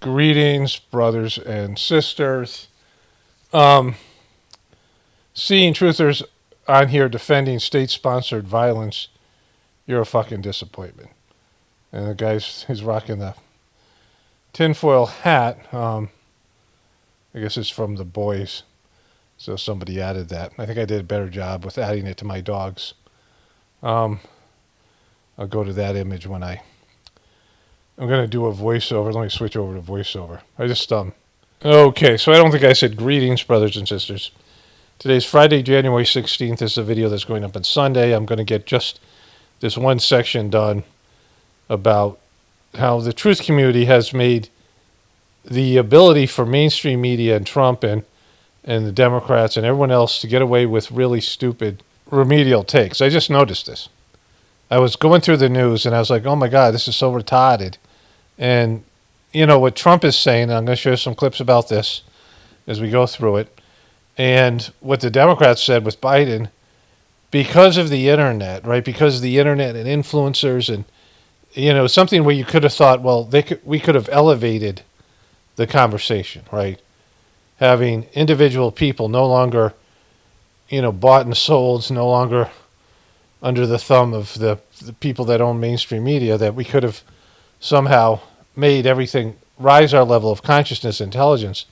Greetings, brothers and sisters. Seeing truthers on here defending state-sponsored violence, you're a fucking disappointment. And the guy's he's rocking the tinfoil hat. I guess it's from The Boys, so somebody added that. I think I did a better job with adding it to my dogs. I'll go to that image when I'm going to do a voiceover. Let me switch over to voiceover. Okay, so I don't think I said greetings, brothers and sisters. Today's Friday, January 16th. This is a video that's going up on Sunday. I'm going to get just this one section done about how the truth community has made the ability for mainstream media and Trump and the Democrats and everyone else to get away with really stupid remedial takes. I just noticed this. I was going through the news and I was like, oh my God, this is so retarded. And, you know, what Trump is saying, and I'm going to share some clips about this as we go through it, and what the Democrats said with Biden, because of the internet, right? Because of the internet and influencers and, you know, something where you could have thought, well, we could have elevated the conversation, right? Having individual people no longer, you know, bought and sold, no longer under the thumb of the people that own mainstream media, that we could have somehow made everything rise our level of consciousness, intelligence.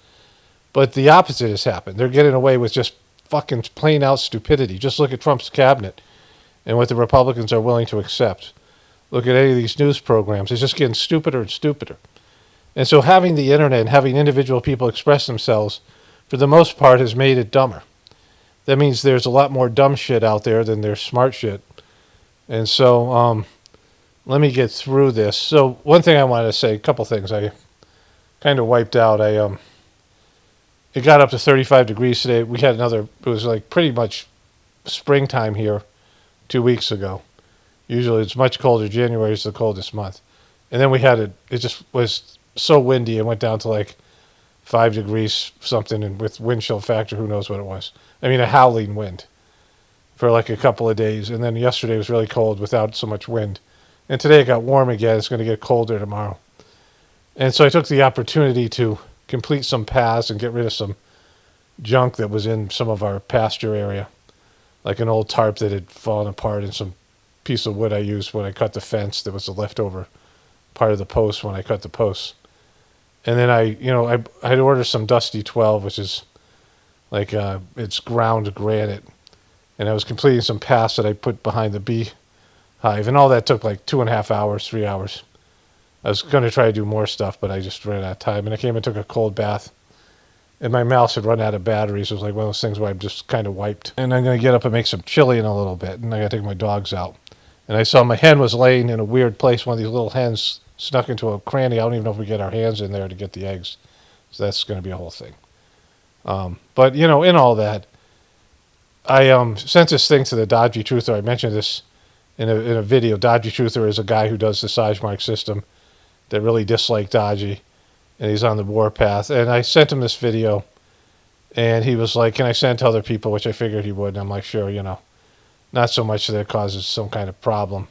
But the opposite has happened. They're getting away with just fucking plain out stupidity. Just look at Trump's cabinet and what the Republicans are willing to accept. Look at any of these news programs. It's just getting stupider and stupider. And so having the internet and having individual people express themselves, for the most part, has made it dumber. That means there's a lot more dumb shit out there than there's smart shit. And so let me get through this. So one thing I wanted to say, a couple things. I kind of wiped out. It got up to 35 degrees today. We had it was like pretty much springtime here 2 weeks ago. Usually it's much colder. January is the coldest month. And then we had it just was so windy. It went down to like 5 degrees something, and with wind chill factor, who knows what it was. I mean, a howling wind for like a couple of days. And then yesterday was really cold without so much wind. And today it got warm again. It's going to get colder tomorrow. And so I took the opportunity to complete some paths and get rid of some junk that was in some of our pasture area, like an old tarp that had fallen apart and some piece of wood I used when I cut the fence that was the leftover part of the post when I cut the posts. And then I had ordered some Dusty 12, which is like it's ground granite. And I was completing some paths that I put behind the beehive. And all that took like 2.5 hours, 3 hours. I was going to try to do more stuff, but I just ran out of time. And I came and took a cold bath. And my mouse had run out of batteries. It was like one of those things where I'm just kind of wiped. And I'm going to get up and make some chili in a little bit. And I got to take my dogs out. And I saw my hen was laying in a weird place. One of these little hens snuck into a cranny. I don't even know if we get our hands in there to get the eggs. So that's going to be a whole thing. But, you know, in all that, I sent this thing to the Dodgy Truther. I mentioned this in a video. Dodgy Truther is a guy who does the Sidemark system that really disliked Dodgy. And he's on the warpath. And I sent him this video. And he was like, can I send to other people? Which I figured he would. And I'm like, sure, you know. Not so much that it causes some kind of problem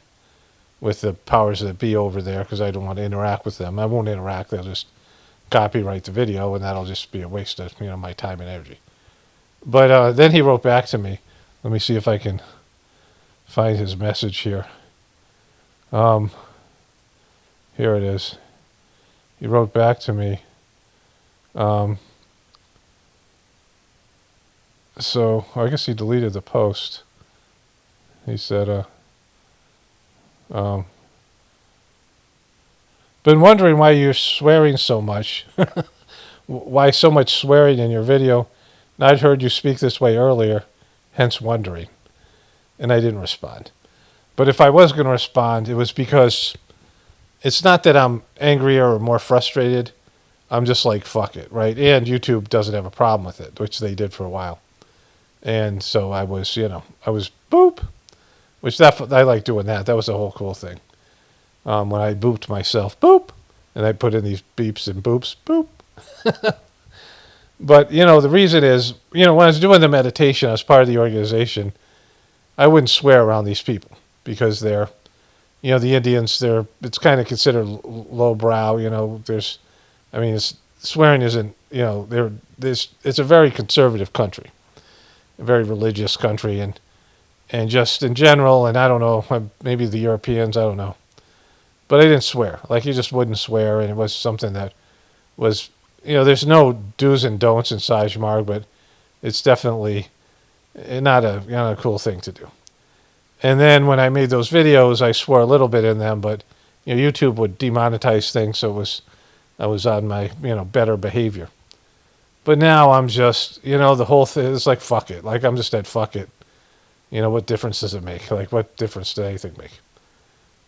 with the powers that be over there, because I don't want to interact with them. I won't interact. They'll just copyright the video, and that'll just be a waste of my time and energy. But then he wrote back to me. Let me see if I can find his message here. Here it is. He wrote back to me. So I guess he deleted the post. He said, been wondering why you're swearing so much. Why so much swearing in your video? And I'd heard you speak this way earlier, hence wondering. And I didn't respond. But if I was going to respond, it was because it's not that I'm angrier or more frustrated. I'm just like, fuck it, right? And YouTube doesn't have a problem with it, which they did for a while. And so I was boop. Which I like doing that. That was a whole cool thing. When I booped myself, boop. And I put in these beeps and boops, boop. But, the reason is, when I was doing the meditation, I was part of the organization, I wouldn't swear around these people because they're, the Indians, it's kind of considered lowbrow, there's I mean, swearing isn't, it's a very conservative country, a very religious country, and just in general, and I don't know, maybe the Europeans, I don't know. But I didn't swear. Like, you just wouldn't swear, and it was something that was, there's no do's and don'ts in Sajmarg, but it's definitely not a cool thing to do. And then when I made those videos, I swore a little bit in them, but YouTube would demonetize things, so I was on my better behavior. But now I'm just the whole thing is like fuck it. Like I'm just at fuck it. What difference does it make? Like what difference does anything make?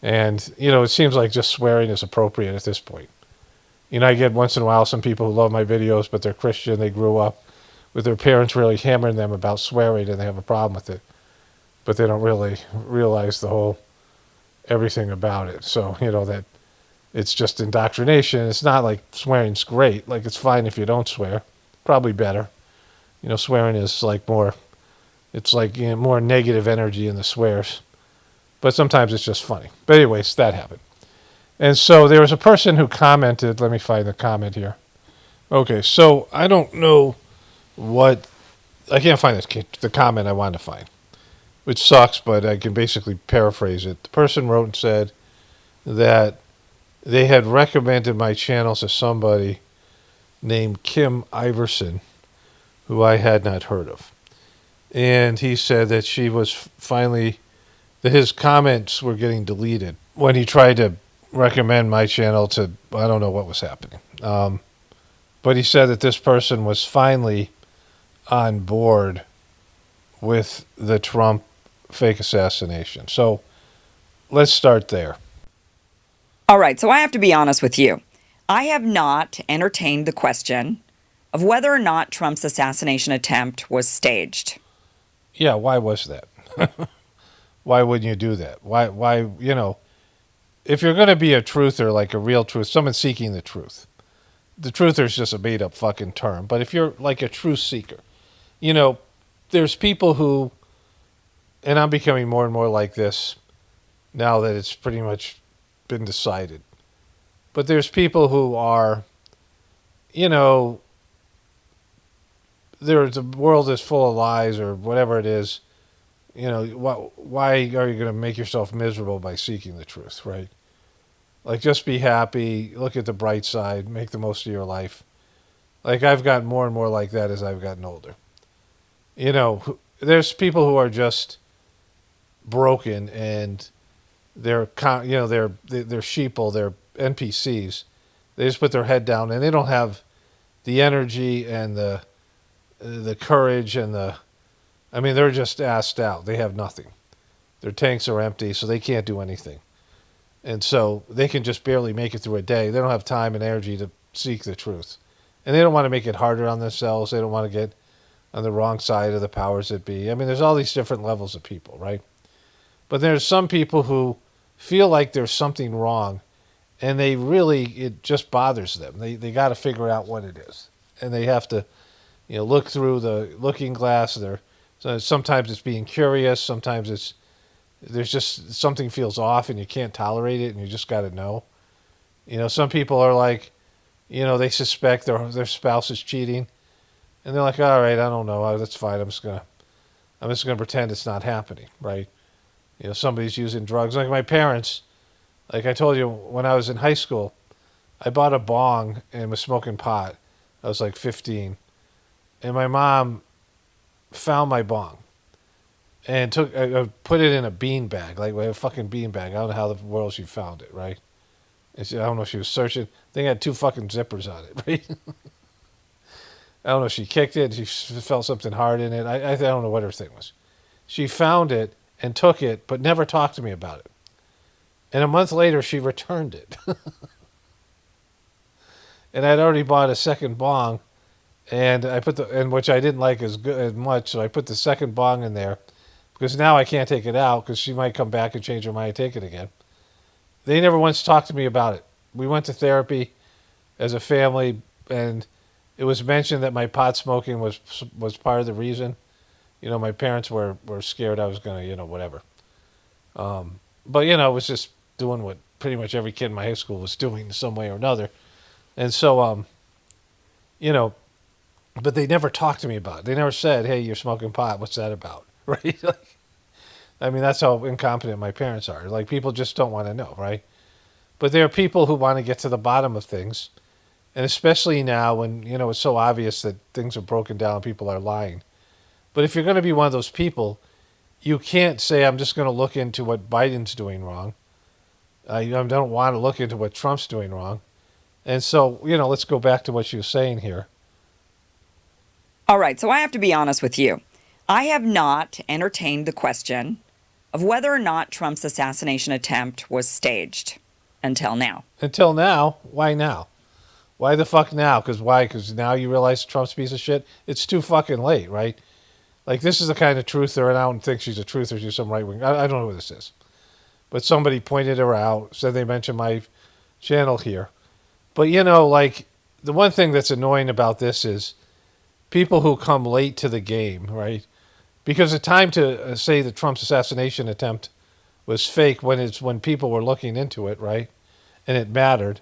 And it seems like just swearing is appropriate at this point. I get once in a while some people who love my videos, but they're Christian. They grew up with their parents really hammering them about swearing, and they have a problem with it. But they don't really realize the whole everything about it. So, that it's just indoctrination. It's not like swearing's great. Like, it's fine if you don't swear. Probably better. Swearing is like more, it's like more negative energy in the swears. But sometimes it's just funny. But anyways, that happened. And so there was a person who commented. Let me find the comment here. Okay, so I don't know I can't find the comment I wanted to find, which sucks, but I can basically paraphrase it. The person wrote and said that they had recommended my channel to somebody named Kim Iverson, who I had not heard of. And he said that she was finally, that his comments were getting deleted when he tried to recommend my channel to, I don't know what was happening. But he said that this person was finally on board with the Trump fake assassination. So let's start there. All right, so I have to be honest with you. I have not entertained the question of whether or not Trump's assassination attempt was staged. Yeah, why was that? Why wouldn't you do that? Why, if you're going to be a truther, like a real truth, someone seeking the truth is just a made-up fucking term. But if you're like a truth seeker, there's people who, and I'm becoming more and more like this now that it's pretty much been decided. But there's people who are, the world is full of lies or whatever it is. Why are you going to make yourself miserable by seeking the truth, right? Like, just be happy, look at the bright side, make the most of your life. Like, I've gotten more and more like that as I've gotten older. There's people who are just broken and they're sheeple, they're NPCs. They just put their head down and they don't have the energy and the courage and they're just assed out. They have nothing. Their tanks are empty, so they can't do anything. And so they can just barely make it through a day. They don't have time and energy to seek the truth. And they don't want to make it harder on themselves. They don't want to get on the wrong side of the powers that be. There's all these different levels of people, right? But there's some people who feel like there's something wrong, and it just bothers them. They got to figure out what it is. And they have to, look through the looking glass. So sometimes it's being curious. Sometimes there's just something feels off and you can't tolerate it and you just got to know. Some people are like, they suspect their spouse is cheating and they're like, all right, I don't know. That's fine. I'm just going to pretend it's not happening. Right. Somebody's using drugs. Like my parents, like I told you, when I was in high school, I bought a bong and was smoking pot. I was like 15. And my mom found my bong and put it in a bean bag, like a fucking bean bag. I don't know how the world she found it, right? I don't know if she was searching. I think it had 2 fucking zippers on it, right? I don't know if she kicked it. She felt something hard in it. I don't know what her thing was. She found it and took it, but never talked to me about it. And a month later, she returned it. And I'd already bought a second bong, and which I didn't like as much, so I put the second bong in there because now I can't take it out because she might come back and change her mind and take it again. They never once talked to me about it. We went to therapy as a family, and it was mentioned that my pot smoking was part of the reason. My parents were scared I was going to, whatever. But, it was just doing what pretty much every kid in my high school was doing in some way or another. And so, you know, but they never talked to me about it. They never said, "Hey, you're smoking pot. What's that about?" Right? Like, I mean, that's how incompetent my parents are. Like, people just don't want to know, right? But there are people who want to get to the bottom of things, and especially now when it's so obvious that things are broken down, people are lying. But if you're going to be one of those people, you can't say, "I'm just going to look into what Biden's doing wrong." I don't want to look into what Trump's doing wrong. And so, let's go back to what you were saying here. All right, so I have to be honest with you. I have not entertained the question of whether or not Trump's assassination attempt was staged until now. Until now, why now? Why the fuck now? Because why? Because now you realize Trump's a piece of shit? It's too fucking late, right? Like, this is the kind of truther, and I don't think she's a truther. She's some right wing. I don't know who this is. But somebody pointed her out, said they mentioned my channel here. But, like, the one thing that's annoying about this is people who come late to the game, right? Because the time to say that Trump's assassination attempt was fake when people were looking into it, right? And it mattered.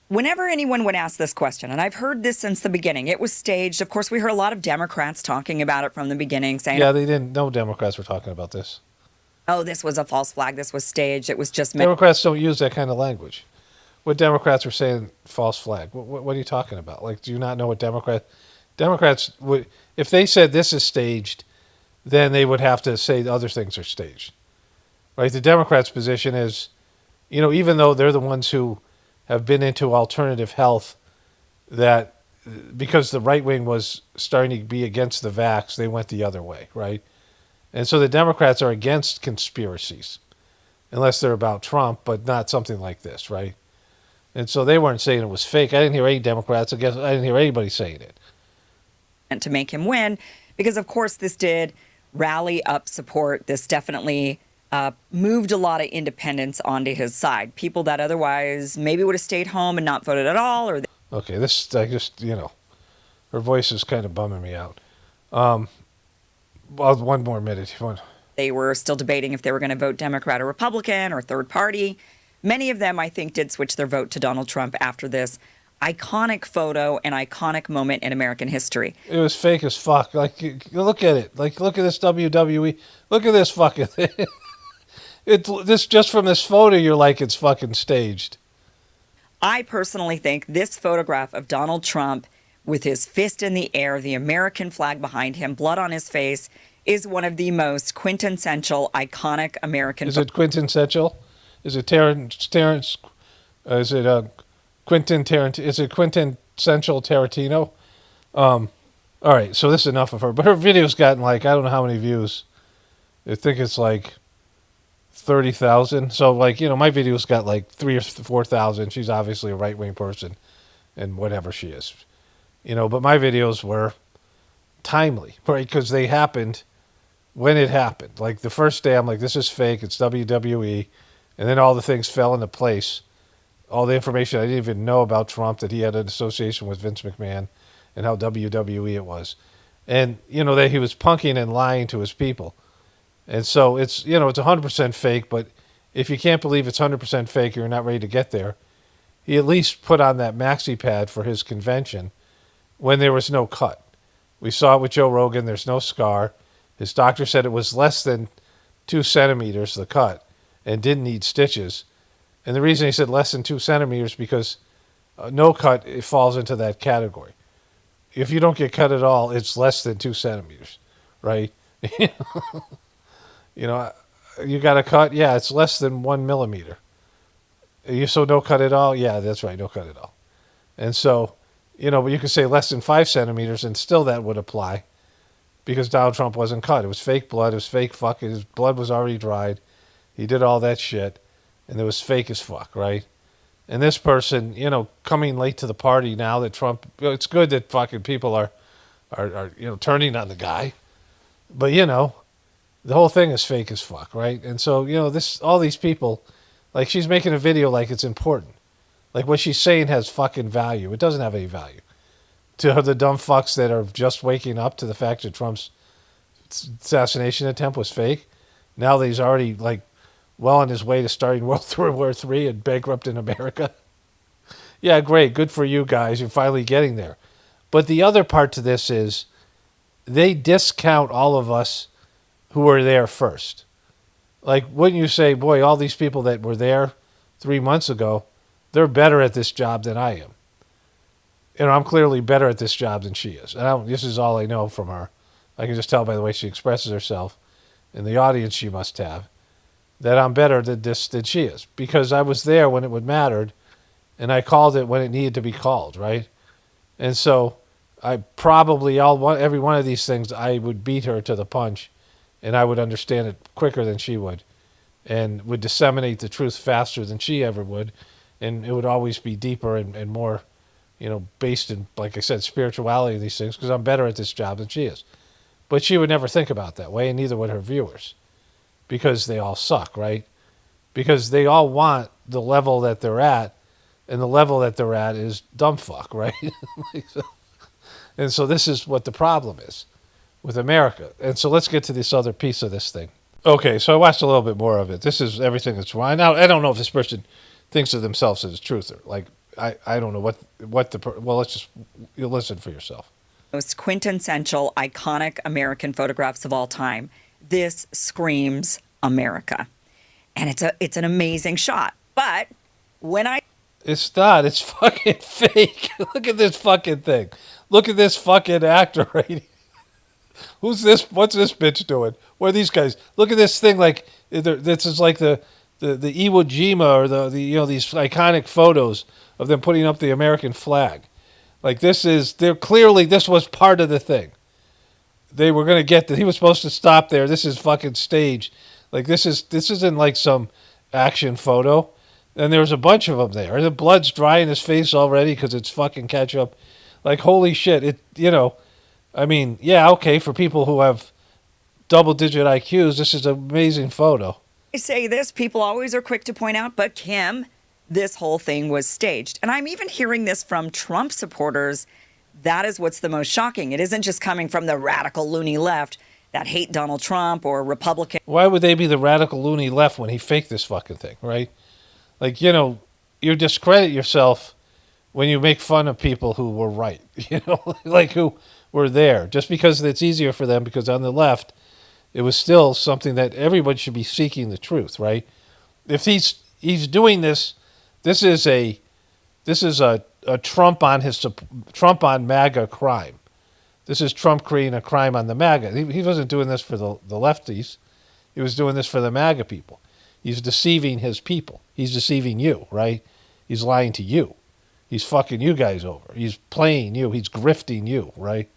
Whenever anyone would ask this question, and I've heard this since the beginning, it was staged. Of course, we heard a lot of Democrats talking about it from the beginning, saying, Yeah, they didn't. No Democrats were talking about this. "Oh, this was a false flag. This was staged. It was just meant." Democrats don't use that kind of language. What Democrats were saying, false flag. What are you talking about? Like, do you not know what Democrats would, if they said this is staged, then they would have to say the other things are staged, right? The Democrats' position is, even though they're the ones who have been into alternative health, that because the right wing was starting to be against the vax, they went the other way, right? And so the Democrats are against conspiracies, unless they're about Trump, but not something like this, right? And so they weren't saying it was fake. I didn't hear any Democrats. I didn't hear anybody saying it. To make him win, because of course this did rally up support. This definitely moved a lot of independents onto his side. People that otherwise maybe would have stayed home and not voted at all, or Okay, this, I just, her voice is kind of bumming me out. Well, one more minute. they were still debating if they were going to vote Democrat or Republican or third party. Many of them, I think, did switch their vote to Donald Trump after this iconic photo and iconic moment in American history. It was fake as fuck. Like, look at it. Like, look at this WWE. Look at this fucking thing. This just from this photo, you're like, it's fucking staged. I personally think this photograph of Donald Trump with his fist in the air, the American flag behind him, blood on his face, is one of the most quintessential, iconic American. Is it quintessential? Is it Terrence? Is it Quentin Tarantino? Is it quintessential Tarantino? All right, so this is enough of her. But her video's gotten like, I don't know how many views. I think it's like 30,000. So like, my video's got like 3,000 or 4,000. She's obviously a right wing person, and whatever she is, But my videos were timely, right? Because they happened when it happened. Like the first day, I'm like, this is fake. It's WWE, and then all the things fell into place. All the information I didn't even know about Trump, that he had an association with Vince McMahon, and how WWE it was, and that he was punking and lying to his people. And so it's 100% fake, but if you can't believe it's 100% fake, or you're not ready to get there, he at least put on that maxi pad for his convention when there was no cut. We saw it with Joe Rogan. There's no scar. His doctor said it was less than 2 centimeters, the cut, and didn't need stitches. And the reason he said less than 2 centimeters because no cut, it falls into that category. If you don't get cut at all, it's less than 2 centimeters, right? You got a cut, yeah, it's less than 1 millimeter. So no cut at all, yeah, that's right, no cut at all. And so, but you could say less than 5 centimeters, and still that would apply, because Donald Trump wasn't cut. It was fake blood. It was fake fuck. His blood was already dried. He did all that shit, and it was fake as fuck, right? And this person, coming late to the party now that Trump, it's good that fucking people are turning on the guy, but the whole thing is fake as fuck, right? And so all these people, like, she's making a video like it's important, like what she's saying has fucking value. It doesn't have any value to the dumb fucks that are just waking up to the fact that Trump's assassination attempt was fake. Now that he's already like well on his way to starting World War III and bankrupting America. Yeah, great. Good for you guys. You're finally getting there. But the other part to this is they discount all of us who were there first. Like, wouldn't you say, boy, all these people that were there 3 months ago, they're better at this job than I am. I'm clearly better at this job than she is. This is all I know from her. I can just tell by the way she expresses herself and the audience she must have that I'm better at this than she is because I was there when it would mattered and I called it when it needed to be called, right? And so I probably every one of these things I would beat her to the punch and I would understand it quicker than she would and would disseminate the truth faster than she ever would. And it would always be deeper and more, based in, like I said, spirituality and these things because I'm better at this job than she is. But she would never think about that way, and neither would her viewers because they all suck, right? Because they all want the level that they're at, and the level that they're at is dumb fuck, right? And so this is what the problem is with America. And so let's get to this other piece of this thing. Okay, so I watched a little bit more of it. This is everything that's wrong. Now, I don't know if this person thinks of themselves as a truther. Like, I don't know well, let's just listen for yourself. Most quintessential, iconic American photographs of all time. This screams America. And it's an amazing shot. But when It's not. It's fucking fake. Look at this fucking thing. Look at this fucking actor right here. Who's this? What's this bitch doing? What are these guys? Look at this thing. Like this is like the Iwo Jima or the these iconic photos of them putting up the American flag. Like this was part of the thing. They were gonna get that he was supposed to stop there. This is fucking stage. Like this isn't like some action photo. And there's a bunch of them there. The blood's dry in his face already because it's fucking ketchup. Like holy shit! I mean, yeah, okay, for people who have double-digit IQs, this is an amazing photo. I say this, people always are quick to point out, but Kim, this whole thing was staged. And I'm even hearing this from Trump supporters. That is what's the most shocking. It isn't just coming from the radical loony left that hate Donald Trump or Republican. Why would they be the radical loony left when he faked this fucking thing, right? Like, you discredit yourself when you make fun of people who were right, like who were there. Just because it's easier for them, because on the left, it was still something that everyone should be seeking the truth, right? If he's doing this, this is a Trump on MAGA crime. This is Trump creating a crime on the MAGA. He wasn't doing this for the lefties. He was doing this for the MAGA people. He's deceiving his people. He's deceiving you, right? He's lying to you. He's fucking you guys over. He's playing you. He's grifting you, right?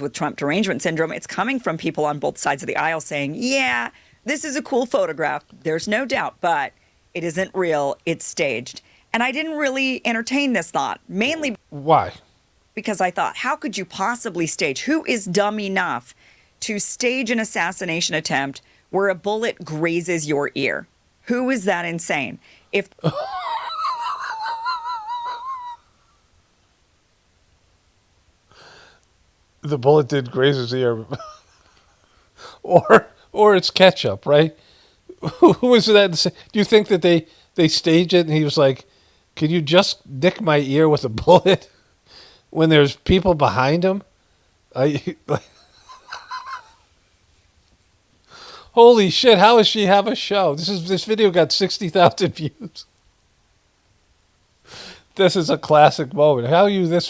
With Trump derangement syndrome, it's coming from people on both sides of the aisle saying, yeah, this is a cool photograph. There's no doubt, but it isn't real. It's staged. And I didn't really entertain this thought, mainly. Why? Because I thought, how could you possibly stage? Who is dumb enough to stage an assassination attempt where a bullet grazes your ear? Who is that insane? If the bullet did graze his ear, or it's ketchup, right? Who is that? Do you think that they staged it and he was like, "Can you just nick my ear with a bullet?" When there's people behind him, holy shit! How does she have a show? This video got 60,000 views. This is a classic moment. How are you this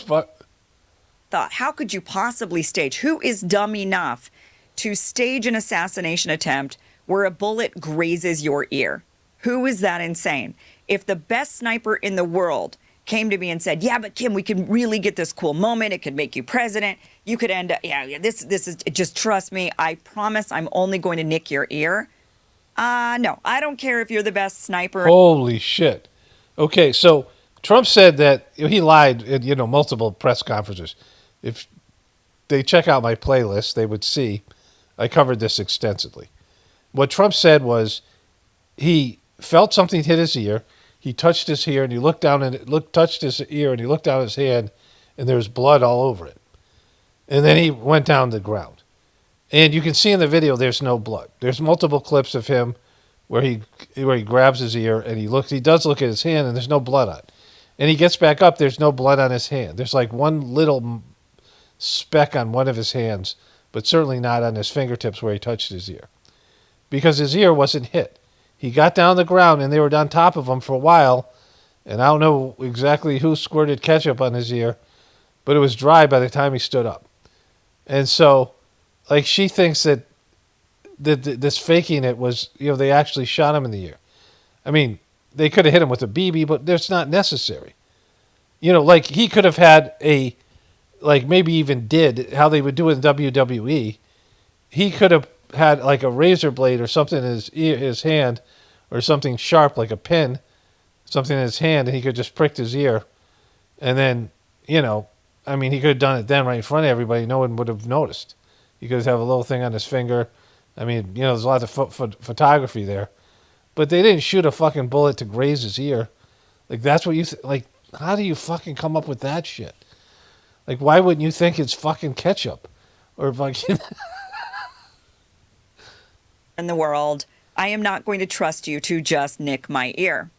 thought, how could you possibly stage? Who is dumb enough to stage an assassination attempt where a bullet grazes your ear? Who is that insane? If the best sniper in the world came to me and said, yeah, but Kim, we can really get this cool moment. It could make you president. You could end up, this is, just trust me. I promise I'm only going to nick your ear. No, I don't care if you're the best sniper. Holy shit. Okay, so Trump said that he lied in multiple press conferences. If they check out my playlist, they would see I covered this extensively. What Trump said was he felt something hit his ear. He touched his ear and he looked down and touched his ear and he looked down his hand and there was blood all over it. And then he went down to the ground. And you can see in the video there's no blood. There's multiple clips of him where he grabs his ear and he does look at his hand and there's no blood on it. And he gets back up, there's no blood on his hand. There's like one little speck on one of his hands, but certainly not on his fingertips where he touched his ear. Because his ear wasn't hit. He got down on the ground and they were on top of him for a while, and I don't know exactly who squirted ketchup on his ear, but it was dry by the time he stood up. And so, like, she thinks that this faking it was, they actually shot him in the ear. I mean, they could have hit him with a BB, but that's not necessary. Like he could have had maybe even did how they would do it in WWE. He could have had like a razor blade or something in his hand, or something sharp like a pin, something in his hand, and he could just pricked his ear, and then he could have done it then right in front of everybody. No one would have noticed. He could have a little thing on his finger. I mean, there's a lot of photography there. But they didn't shoot a fucking bullet to graze his ear. Like, that's what you... like, how do you fucking come up with that shit? Like, why wouldn't you think it's fucking ketchup? Or fucking... In the world, I am not going to trust you to just nick my ear.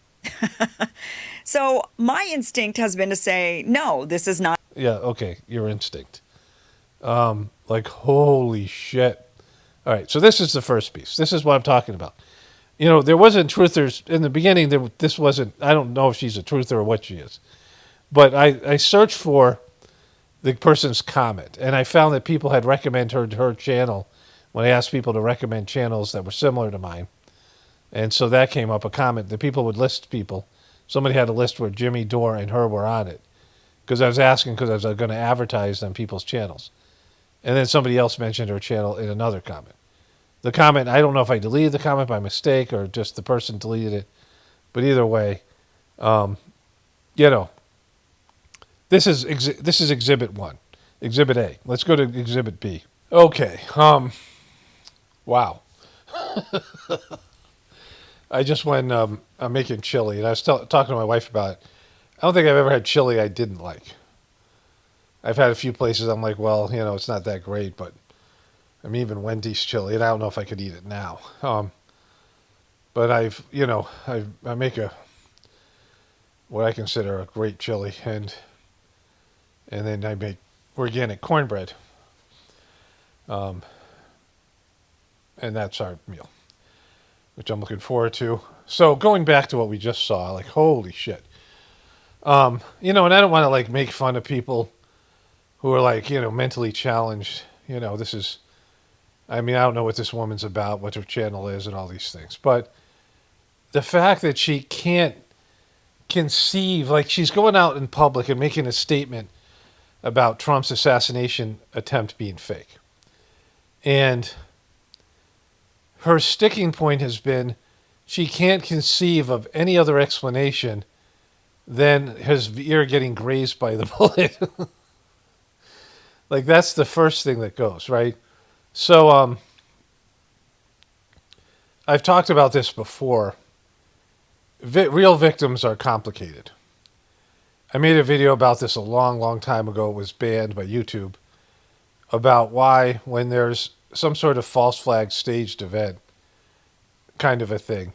So my instinct has been to say, no, this is not... Yeah, okay, your instinct. Like, holy shit. All right, so this is the first piece. This is what I'm talking about. There wasn't truthers in the beginning. This wasn't, I don't know if she's a truther or what she is. But I searched for the person's comment, and I found that people had recommended her channel when I asked people to recommend channels that were similar to mine. And so that came up, a comment. The people would list people. Somebody had a list where Jimmy Dore and her were on it. Because I was asking because I was going to advertise on people's channels. And then somebody else mentioned her channel in another comment. The comment, I don't know if I deleted the comment by mistake or just the person deleted it. But either way, this is Exhibit 1. Exhibit A. Let's go to Exhibit B. Okay. Wow. I just went, I'm making chili, and I was talking to my wife about it. I don't think I've ever had chili I didn't like. I've had a few places I'm like, well, it's not that great, but I mean, even Wendy's chili, and I don't know if I could eat it now. But I make what I consider a great chili, and then I make organic cornbread. And that's our meal, which I'm looking forward to. So going back to what we just saw, like, holy shit. And I don't want to like make fun of people who are like, mentally challenged. This is, I mean, I don't know what this woman's about, what her channel is and all these things. But the fact that she can't conceive, like she's going out in public and making a statement about Trump's assassination attempt being fake. And her sticking point has been she can't conceive of any other explanation than his ear getting grazed by the bullet. Like, that's the first thing that goes, right? So, I've talked about this before. Real victims are complicated. I made a video about this a long, long time ago. It was banned by YouTube. About why, when there's some sort of false flag staged event, kind of a thing.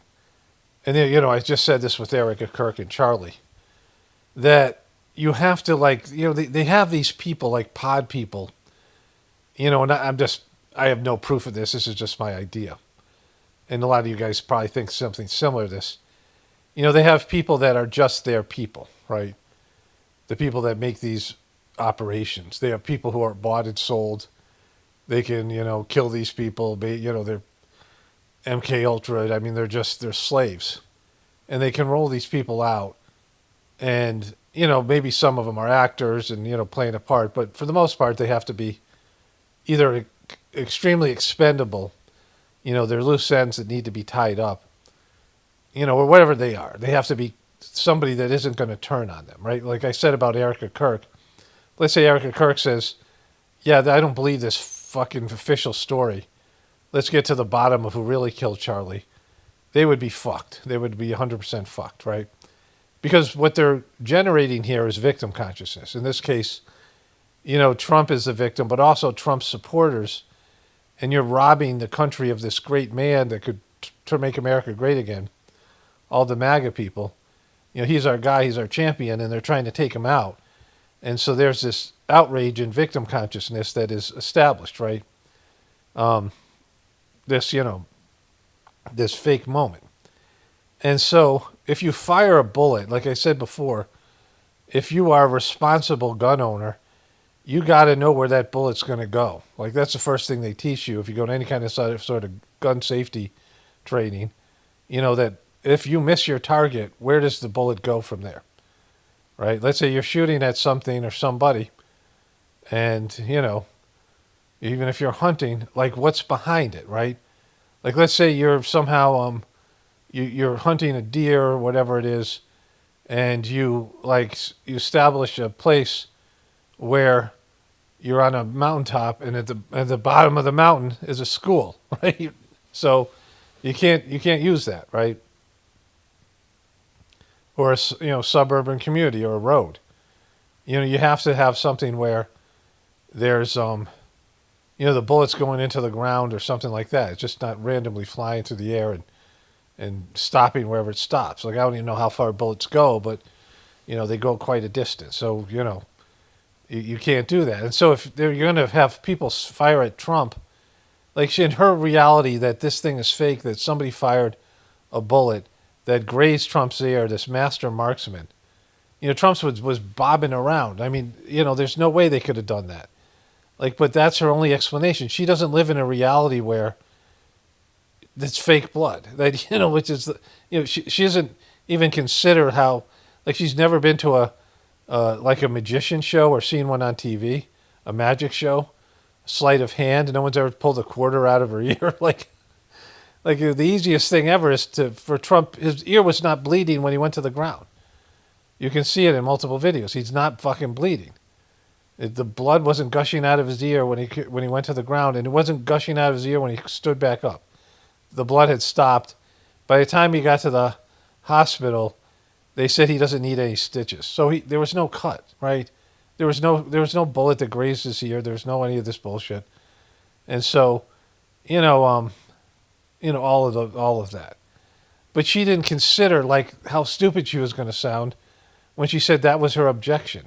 And then, I just said this with Erica Kirk and Charlie, that you have to, like, they have these people, like pod people, and I have no proof of this. This is just my idea. And a lot of you guys probably think something similar to this. They have people that are just their people, right? The people that make these operations. They have people who are bought and sold. They can, kill these people. They're MK Ultra. I mean, they're slaves. And they can roll these people out. And, maybe some of them are actors and, playing a part. But for the most part, they have to be either extremely expendable. They're loose ends that need to be tied up. Or whatever they are. They have to be somebody that isn't going to turn on them, right? Like I said about Erica Kirk. Let's say Erica Kirk says, yeah, I don't believe this fucking official story. Let's get to the bottom of who really killed Charlie. They would be fucked. They would be 100% fucked, right? Because what they're generating here is victim consciousness. In this case, Trump is the victim, but also Trump's supporters. And you're robbing the country of this great man that could to make America great again, all the MAGA people, he's our guy, he's our champion, and they're trying to take him out. And so there's this outrage and victim consciousness that is established, right? This, this fake moment. And so if you fire a bullet, like I said before, if you are a responsible gun owner, you got to know where that bullet's going to go. Like, that's the first thing they teach you if you go to any kind of sort of gun safety training, that if you miss your target, where does the bullet go from there? Right? Let's say you're shooting at something or somebody, and, even if you're hunting, like, what's behind it, right? Like, let's say you're somehow, you're hunting a deer or whatever it is, and you establish a place where you're on a mountaintop, and at the bottom of the mountain is a school, right? So you can't use that, right? Or a suburban community or a road. You have to have something where there's the bullets going into the ground or something like that. It's just not randomly flying through the air and stopping wherever it stops. Like, I don't even know how far bullets go, but they go quite a distance. So you can't do that. And so if you're going to have people fire at Trump, like, in her reality that this thing is fake, that somebody fired a bullet that grazed Trump's ear, this master marksman. Trump was bobbing around. I mean, there's no way they could have done that. Like, but that's her only explanation. She doesn't live in a reality where it's fake blood. That, which is, she doesn't even consider how, like, she's never been to a magician show or seen one on TV, a magic show, sleight of hand. No one's ever pulled a quarter out of her ear. Like the easiest thing ever is for Trump, his ear was not bleeding when he went to the ground. You can see it in multiple videos. He's not fucking bleeding. The blood wasn't gushing out of his ear when he went to the ground, and it wasn't gushing out of his ear when he stood back up. The blood had stopped. By the time he got to the hospital, they said he doesn't need any stitches. So there was no cut, right? There was no bullet that grazed his ear. There was no any of this bullshit. And so, all of that. But she didn't consider, like, how stupid she was going to sound when she said that was her objection.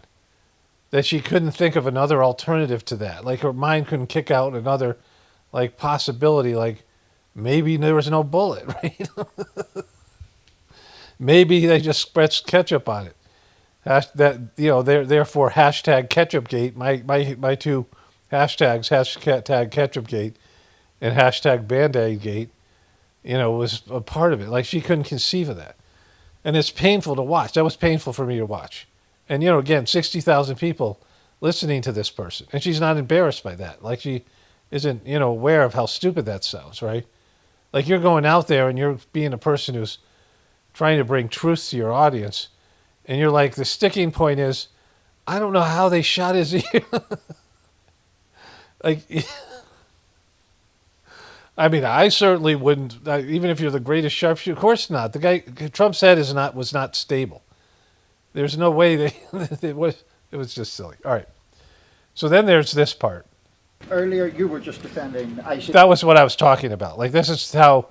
That she couldn't think of another alternative to that. Like, her mind couldn't kick out another, like, possibility, like, maybe there was no bullet, right? Maybe they just spread ketchup on it. Therefore, hashtag KetchupGate, my two hashtags, hashtag KetchupGate and hashtag Band-Aid-Gate, was a part of it. Like, she couldn't conceive of that. And it's painful to watch. That was painful for me to watch. And, again, 60,000 people listening to this person. And she's not embarrassed by that. Like, she isn't, aware of how stupid that sounds, right? Like, you're going out there and you're being a person who's trying to bring truth to your audience. And you're like, the sticking point is, I don't know how they shot his ear. Like, I mean, I certainly wouldn't, even if you're the greatest sharpshooter. Of course not. The guy, Trump's head was not stable. There's no way it was just silly. All right. So then there's this part. Earlier, you were just defending ISIS. That was what I was talking about. Like, this is how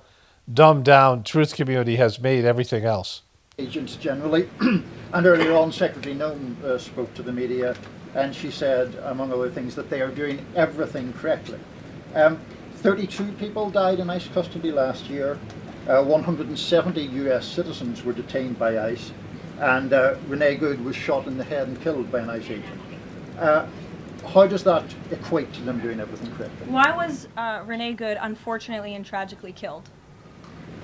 dumbed down truth community has made everything else. Agents generally. And earlier on, Secretary Noem spoke to the media, and she said, among other things, that they are doing everything correctly. 32 people died in ICE custody last year. 170 US citizens were detained by ICE. And Renee Good was shot in the head and killed by an ICE agent. How does that equate to them doing everything correctly? Why was Renee Good unfortunately and tragically killed?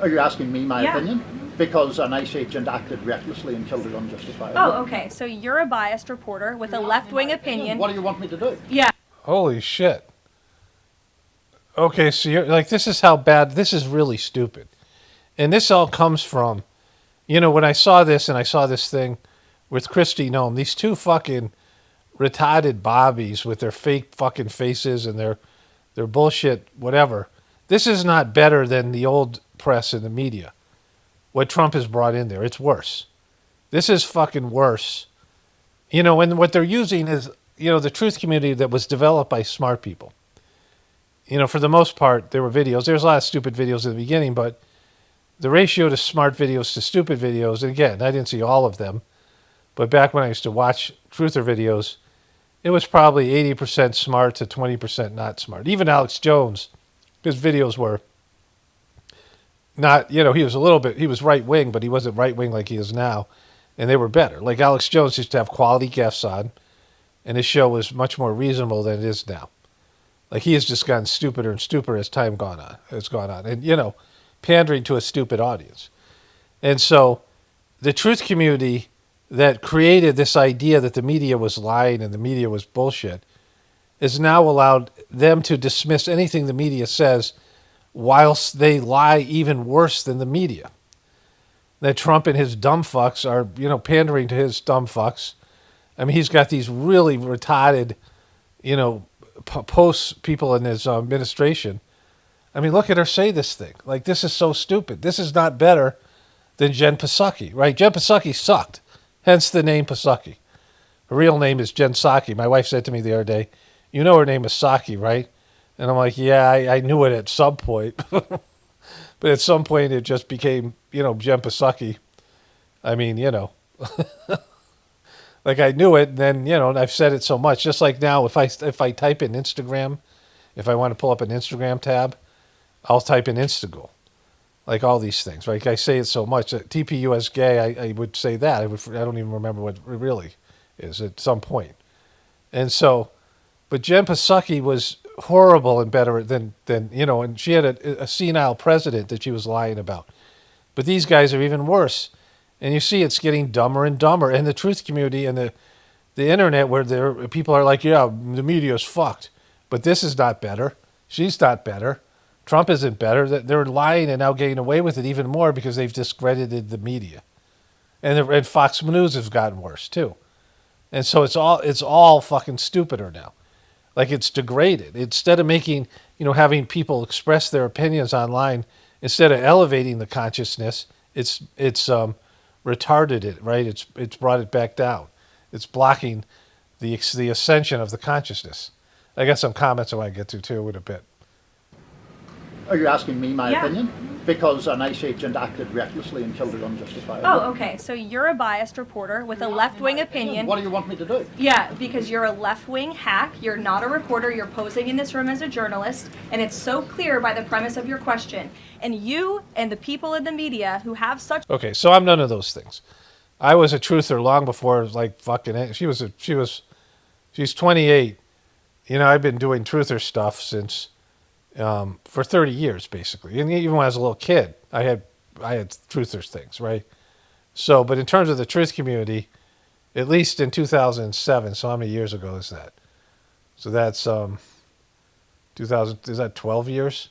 Are you asking me my opinion? Because an ICE agent acted recklessly and killed her unjustifiably. Oh, okay. So you're a biased reporter with a left-wing opinion. What do you want me to do? Yeah. Holy shit. Okay, so you're like, this is how bad, this is really stupid. And this all comes from, when I saw this and I saw this thing with Kristi Noem, these two fucking retarded bobbies with their fake fucking faces and their bullshit, whatever. This is not better than the old press and the media. What Trump has brought in there, it's worse. This is fucking worse. And what they're using is, the truth community that was developed by smart people. For the most part, there were videos. There's a lot of stupid videos in the beginning, but the ratio to smart videos to stupid videos, and again, I didn't see all of them, but back when I used to watch truther videos, it was probably 80% smart to 20% not smart. Even Alex Jones, his videos were not, he was right wing, but he wasn't right wing like he is now. And they were better. Like Alex Jones used to have quality guests on, and his show was much more reasonable than it is now. Like he has just gotten stupider and stupider as time has gone on. And, pandering to a stupid audience. And so the truth community that created this idea that the media was lying and the media was bullshit is now allowed them to dismiss anything the media says whilst they lie even worse than the media. That Trump and his dumb fucks are, pandering to his dumb fucks. I mean, he's got these really retarded, posts people in his administration. I mean, look at her say this thing. Like, this is so stupid. This is not better than Jen Psaki, right? Jen Psaki sucked, hence the name Psaki. Her real name is Jen Psaki. My wife said to me the other day, you know her name is Psaki, right? And I'm like, yeah, I knew it at some point. But at some point it just became, Jen Psaki. I mean, like I knew it, and then, and I've said it so much. Just like now, if I type in Instagram, if I want to pull up an Instagram tab, I'll type in Instagle. Like all these things, right? I say it so much. TPUS gay, I would say that. I don't even remember what it really is at some point. And so, but Jen Psaki was horrible and better than and she had a senile president that she was lying about. But these guys are even worse. And you see it's getting dumber and dumber. And the truth community and the internet where people are like, yeah, the media's fucked. But this is not better. She's not better. Trump isn't better. They're lying and now getting away with it even more because they've discredited the media. And Fox News has gotten worse too. And so it's all fucking stupider now. Like it's degraded. Instead of making, having people express their opinions online, instead of elevating the consciousness, it's retarded it, right? It's brought it back down. It's blocking the ascension of the consciousness. I got some comments I want to get to too in a bit. Are you asking me my Yeah. opinion? Because an ICE agent acted recklessly and killed it unjustifiably. Oh, okay. So you're a biased reporter with a left-wing opinion. What do you want me to do? Yeah, because you're a left-wing hack. You're not a reporter. You're posing in this room as a journalist, and it's so clear by the premise of your question. And you and the people in the media who have such Okay, so I'm none of those things. I was a truther long before like fucking. She's 28. I've been doing truther stuff since for 30 years basically, and even when I was a little kid, I had truthers things, right? So, but in terms of the truth community, at least in 2007. So how many years ago is that? So that's 2000. Is that 12 years?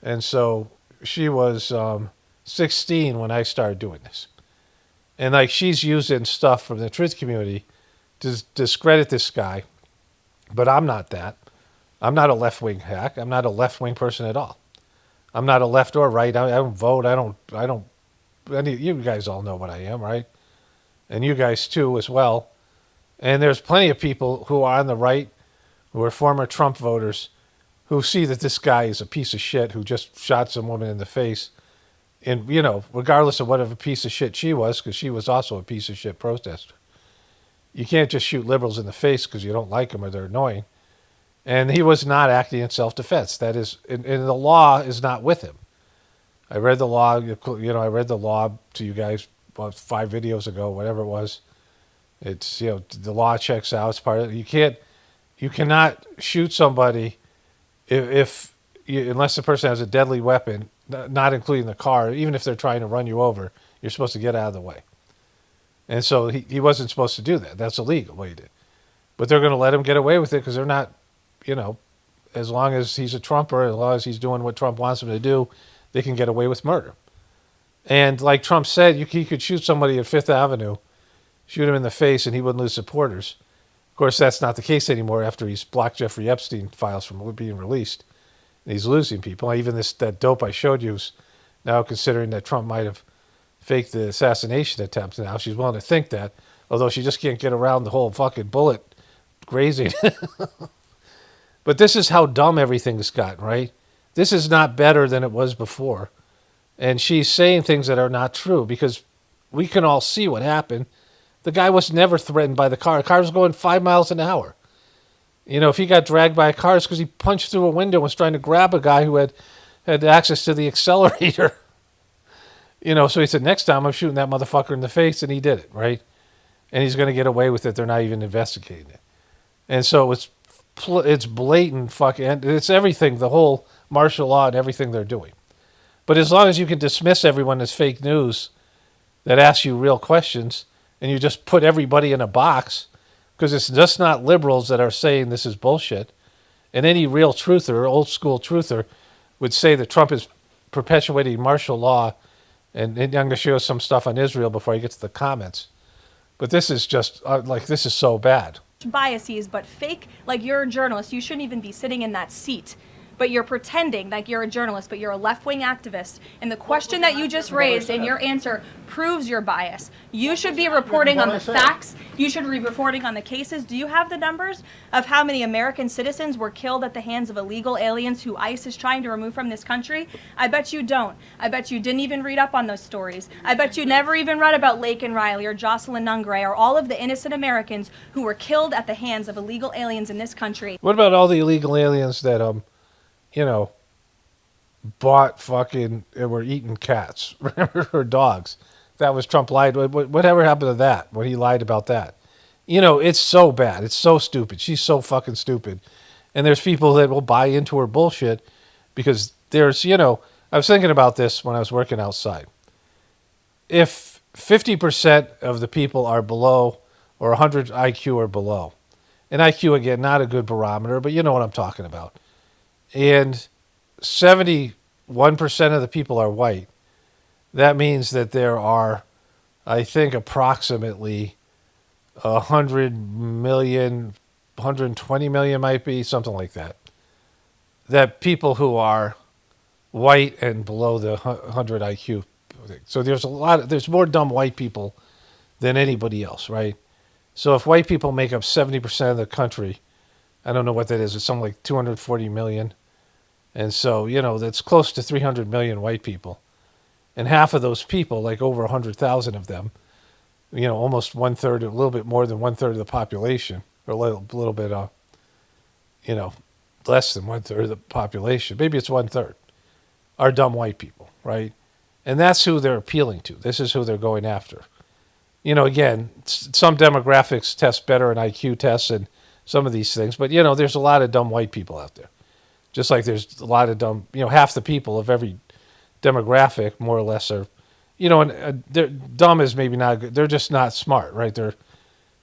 And so she was 16 when I started doing this. And like she's using stuff from the truth community to discredit this guy. But I'm not that. I'm not a left-wing hack. I'm not a left-wing person at all. I'm not a left or right. I don't vote. I don't, you guys all know what I am, right? And you guys too as well. And there's plenty of people who are on the right, who are former Trump voters, who see that this guy is a piece of shit who just shot some woman in the face. And, regardless of what of a piece of shit she was, because she was also a piece of shit protester. You can't just shoot liberals in the face because you don't like them or they're annoying. And he was not acting in self-defense. That is, and the law is not with him. I read the law, I read the law to you guys about 5 videos ago, whatever it was. It's, the law checks out. It's part of it. You cannot shoot somebody unless the person has a deadly weapon, not including the car, even if they're trying to run you over, you're supposed to get out of the way. And so he wasn't supposed to do that. That's illegal what he did. But they're going to let him get away with it because they're not, as long as he's a Trumper, as long as he's doing what Trump wants him to do, they can get away with murder. And like Trump said, he could shoot somebody at Fifth Avenue, shoot him in the face, and he wouldn't lose supporters. Of course, that's not the case anymore after he's blocked Jeffrey Epstein files from being released. And he's losing people. Even that dope I showed you is now considering that Trump might have faked the assassination attempt. Now she's willing to think that, although she just can't get around the whole fucking bullet grazing. But this is how dumb everything's gotten, right? This is not better than it was before. And she's saying things that are not true because we can all see what happened. The guy was never threatened by the car. The car was going 5 miles an hour. You know, if he got dragged by a car, it's because he punched through a window and was trying to grab a guy who had access to the accelerator. You know, so he said, next time I'm shooting that motherfucker in the face, and he did it, right? And he's going to get away with it. They're not even investigating it. And so it's blatant fucking, and it's everything, the whole martial law and everything they're doing. But as long as you can dismiss everyone as fake news that asks you real questions, and you just put everybody in a box, because it's just not liberals that are saying this is bullshit. And any real truther, old school truther, would say that Trump is perpetuating martial law. And I'm going to show you some stuff on Israel before I get to the comments. But this is just, this is so bad. Biases, but fake, like you're a journalist, you shouldn't even be sitting in that seat. But you're pretending like you're a journalist, but you're a left-wing activist. And the question that you just raised and your answer proves your bias. You should be reporting on the facts. You should be reporting on the cases. Do you have the numbers of how many American citizens were killed at the hands of illegal aliens who ICE is trying to remove from this country? I bet you don't. I bet you didn't even read up on those stories. I bet you never even read about Laken Riley or Jocelyn Nungray or all of the innocent Americans who were killed at the hands of illegal aliens in this country. What about all the illegal aliens that, bought fucking, and were eating cats, remember, or dogs? That was Trump lied. Whatever happened to that when he lied about that? You know, it's so bad. It's so stupid. She's so fucking stupid. And there's people that will buy into her bullshit because there's, I was thinking about this when I was working outside. If 50% of the people are below or 100 IQ or below, and IQ, again, not a good barometer, but you know what I'm talking about. And 71% of the people are white. That means that there are, I think, approximately 100 million, 120 million might be, something like that. That people who are white and below the 100 IQ. So there's more dumb white people than anybody else, right? So if white people make up 70% of the country, I don't know what that is. It's something like 240 million. And so, that's close to 300 million white people. And half of those people, like over 100,000 of them, almost 1/3, a little bit more than 1/3 of the population, or a little bit, less than 1/3 of the population, maybe it's 1/3, are dumb white people, right? And that's who they're appealing to. This is who they're going after. Again, some demographics test better in IQ tests and some of these things, but, there's a lot of dumb white people out there. Just like there's a lot of dumb, half the people of every demographic, more or less, are, and they're dumb is maybe not good. They're just not smart, right? They're,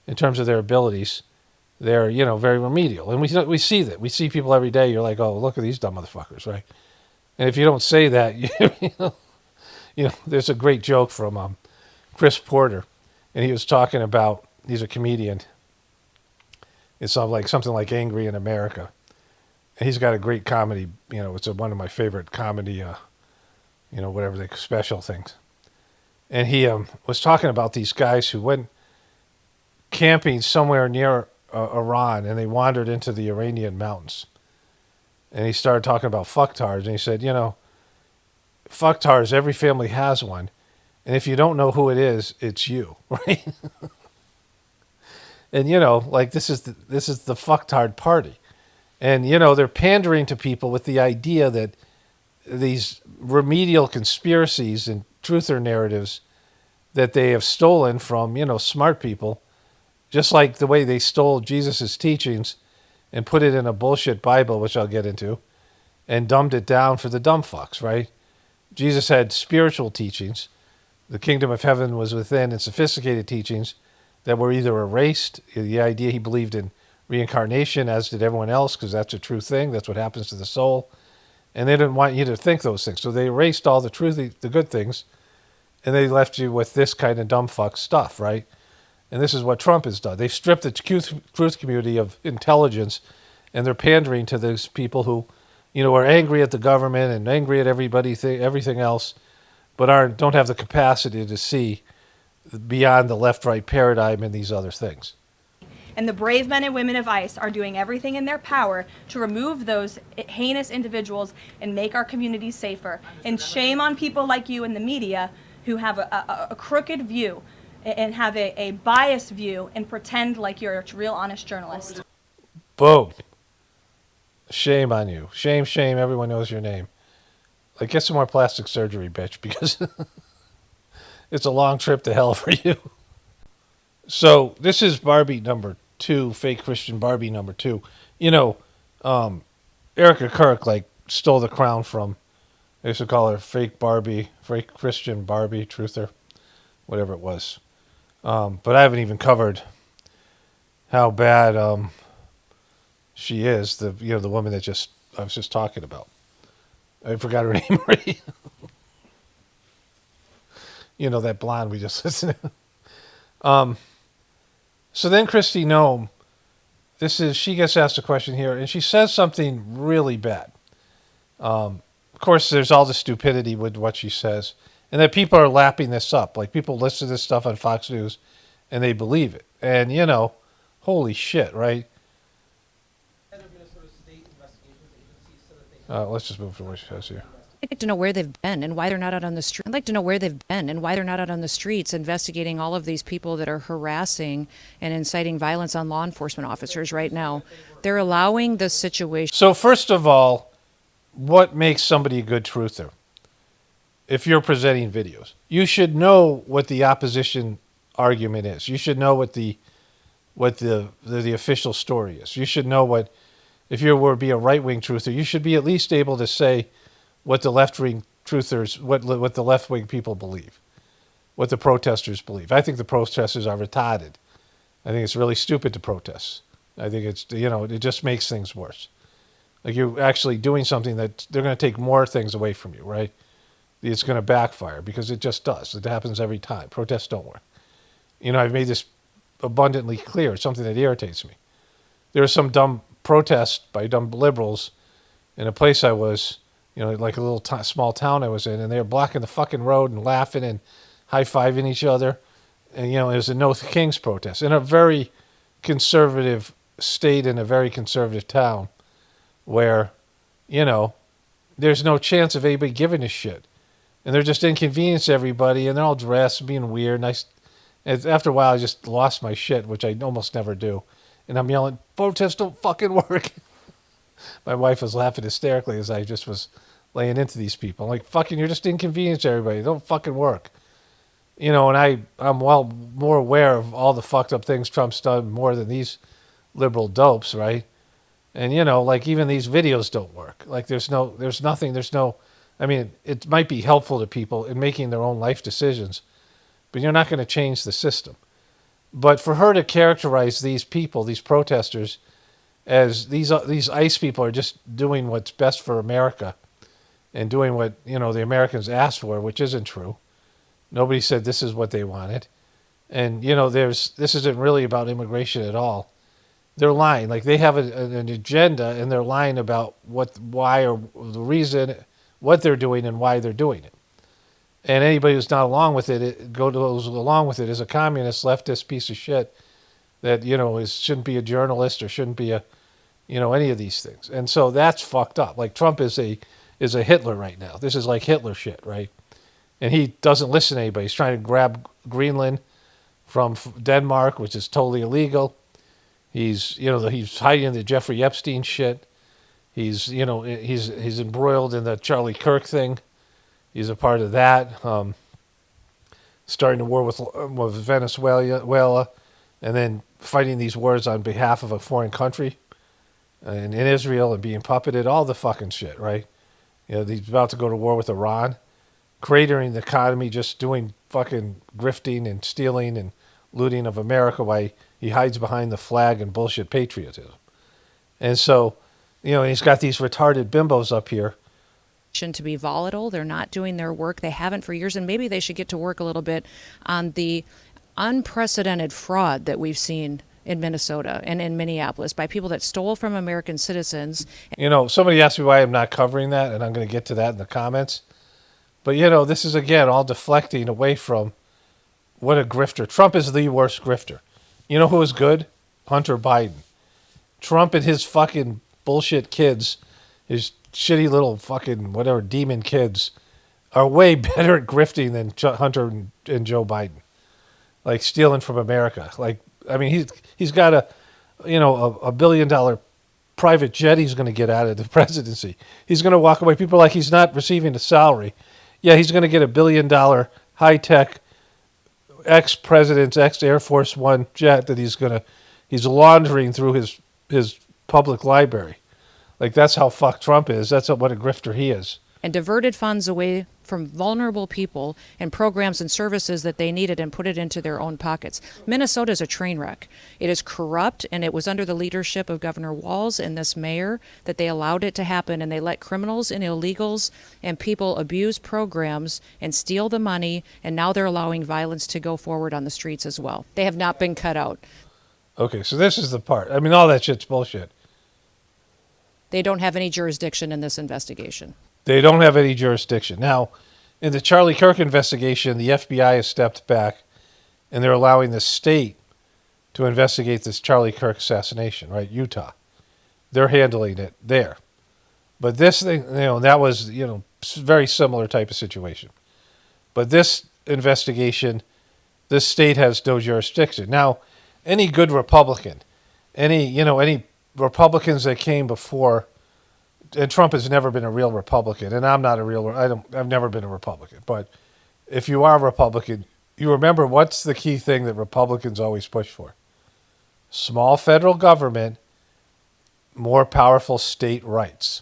in terms of their abilities, they're, very remedial. And we see that. We see people every day. You're like, oh, look at these dumb motherfuckers, right? And if you don't say that, there's a great joke from Chris Porter, and he was talking about, he's a comedian. It's something like Angry in America. And he's got a great comedy, it's one of my favorite comedy, whatever the special things. And he was talking about these guys who went camping somewhere near Iran, and they wandered into the Iranian mountains. And he started talking about fucktards, and he said, fucktards, every family has one. And if you don't know who it is, it's you, right? And, this is the fucktard party. And, they're pandering to people with the idea that these remedial conspiracies and truther narratives that they have stolen from, smart people, just like the way they stole Jesus' teachings and put it in a bullshit Bible, which I'll get into, and dumbed it down for the dumb fucks, right? Jesus had spiritual teachings. The kingdom of heaven was within, and sophisticated teachings that were either erased, the idea he believed in reincarnation, as did everyone else, because that's a true thing. That's what happens to the soul. And they didn't want you to think those things. So they erased all the good things, and they left you with this kind of dumb fuck stuff, right? And this is what Trump has done. They've stripped the truth community of intelligence, and they're pandering to those people who, are angry at the government and angry at everybody, everything else, but don't have the capacity to see beyond the left-right paradigm and these other things. And the brave men and women of ICE are doing everything in their power to remove those heinous individuals and make our communities safer. And shame on people like you in the media who have a crooked view and have a biased view and pretend like you're a real honest journalist. Boom. Shame on you. Shame, shame. Everyone knows your name. Like, get some more plastic surgery, bitch, because it's a long trip to hell for you. So this is Barbie number 2, fake Christian Barbie number 2. You know, Erica Kirk, like, stole the crown from, they used to call her fake Barbie, fake Christian Barbie, truther, whatever it was. But I haven't even covered how bad she is, the woman that I was just talking about. I forgot her name already. That blonde we just listened to. So then Kristi Noem, she gets asked a question here, and she says something really bad. Of course, there's all the stupidity with what she says, and that people are lapping this up. Like, people listen to this stuff on Fox News, and they believe it. And, holy shit, right? Let's just move to what she says here. I'd like to know where they've been and why they're not out on the street. I'd like to know where they've been and why they're not out on the streets investigating all of these people that are harassing and inciting violence on law enforcement officers right now. They're allowing the situation. So first of all, what makes somebody a good truther? If you're presenting videos, you should know what the opposition argument is. You should know what the official story is. You should know what, if you were to be a right-wing truther, you should be at least able to say what the left-wing truthers, what the left-wing people believe, what the protesters believe. I think the protesters are retarded. I think it's really stupid to protest. I think it's, it just makes things worse. Like, you're actually doing something that they're going to take more things away from you, right? It's going to backfire, because it just does. It happens every time. Protests don't work. I've made this abundantly clear. It's something that irritates me. There was some dumb protest by dumb liberals in a place I was, like a little small town I was in, and they were blocking the fucking road and laughing and high-fiving each other. And, it was a No Kings protest in a very conservative state, in a very conservative town, where, there's no chance of anybody giving a shit. And they're just inconvenience everybody, and they're all dressed, being weird. And after a while, I just lost my shit, which I almost never do. And I'm yelling, protests don't fucking work. My wife was laughing hysterically as I just was laying into these people. I'm like, fucking, you're just inconvenience everybody. They don't fucking work. And I'm well more aware of all the fucked up things Trump's done more than these liberal dopes, right? And, like, even these videos don't work. Like, I mean, it might be helpful to people in making their own life decisions, but you're not going to change the system. But for her to characterize these people, these protesters, as these ICE people are just doing what's best for America and doing what, the Americans asked for, which isn't true. Nobody said this is what they wanted. And, this isn't really about immigration at all. They're lying. Like, they have an agenda, and they're lying about why, or the reason, what they're doing and why they're doing it. And anybody who's not along with it, goes along with it is a communist, leftist piece of shit that, shouldn't be a journalist or shouldn't be any of these things. And so that's fucked up. Like, Trump is a Hitler right now. This is like Hitler shit, right? And he doesn't listen to anybody. He's trying to grab Greenland from Denmark, which is totally illegal. He's hiding the Jeffrey Epstein shit. He's embroiled in the Charlie Kirk thing. He's a part of that. Starting a war with Venezuela, and then fighting these wars on behalf of a foreign country, and in Israel, and being puppeted, all the fucking shit, right? He's about to go to war with Iran, cratering the economy, just doing fucking grifting and stealing and looting of America while he hides behind the flag and bullshit patriotism. And so, and he's got these retarded bimbos up here. To be volatile. They're not doing their work. They haven't for years, and maybe they should get to work a little bit on the unprecedented fraud that we've seen in Minnesota and in Minneapolis by people that stole from American citizens. Somebody asked me why I'm not covering that, and I'm going to get to that in the comments. But, this is, again, all deflecting away from what a grifter. Trump is the worst grifter. You know who is good? Hunter Biden. Trump and his fucking bullshit kids, his shitty little fucking whatever demon kids, are way better at grifting than Hunter and Joe Biden. Like stealing from America. Like, I mean, he's got a $1 billion private jet he's going to get out of the presidency. He's going to walk away. People are like, he's not receiving a salary. Yeah, he's going to get $1 billion high-tech ex-president's ex-Air Force One jet that he's laundering through his public library. Like, that's how fucked Trump is. That's what a grifter he is. And diverted funds away from vulnerable people and programs and services that they needed and put it into their own pockets. Minnesota is a train wreck. It is corrupt, and it was under the leadership of Governor Walz and this mayor that they allowed it to happen, and they let criminals and illegals and people abuse programs and steal the money, and now they're allowing violence to go forward on the streets as well. They have not been cut out. Okay, so this is the part. I mean, all that shit's bullshit. They don't have any jurisdiction in this investigation. They don't have any jurisdiction. Now, in the Charlie Kirk investigation, the FBI has stepped back, and they're allowing the state to investigate this Charlie Kirk assassination, right? Utah. They're handling it there. But this thing, that was, very similar type of situation. But this investigation, this state has no jurisdiction. Now, any good Republican, any Republicans that came before, and Trump has never been a real Republican, and I've never been a Republican. But if you are a Republican, you remember what's the key thing that Republicans always push for? Small federal government, more powerful state rights,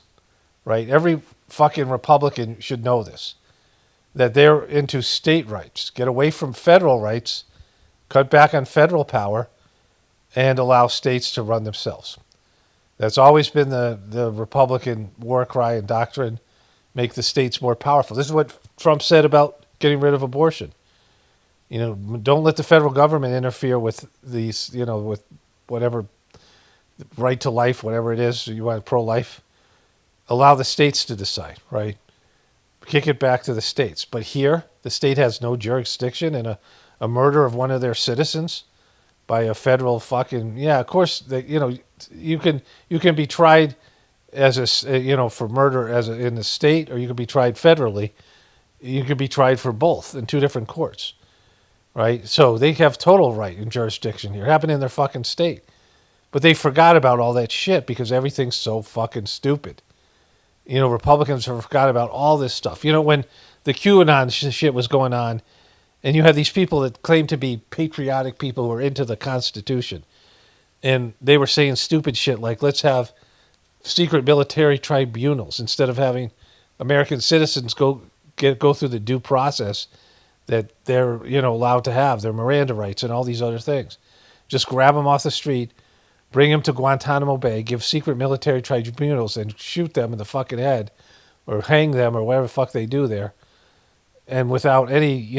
right? Every fucking Republican should know this, that they're into state rights. Get away from federal rights, cut back on federal power, and allow states to run themselves. That's always been the Republican war cry and doctrine, make the states more powerful. This is what Trump said about getting rid of abortion. Don't let the federal government interfere with these, with whatever, right to life, whatever it is, you want pro-life. Allow the states to decide, right? Kick it back to the states. But here, the state has no jurisdiction in a murder of one of their citizens by a federal fucking, of course, you can be tried as for murder in the state, or you can be tried federally. You can be tried for both in two different courts, right? So they have total right and jurisdiction here. It happened in their fucking state. But they forgot about all that shit because everything's so fucking stupid. Republicans have forgot about all this stuff. When the QAnon shit was going on, and you had these people that claimed to be patriotic people who were into the Constitution, and they were saying stupid shit like, let's have secret military tribunals instead of having American citizens go through the due process that they're allowed to have, their Miranda rights and all these other things. Just grab them off the street, bring them to Guantanamo Bay, give secret military tribunals, and shoot them in the fucking head, or hang them, or whatever the fuck they do there, and without any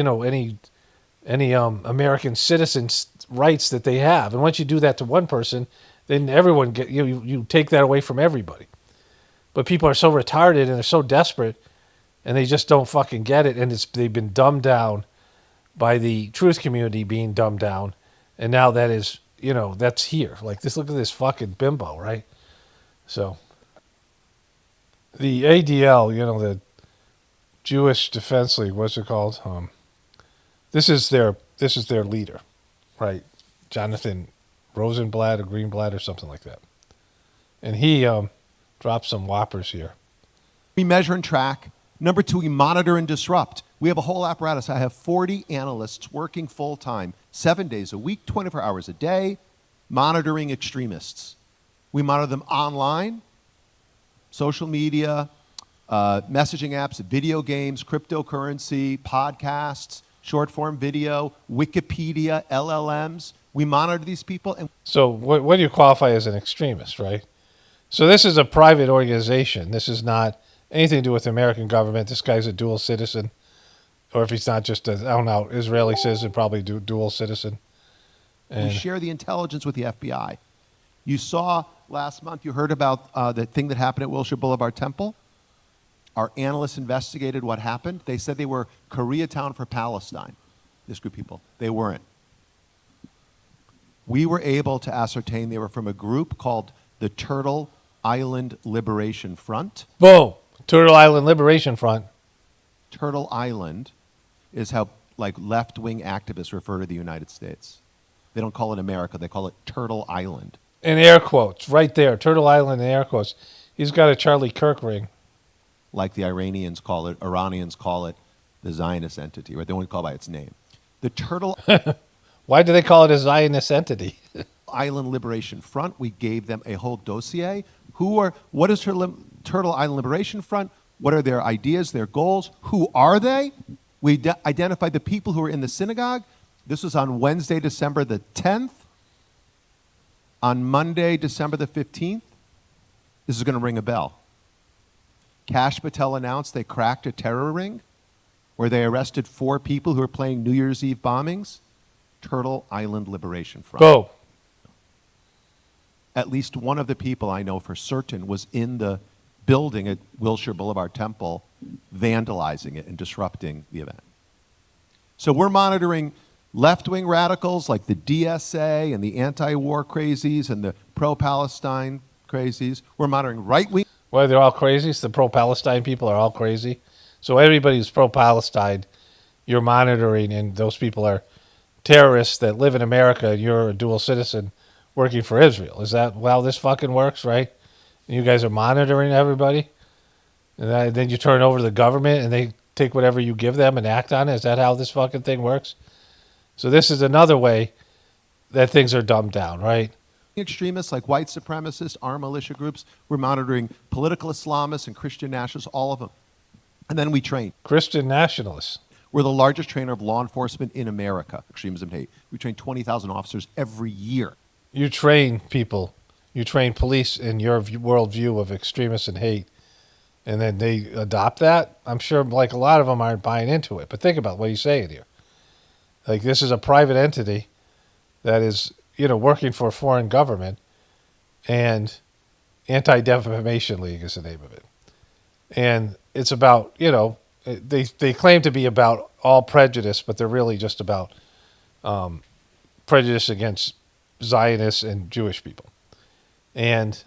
American citizens' rights that they have. And once you do that to one person, then everyone you take that away from everybody. But people are so retarded and they're so desperate, and they just don't fucking get it. And they've been dumbed down by the truth community being dumbed down, and now that is that's here. Like this, look at this fucking bimbo, right? So the ADL, the Jewish Defense League, what's it called? This is their leader, right? Jonathan Rosenblatt or Greenblatt or something like that. And he dropped some whoppers here. We measure and track. Number 2, we monitor and disrupt. We have a whole apparatus. I have 40 analysts working full-time, 7 days a week, 24 hours a day, monitoring extremists. We monitor them online, social media, messaging apps, video games, cryptocurrency, podcasts, short-form video, Wikipedia, LLMs. We monitor these people. And so what do you qualify as an extremist, right? So this is a private organization. This is not anything to do with the American government. This guy's a dual citizen. Or if he's not just Israeli citizen, probably dual citizen. And we share the intelligence with the FBI. You saw last month, you heard about the thing that happened at Wilshire Boulevard Temple. Our analysts investigated what happened. They said they were Koreatown for Palestine, this group of people. They weren't. We were able to ascertain they were from a group called the Turtle Island Liberation Front. Boom. Turtle Island Liberation Front. Turtle Island is how like left-wing activists refer to the United States. They don't call it America. They call it Turtle Island. In air quotes, right there. Turtle Island in air quotes. He's got a Charlie Kirk ring. Like the Iranians call it the Zionist entity, right? They won't call it by its name. The Turtle Why do they call it a Zionist entity? Island Liberation Front, we gave them a whole dossier. What is Turtle Island Liberation Front? What are their ideas, their goals? Who are they? We identified the people who were in the synagogue. This was on Wednesday, December the 10th. On Monday, December the 15th, this is going to ring a bell. Kash Patel announced they cracked a terror ring where they arrested 4 people who were playing New Year's Eve bombings. Turtle Island Liberation Front. Boom. At least one of the people I know for certain was in the building at Wilshire Boulevard Temple vandalizing it and disrupting the event. So we're monitoring left-wing radicals like the DSA and the anti-war crazies and the pro-Palestine crazies. We're monitoring right-wing. Well, they're all crazy. So the pro-Palestine people are all crazy. So everybody who's pro-Palestine, you're monitoring, and those people are terrorists that live in America, and you're a dual citizen working for Israel. Is that how this fucking works, right? And you guys are monitoring everybody? And then you turn over to the government, and they take whatever you give them and act on it? Is that how this fucking thing works? So this is another way that things are dumbed down, right? Extremists like white supremacists, armed militia groups. We're monitoring political Islamists and Christian nationalists, all of them. And then we train. Christian nationalists. We're the largest trainer of law enforcement in America, extremism and hate. We train 20,000 officers every year. You train people. You train police in your worldview of extremists and hate. And then they adopt that? I'm sure like a lot of them aren't buying into it. But think about what he's saying here. Like this is a private entity that is, working for a foreign government, and Anti-Defamation League is the name of it. And it's about, they claim to be about all prejudice, but they're really just about prejudice against Zionists and Jewish people. And,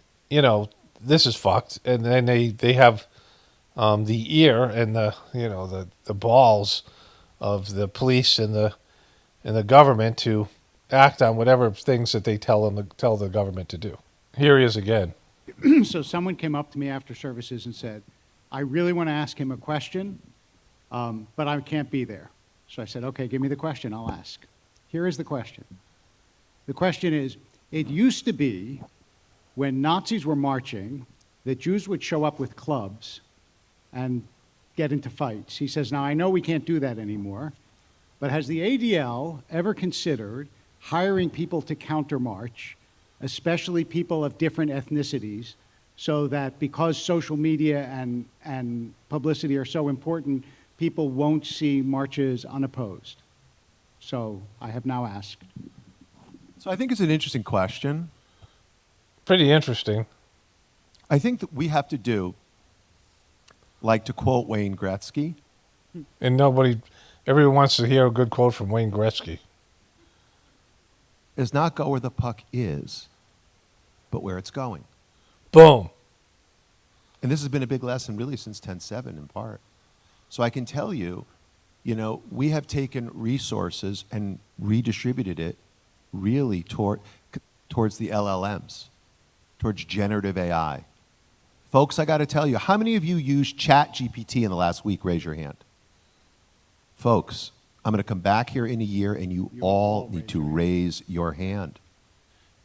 this is fucked. And then they have the ear and the balls of the police and the government to act on whatever things that they tell the government to do. Here he is again. So someone came up to me after services and said, I really want to ask him a question, but I can't be there. So I said, okay, give me the question, I'll ask. Here is the question. The question is, it used to be when Nazis were marching that Jews would show up with clubs and get into fights. He says, now I know we can't do that anymore, but has the ADL ever considered hiring people to countermarch, especially people of different ethnicities, so that because social media and publicity are so important, people won't see marches unopposed? So I have now asked. So I think it's an interesting question. Pretty interesting. I think that we have to do, like to quote Wayne Gretzky. And everyone wants to hear a good quote from Wayne Gretzky. Is not go where the puck is, but where it's going. Boom. And this has been a big lesson really since 10-7 in part. So I can tell you, we have taken resources and redistributed it really towards the LLMs, towards generative AI. Folks, I got to tell you, how many of you used ChatGPT in the last week? Raise your hand. Folks, I'm going to come back here in a year and you all need to raise your hand.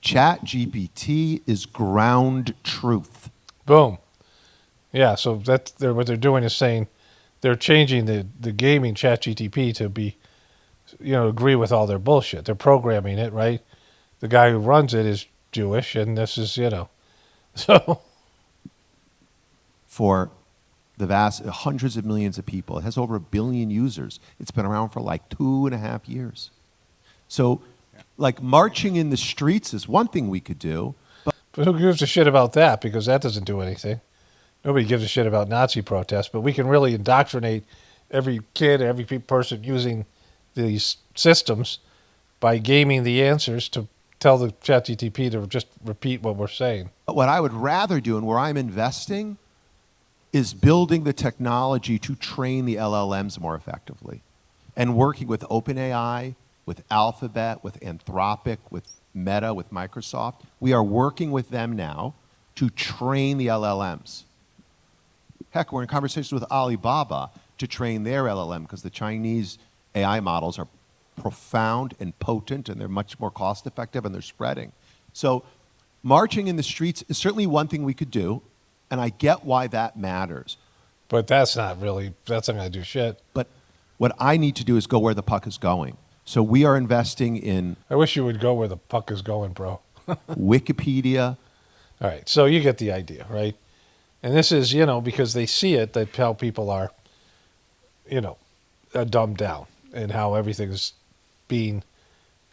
ChatGPT is ground truth. Boom. Yeah, so what they're doing is saying they're changing the gaming ChatGPT to be, agree with all their bullshit. They're programming it, right? The guy who runs it is Jewish, and this is, so. For the vast hundreds of millions of people. It has over 1 billion users. It's been around for like 2.5 years. So, like marching in the streets is one thing we could do. But who gives a shit about that? Because that doesn't do anything. Nobody gives a shit about Nazi protests. But we can really indoctrinate every kid, every person using these systems by gaming the answers to tell the ChatGPT to just repeat what we're saying. What I would rather do and where I'm investing is building the technology to train the LLMs more effectively and working with OpenAI, with Alphabet, with Anthropic, with Meta, with Microsoft. We are working with them now to train the LLMs. Heck, we're in conversations with Alibaba to train their LLM because the Chinese AI models are profound and potent and they're much more cost effective and they're spreading. So marching in the streets is certainly one thing we could do, and I get why that matters. But that's not going to do shit. But what I need to do is go where the puck is going. So we are investing in I wish you would go where the puck is going, bro. Wikipedia. All right, so you get the idea, right? And this is, because they see it, that how people are, dumbed down and how everything's being,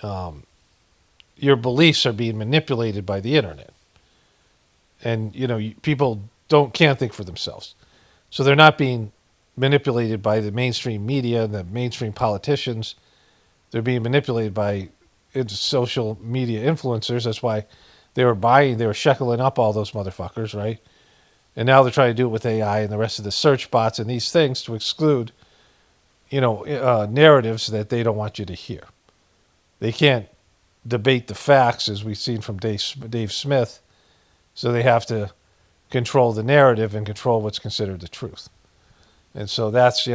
your beliefs are being manipulated by the internet. And, people can't think for themselves. So they're not being manipulated by the mainstream media and the mainstream politicians. They're being manipulated by social media influencers. That's why they were shekling up all those motherfuckers, right? And now they're trying to do it with AI and the rest of the search bots and these things to exclude, narratives that they don't want you to hear. They can't debate the facts, as we've seen from Dave Smith, so they have to control the narrative and control what's considered the truth. And so that's,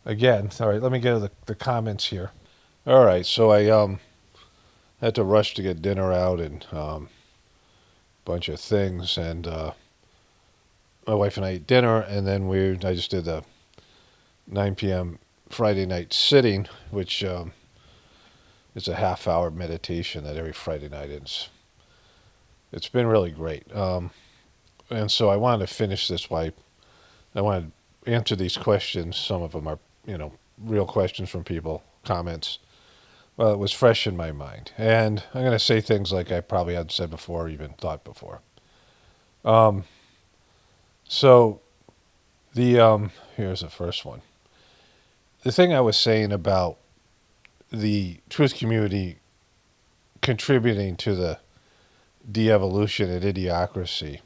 again, all right, let me get to the comments here. All right, so I had to rush to get dinner out and a bunch of things, and my wife and I ate dinner, and then I just did the 9 p.m. Friday night sitting, which is a half-hour meditation that every Friday night is. It's been really great. And so I wanted to finish this I wanted to answer these questions. Some of them are, real questions from people, comments. Well, it was fresh in my mind. And I'm going to say things like I probably hadn't said before or even thought before. So here's the first one. The thing I was saying about the truth community contributing to the de-evolution and idiocracy.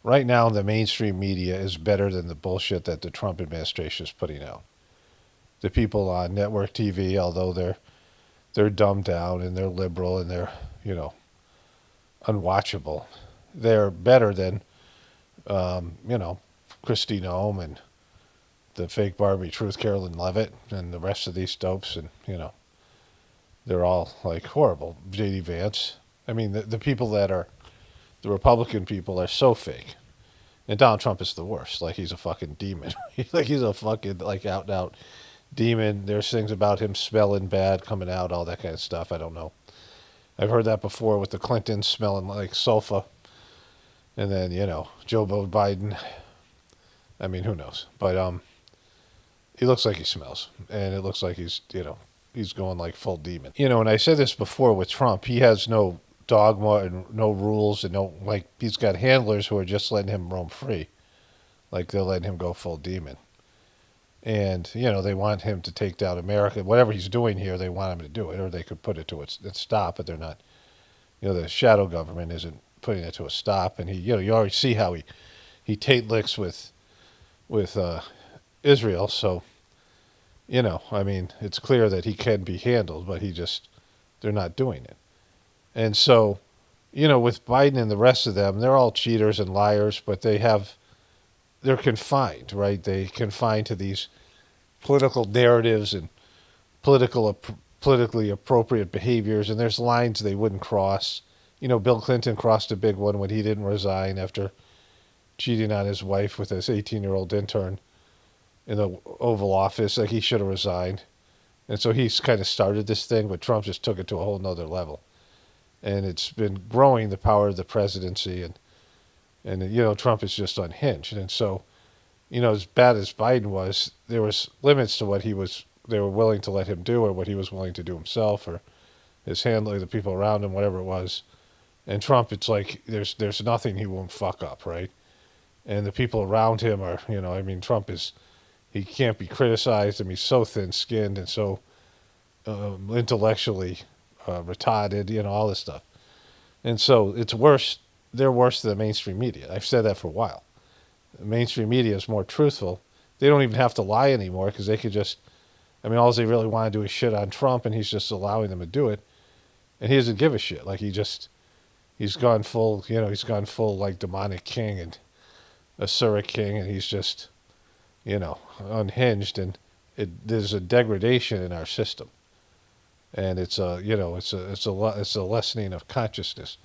Right now, the mainstream media is better than the bullshit that the Trump administration is putting out. The people on network TV, although they're dumbed down and they're liberal and they're, unwatchable, they're better than, Kristi Noem and the fake Barbie Truth, Carolyn Levitt, and the rest of these dopes, and, they're all, like, horrible. J.D. Vance. I mean, the people that are, the Republican people are so fake. And Donald Trump is the worst. Like, he's a fucking demon. He's a fucking, out-and-out demon. There's things about him smelling bad, coming out, all that kind of stuff. I don't know. I've heard that before with the Clintons smelling like sulfa. And then, Joe Biden. I mean, who knows? But he looks like he smells. And it looks like he's going like full demon. And I said this before with Trump. He has no dogma and no rules and he's got handlers who are just letting him roam free. Like they're letting him go full demon. And, they want him to take down America. Whatever he's doing here, they want him to do it. Or they could put it to a stop, but they're not. The shadow government isn't putting it to a stop. And you already see how he Tate licks with Israel. So, it's clear that he can be handled, but they're not doing it. And so, with Biden and the rest of them, they're all cheaters and liars, but they're confined, right? They confined to these political narratives and politically appropriate behaviors, and there's lines they wouldn't cross. Bill Clinton crossed a big one when he didn't resign after cheating on his wife with his 18-year-old intern in the Oval Office. Like, he should have resigned. And so he's kind of started this thing, but Trump just took it to a whole nother level. And it's been growing the power of the presidency, and Trump is just unhinged. And so, as bad as Biden was, there was limits to what they were willing to let him do, or what he was willing to do himself, or his handler, the people around him, whatever it was. And Trump, it's like there's nothing he won't fuck up, right? And the people around him are, Trump he can't be criticized. He's so thin-skinned and so intellectually retarded, all this stuff. And so it's worse. They're worse than the mainstream media. I've said that for a while. The mainstream media is more truthful. They don't even have to lie anymore because they could just, all they really want to do is shit on Trump, and he's just allowing them to do it. And he doesn't give a shit. Like he's gone full, like demonic king and Asura king, and he's just, unhinged. And there's a degradation in our system. And it's a lessening of consciousness.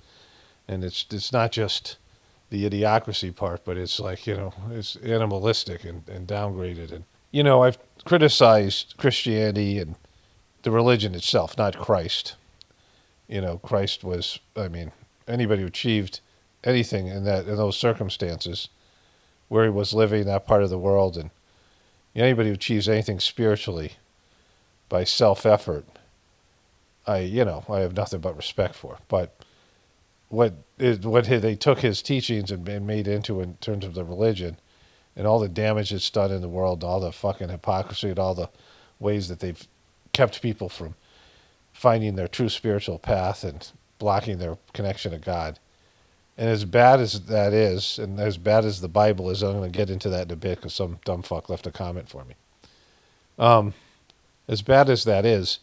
And it's not just the idiocracy part, but it's like, it's animalistic and downgraded. And, I've criticized Christianity and the religion itself, not Christ. Christ was, anybody who achieved anything in those circumstances where he was living that part of the world, and anybody who achieves anything spiritually by self-effort, I have nothing but respect for. But what they took his teachings and made into in terms of the religion, and all the damage it's done in the world, all the fucking hypocrisy, and all the ways that they've kept people from finding their true spiritual path and blocking their connection to God. And as bad as that is, and as bad as the Bible is, I'm going to get into that in a bit because some dumb fuck left a comment for me. As bad as that is,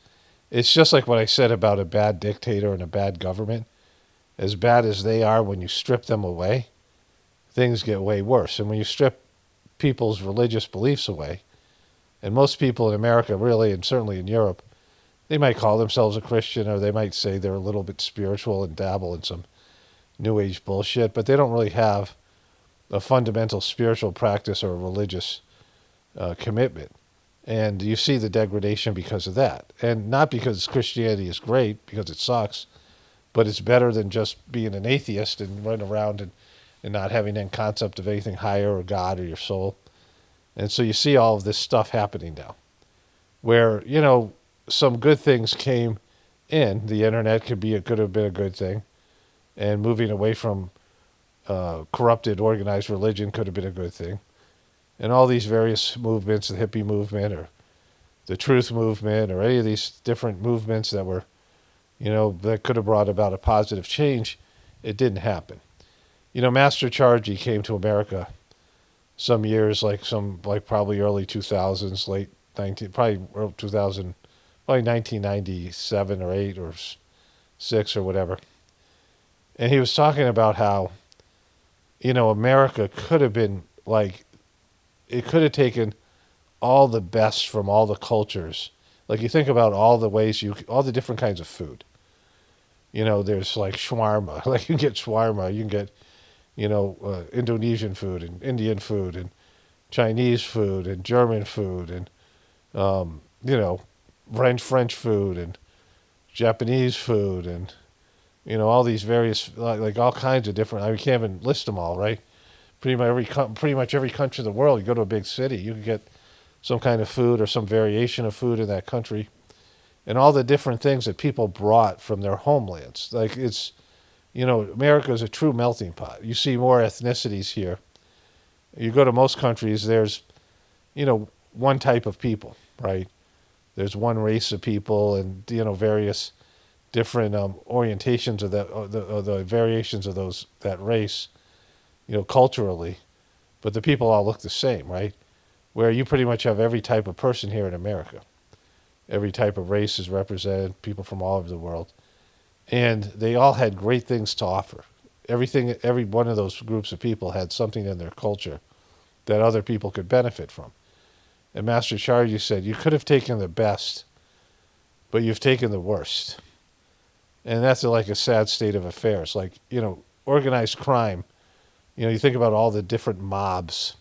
it's just like what I said about a bad dictator and a bad government. As bad as they are, when you strip them away, things get way worse. And when you strip people's religious beliefs away, and most people in America really, and certainly in Europe, they might call themselves a Christian, or they might say they're a little bit spiritual and dabble in some New Age bullshit, but they don't really have a fundamental spiritual practice or a religious commitment. And you see the degradation because of that. And not because Christianity is great, because it sucks, but it's better than just being an atheist and running around and not having any concept of anything higher or God or your soul. And so you see all of this stuff happening now, where, some good things came in. The internet could have been a good thing. And moving away from corrupted, organized religion could have been a good thing. And all these various movements, the hippie movement or the truth movement or any of these different movements that were, that could have brought about a positive change, it didn't happen. Master Chargy came to America some years, like probably early 2000s, late 1997 or 8 or 6 or whatever. And he was talking about how, America could have been it could have taken all the best from all the cultures. Like you think about all the ways all the different kinds of food. There's like shawarma, like you can get shawarma, you can get, Indonesian food and Indian food and Chinese food and German food and, French food and Japanese food and, all these various, like all kinds of different, we can't even list them all, right? Pretty much every country in the world, you go to a big city, you can get some kind of food or some variation of food in that country. And all the different things that people brought from their homelands. Like it's, America is a true melting pot. You see more ethnicities here. You go to most countries, there's, one type of people, right? There's one race of people and, various different orientations of the variations of that race, culturally. But the people all look the same, right? Where you pretty much have every type of person here in America. Every type of race is represented, people from all over the world. And they all had great things to offer. Every one of those groups of people had something in their culture that other people could benefit from. And Master Chargy said, you could have taken the best, but you've taken the worst. And that's like a sad state of affairs. Like, organized crime, you think about all the different mobs.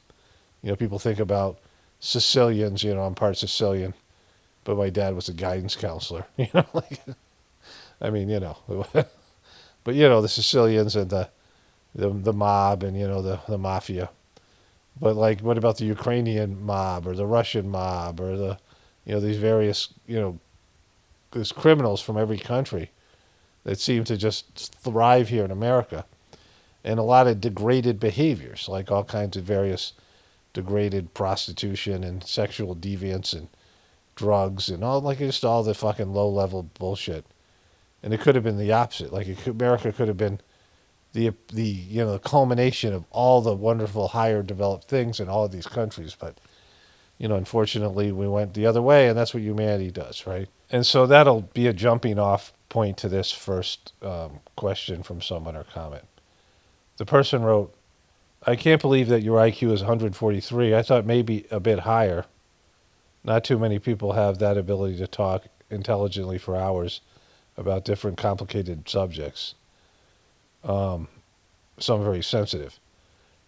People think about Sicilians, I'm part Sicilian, but my dad was a guidance counselor, but the Sicilians and the mob and, the mafia. But like, what about the Ukrainian mob or the Russian mob or the, these various, there's criminals from every country that seem to just thrive here in America. And a lot of degraded behaviors, like all kinds of various degraded prostitution and sexual deviance and drugs and all, like just all the fucking low-level bullshit. And it could have been the opposite. Like America could have been the the culmination of all the wonderful higher developed things in all of these countries. But unfortunately, we went the other way, and that's what humanity does, right? And so that'll be a jumping off point to this first question from someone or comment. The person wrote, I can't believe that your IQ is 143. I thought maybe a bit higher. Not too many people have that ability to talk intelligently for hours about different complicated subjects. Some very sensitive.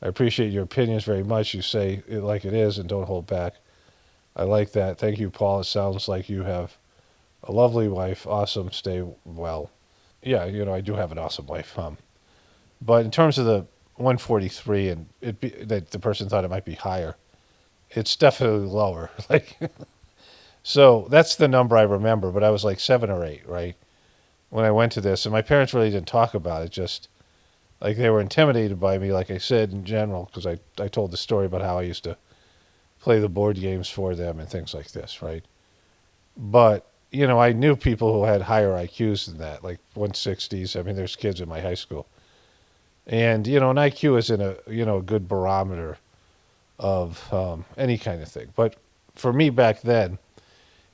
I appreciate your opinions very much. You say it like it is and don't hold back. I like that. Thank you, Paul. It sounds like you have a lovely wife. Awesome. Stay well. Yeah, I do have an awesome wife. But in terms of the 143 and that the person thought it might be higher, it's definitely lower. So that's the number I remember, but I was like 7 or 8, right? When I went to this, and my parents really didn't talk about it, just like they were intimidated by me, like I said, in general, because I told the story about how I used to play the board games for them and things like this, right? But, I knew people who had higher IQs than that, like 160s. I mean, there's kids in my high school. And, an IQ isn't a good barometer of any kind of thing. But for me back then,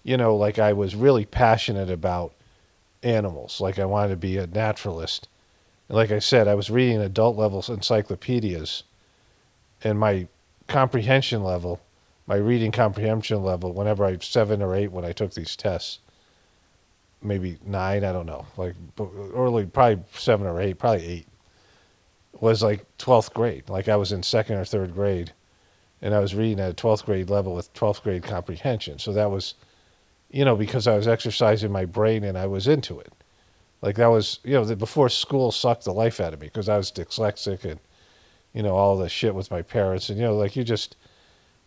like I was really passionate about animals. Like I wanted to be a naturalist. And like I said, I was reading adult level encyclopedias, and my comprehension level, my reading comprehension level, whenever I was 7 or 8 when I took these tests, maybe 9, I don't know, like early, probably 7 or 8, probably 8, was like 12th grade. Like I was in 2nd or 3rd grade, and I was reading at a 12th grade level with 12th grade comprehension. So that was, because I was exercising my brain and I was into it. Like that was, before school sucked the life out of me because I was dyslexic and, all the shit with my parents. And, like you just,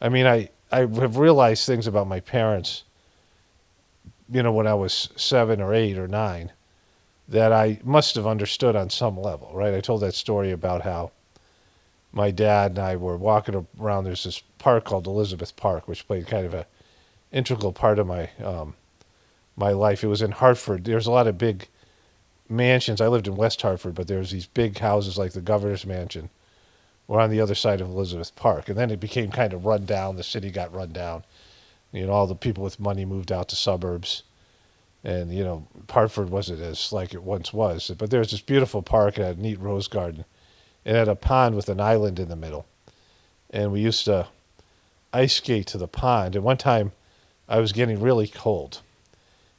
I have realized things about my parents, when I was 7 or 8 or 9 that I must have understood on some level, right? I told that story about how my dad and I were walking around. There's this park called Elizabeth Park, which played kind of a integral part of my my life. It was in Hartford. There's a lot of big mansions. I lived in West Hartford, but there's these big houses like the governor's mansion were on the other side of Elizabeth Park. And then it became kind of run down. The city got run down. All the people with money moved out to suburbs. And, Hartford wasn't as like it once was. But there was this beautiful park. It had a neat rose garden. It had a pond with an island in the middle. And we used to ice skate to the pond. And one time I was getting really cold.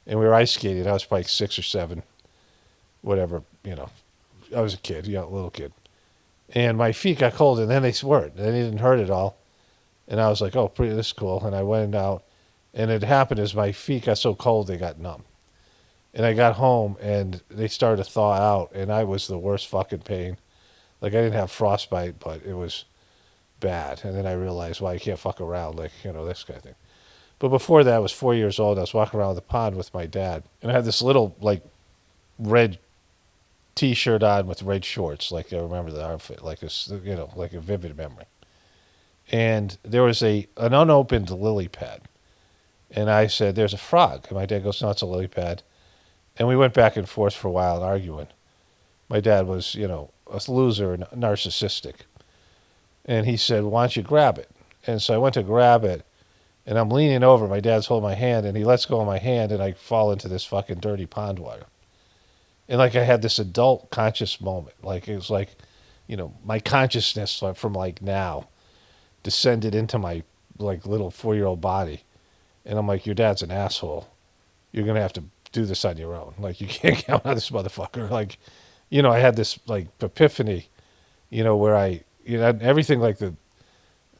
And we were ice skating. I was probably 6 or 7, whatever, I was a kid, a little kid. And my feet got cold, and then they weren't. And they didn't hurt at all. And I was like, oh, this is cool. And I went out, and it happened as my feet got so cold, they got numb. And I got home, and they started to thaw out, and I was the worst fucking pain. Like, I didn't have frostbite, but it was bad. And then I realized, well, I can't fuck around, like, this kind of thing. But before that, I was 4 years old. I was walking around the pond with my dad. And I had this little, like, red T-shirt on with red shorts. Like, I remember the outfit, like like a vivid memory. And there was an unopened lily pad. And I said, there's a frog. And my dad goes, no, it's a lily pad. And we went back and forth for a while arguing. My dad was, a loser and narcissistic. And he said, why don't you grab it? And so I went to grab it. And I'm leaning over. My dad's holding my hand. And he lets go of my hand. And I fall into this fucking dirty pond water. And like I had this adult conscious moment. Like it was like, my consciousness from like now descended into my like little 4-year-old body. And I'm like, your dad's an asshole. You're going to have to do this on your own. Like you can't count on this motherfucker. Like, I had this like epiphany, where I, everything like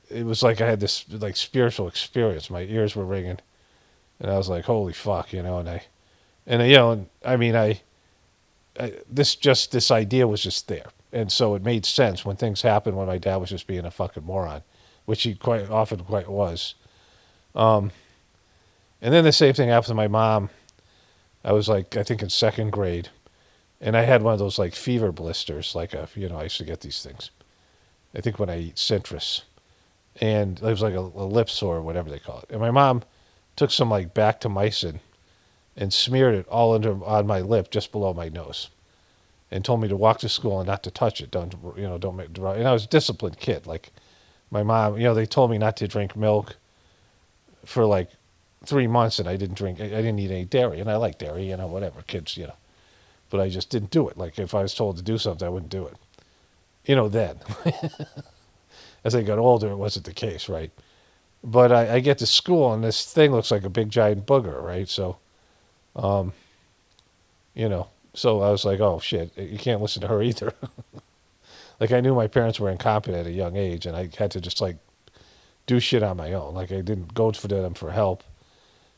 it was like I had this like spiritual experience. My ears were ringing and I was like, holy fuck, this idea was just there. And so it made sense when things happened when my dad was just being a fucking moron, which he quite often was. And then the same thing happened to my mom. I was like, I think in 2nd grade, and I had one of those like fever blisters, like I used to get these things. I think when I eat citrus, and it was like a lip sore or whatever they call it. And my mom took some like Bactomycin and smeared it all on my lip just below my nose, and told me to walk to school and not to touch it. Don't make. And I was a disciplined kid. Like my mom, they told me not to drink milk for like 3 months, and I didn't eat any dairy, and I like dairy, whatever, kids, but I just didn't do it. Like if I was told to do something, I wouldn't do it. Then. As I got older, it wasn't the case, right? But I get to school, and this thing looks like a big giant booger, right? So, so I was like, oh shit, you can't listen to her either. Like I knew my parents were incompetent at a young age, and I had to just like do shit on my own. Like I didn't go to them for help.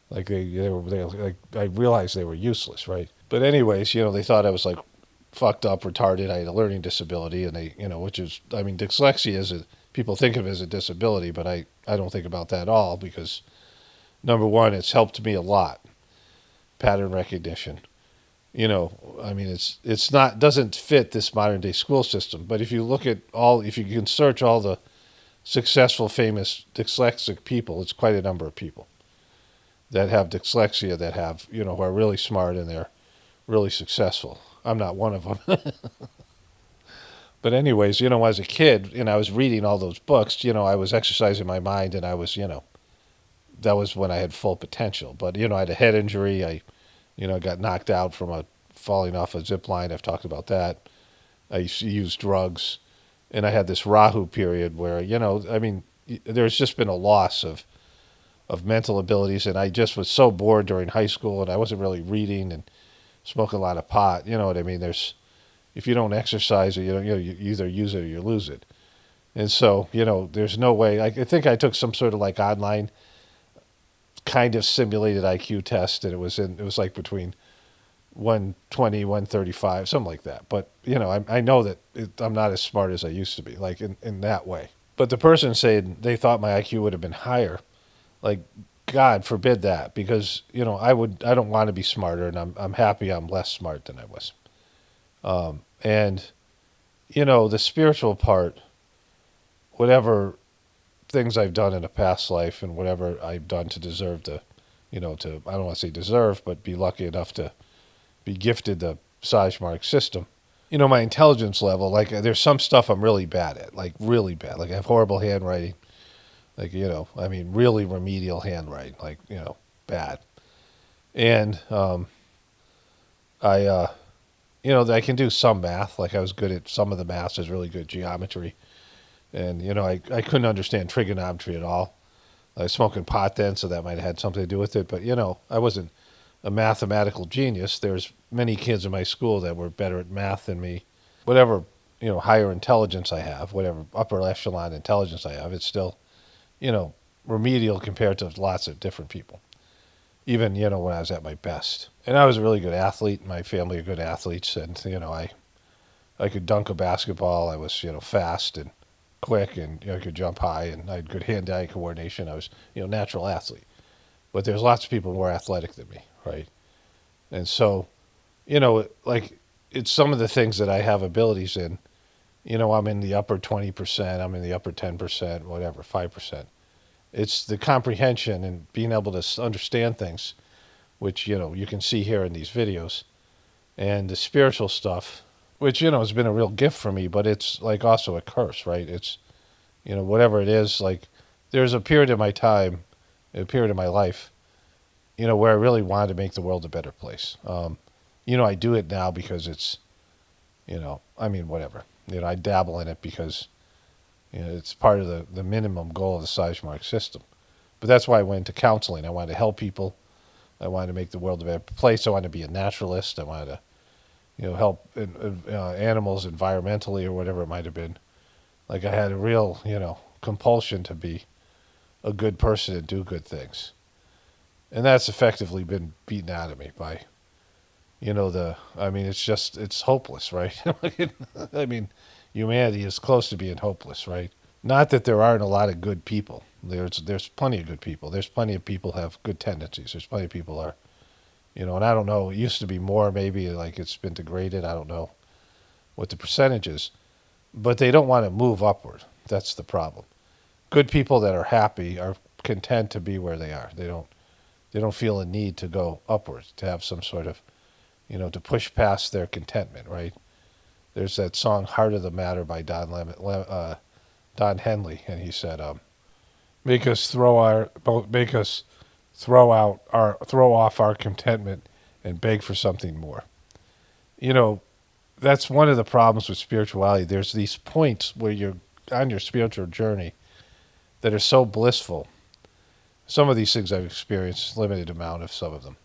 Like they were like I realized they were useless, right? But anyways, they thought I was like fucked up, retarded. I had a learning disability, and they, which is, dyslexia is people think of it as a disability, but I don't think about that at all because number one, it's helped me a lot. Pattern recognition. It's not, doesn't fit this modern day school system. But if you look at if you can search all the successful, famous dyslexic people, it's quite a number of people that have dyslexia that have, who are really smart and they're really successful. I'm not one of them. But anyways, as a kid, I was reading all those books, I was exercising my mind, and I was, that was when I had full potential. But, I had a head injury. I got knocked out from falling off a zip line. I've talked about that. I used drugs, and I had this Rahu period where, there's just been a loss of mental abilities, and I just was so bored during high school, and I wasn't really reading and smoking a lot of pot. You know what I mean? If you don't exercise it, you either use it or you lose it. And so, there's no way. I think I took some sort of like online kind of simulated IQ test, and it was like between 120, 135, something like that. But, I know that I'm not as smart as I used to be, like in that way. But the person said they thought my IQ would have been higher. Like, God forbid that, because, I don't want to be smarter, and I'm happy I'm less smart than I was. And, the spiritual part, whatever things I've done in a past life and whatever I've done to deserve I don't want to say deserve, but be lucky enough to be gifted the Sajmark system. My intelligence level, like there's some stuff I'm really bad at, like really bad. Like I have horrible handwriting, like, really remedial handwriting, like, bad. And, I can do some math. Like I was good at some of the math. I was really good at geometry. And, I couldn't understand trigonometry at all. I was smoking pot then, so that might have had something to do with it. But, I wasn't a mathematical genius. There's many kids in my school that were better at math than me. Whatever, higher intelligence I have, whatever upper echelon intelligence I have, it's still, remedial compared to lots of different people. Even, when I was at my best. And I was a really good athlete. My family are good athletes. And, I could dunk a basketball. I was, fast and quick, and, I could jump high, and I had good hand-eye coordination. I was, natural athlete. But there's lots of people more athletic than me, right? And so, it's some of the things that I have abilities in. I'm in the upper 20%. I'm in the upper 10%, whatever, 5%. It's the comprehension and being able to understand things, which, you can see here in these videos, and the spiritual stuff, which, has been a real gift for me, but it's like also a curse, right? It's, whatever it is, like there's a period of my time, a period of my life, where I really wanted to make the world a better place. I do it now because it's, whatever. I dabble in it because, it's part of the minimum goal of the Sajmark system. But that's why I went into counseling. I wanted to help people. I wanted to make the world a better place. I wanted to be a naturalist. I wanted to, help animals environmentally or whatever it might have been. Like I had a real, compulsion to be a good person and do good things. And that's effectively been beaten out of me by, it's hopeless, right? Humanity is close to being hopeless, right? Not that there aren't a lot of good people. There's plenty of good people. There's plenty of people who have good tendencies. There's plenty of people are, and I don't know, it used to be more, maybe like it's been degraded. I don't know what the percentage is, but they don't want to move upward. That's the problem. Good people that are happy are content to be where they are. They don't, They don't feel a need to go upwards, to have some sort of, to push past their contentment, right? There's that song "Heart of the Matter" by Don Henley, and he said, "Make us throw off our contentment and beg for something more." That's one of the problems with spirituality. There's these points where you're on your spiritual journey that are so blissful. Some of these things I've experienced, limited amount of some of them,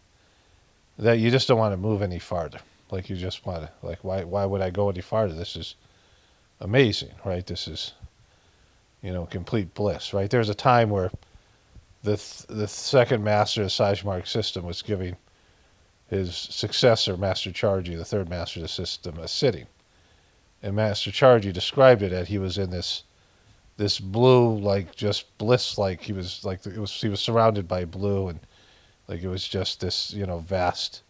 that you just don't want to move any farther. Like you just want to, like, why would I go any farther? This is amazing, right? This is, complete bliss, right? There's a time where the second master of the Sajmark system was giving his successor, Master Charji, the third master of the system, a sitting. And Master Charji described it as he was in this blue, like just bliss, like he was surrounded by blue, and like it was just this, vast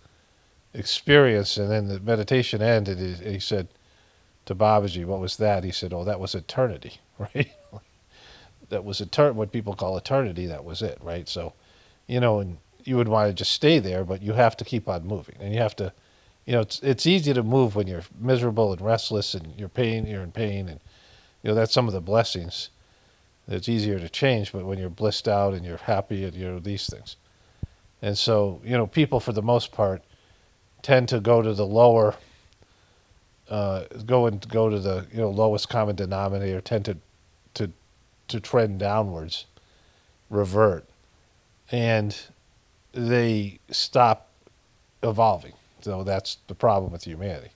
experience. And then the meditation ended, and he said to Babaji, "What was that?" He said, "Oh, that was eternity," right? That was what people call eternity. That was it, right? So, and you would want to just stay there, but you have to keep on moving, and you have to, it's easy to move when you're miserable and restless, and you're in pain, and that's some of the blessings. It's easier to change, but when you're blissed out and you're happy, and these things, and so people for the most part tend to go to the lower, go to the lowest common denominator, tend to trend downwards, revert, and they stop evolving. So that's the problem with humanity.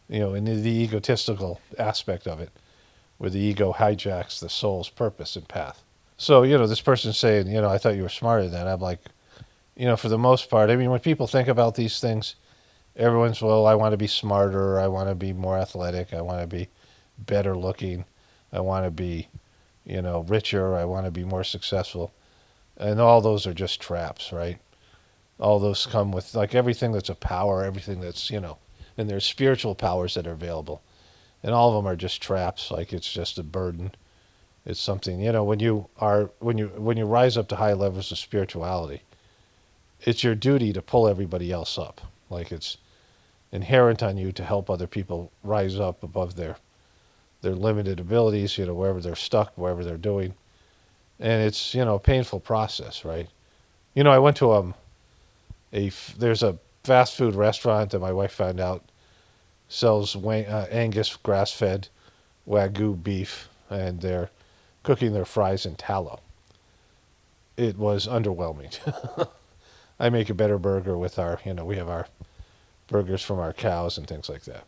In the egotistical aspect of it, where the ego hijacks the soul's purpose and path. So, this person's saying, I thought you were smarter than that. I'm like, for the most part, I mean, when people think about these things, everyone's, well, I want to be smarter, I want to be more athletic, I want to be better looking, I want to be, richer, I want to be more successful. And all those are just traps, right? All those come with, like, everything that's a power, everything that's, and there's spiritual powers that are available. And all of them are just traps, like it's just a burden. It's something, when you rise up to high levels of spirituality, it's your duty to pull everybody else up. Like it's inherent on you to help other people rise up above their limited abilities, wherever they're stuck, wherever they're doing. And it's, a painful process, right? I went to there's a fast food restaurant that my wife found out sells Angus grass-fed Wagyu beef, and they're cooking their fries in tallow. It was underwhelming. I make a better burger with we have our burgers from our cows and things like that.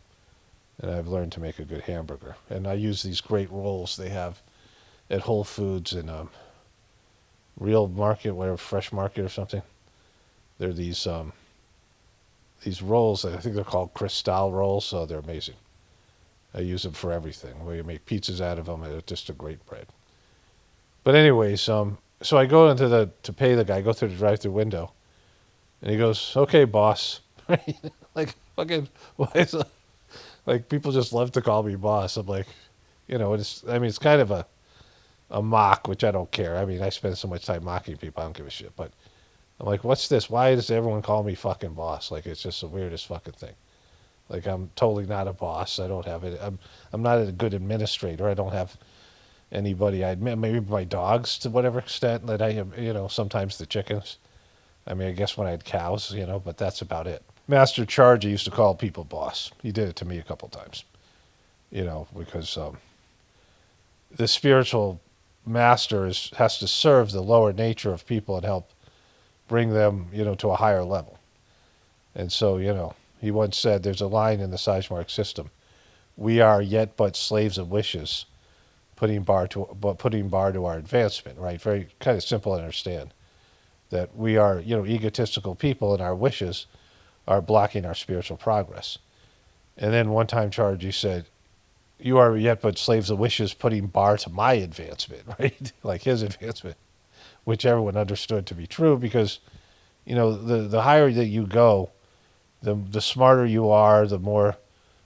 And I've learned to make a good hamburger. And I use these great rolls they have at Whole Foods and Real Market, whatever, Fresh Market or something. They're these rolls, I think they're called Cristal rolls, so they're amazing. I use them for everything. We make pizzas out of them, and it's just a great bread. But anyways, so I go to pay the guy, go through the drive-through window, and he goes, "Okay, boss." Like, fucking, why is it? Like, people just love to call me boss. I'm like, it's kind of a mock, which I don't care. I mean, I spend so much time mocking people, I don't give a shit. But I'm like, what's this? Why does everyone call me fucking boss? Like, it's just the weirdest fucking thing. Like, I'm totally not a boss. I don't have it. I'm not a good administrator. I don't have anybody. I admit, maybe my dogs to whatever extent that I am, sometimes the chickens. I mean, I guess when I had cows, but that's about it. Master Charji used to call people boss. He did it to me a couple times, because the spiritual master has to serve the lower nature of people and help bring them, to a higher level. And so, he once said, there's a line in the Sajmark system, "We are yet but slaves of wishes, putting bar to our advancement," right? Very kind of simple to understand. That we are, egotistical people, and our wishes are blocking our spiritual progress. And then one time Charji said, "You are yet but slaves of wishes, putting bar to my advancement," right? Like his advancement, which everyone understood to be true because, the higher that you go, the smarter you are, the more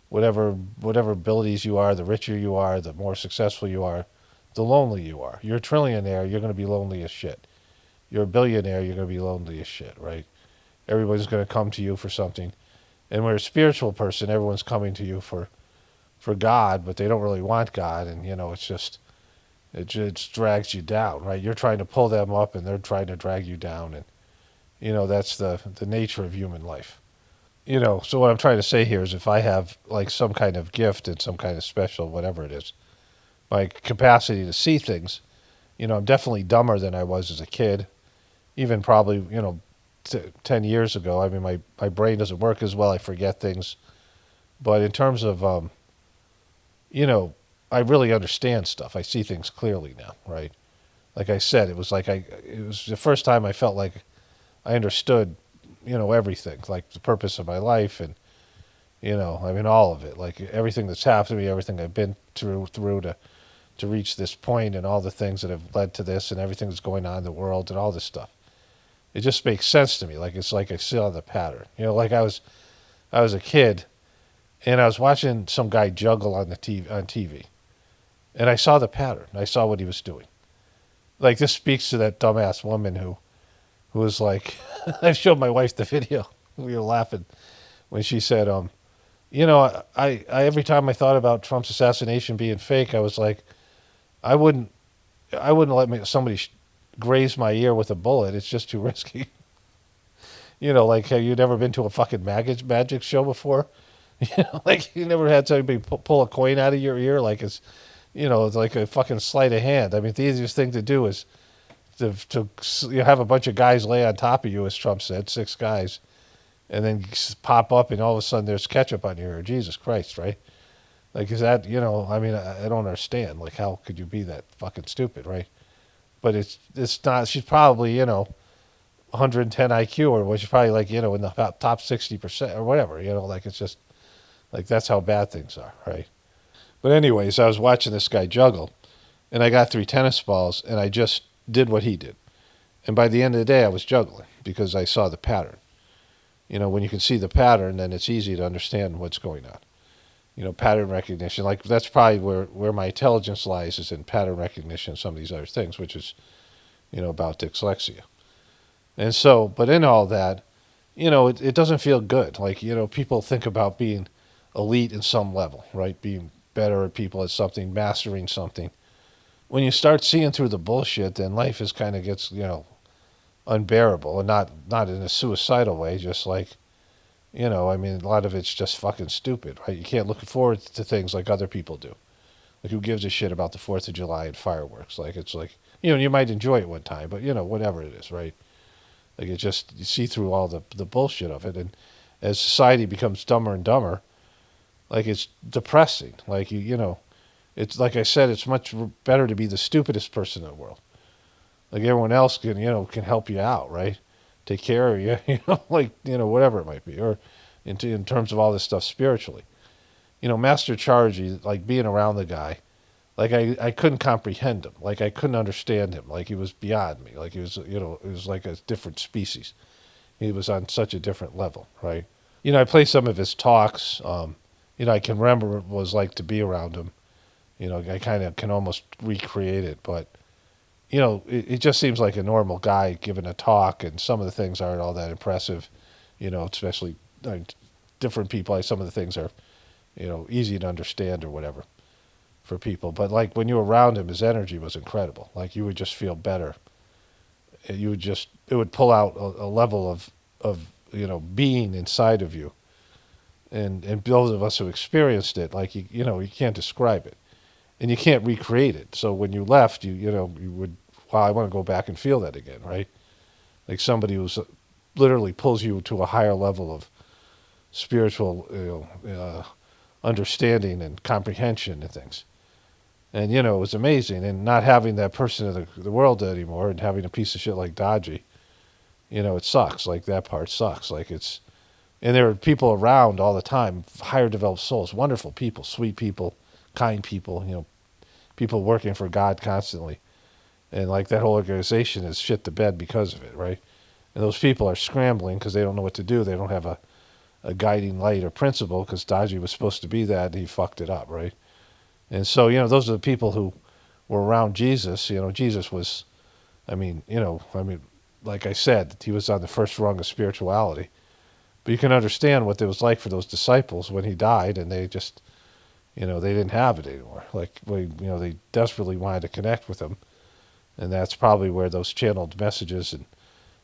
whatever abilities you are, the richer you are, the more successful you are, the lonely you are. You're a trillionaire, you're going to be lonely as shit. you're a billionaire, you're going to be lonely as shit, right? Everybody's going to come to you for something. And when you're a spiritual person, everyone's coming to you for God, but they don't really want God. And, it's just, it just drags you down, right? You're trying to pull them up and they're trying to drag you down. And, that's the nature of human life. So what I'm trying to say here is if I have like some kind of gift and some kind of special, whatever it is, my capacity to see things, I'm definitely dumber than I was as a kid. Even probably, 10 years ago. I mean, my brain doesn't work as well. I forget things. But in terms of, I really understand stuff. I see things clearly now, right? Like I said, it was the first time I felt like I understood, everything, like the purpose of my life and, all of it, like everything that's happened to me, everything I've been through to reach this point and all the things that have led to this and everything that's going on in the world and all this stuff. It just makes sense to me. Like it's like I saw the pattern. Like I was a kid and I was watching some guy juggle on TV. And I saw the pattern. I saw what he was doing. Like this speaks to that dumbass woman who was like I showed my wife the video. We were laughing when she said, I every time I thought about Trump's assassination being fake, I was like, I wouldn't let somebody graze my ear with a bullet. It's just too risky. Like have you never been to a fucking magic show before? Like you never had somebody pull a coin out of your ear like it's, it's like a fucking sleight of hand. I mean, the easiest thing to do is to have a bunch of guys lay on top of you, as Trump said, 6 guys, and then pop up and all of a sudden there's ketchup on your ear. Jesus Christ, right? Like, is that, I mean, I don't understand. Like, how could you be that fucking stupid, right? But it's not, she's probably, 110 IQ or what, she's probably like, in the top 60% or whatever, like it's just, like that's how bad things are, right? But anyways, I was watching this guy juggle and I got 3 tennis balls and I just did what he did. And by the end of the day, I was juggling because I saw the pattern. When you can see the pattern, then it's easy to understand what's going on. Pattern recognition, like that's probably where my intelligence lies, is in pattern recognition and some of these other things, which is, about dyslexia. And so, but in all that, it doesn't feel good. Like, people think about being elite in some level, right? Being better at people at something, mastering something. When you start seeing through the bullshit, then life is kind of gets, unbearable, and not in a suicidal way, just like, I mean, a lot of it's just fucking stupid, right? You can't look forward to things like other people do. Like, who gives a shit about the 4th of July and fireworks? Like, it's like, you might enjoy it one time, but, whatever it is, right? Like, it just, you see through all the bullshit of it. And as society becomes dumber and dumber, like, it's depressing. Like, it's like I said, it's much better to be the stupidest person in the world. Like, everyone else can help you out, right? Take care of you, like, whatever it might be. Or in terms of all this stuff spiritually. Master Chargy, like, being around the guy, like, I couldn't comprehend him. Like, I couldn't understand him. Like, he was beyond me. Like, he was, it was like a different species. He was on such a different level, right? I play some of his talks. I can remember what it was like to be around him. I kind of can almost recreate it, but, it just seems like a normal guy giving a talk, and some of the things aren't all that impressive, especially different people. Like, some of the things are, easy to understand or whatever for people. But, like, when you were around him, his energy was incredible. Like, you would just feel better. It would pull out a level of being inside of you. And those of us who experienced it, like, you can't describe it. And you can't recreate it. So when you left, you would, wow, I want to go back and feel that again, right? Like somebody who's literally pulls you to a higher level of spiritual, understanding and comprehension and things. And, it was amazing. And not having that person in the world anymore and having a piece of shit like Dodgy, it sucks. Like, that part sucks. Like, it's, and there are people around all the time, higher developed souls, wonderful people, sweet people, kind people, people working for God constantly. And, like, that whole organization is shit to bed because of it, right? And those people are scrambling because they don't know what to do. They don't have a guiding light or principle, because Dodgy was supposed to be that, and he fucked it up, right? And so, those are the people who were around Jesus. Jesus was, like I said, he was on the first rung of spirituality. But you can understand what it was like for those disciples when he died, and they just, they didn't have it anymore. Like, they desperately wanted to connect with him, and that's probably where those channeled messages and,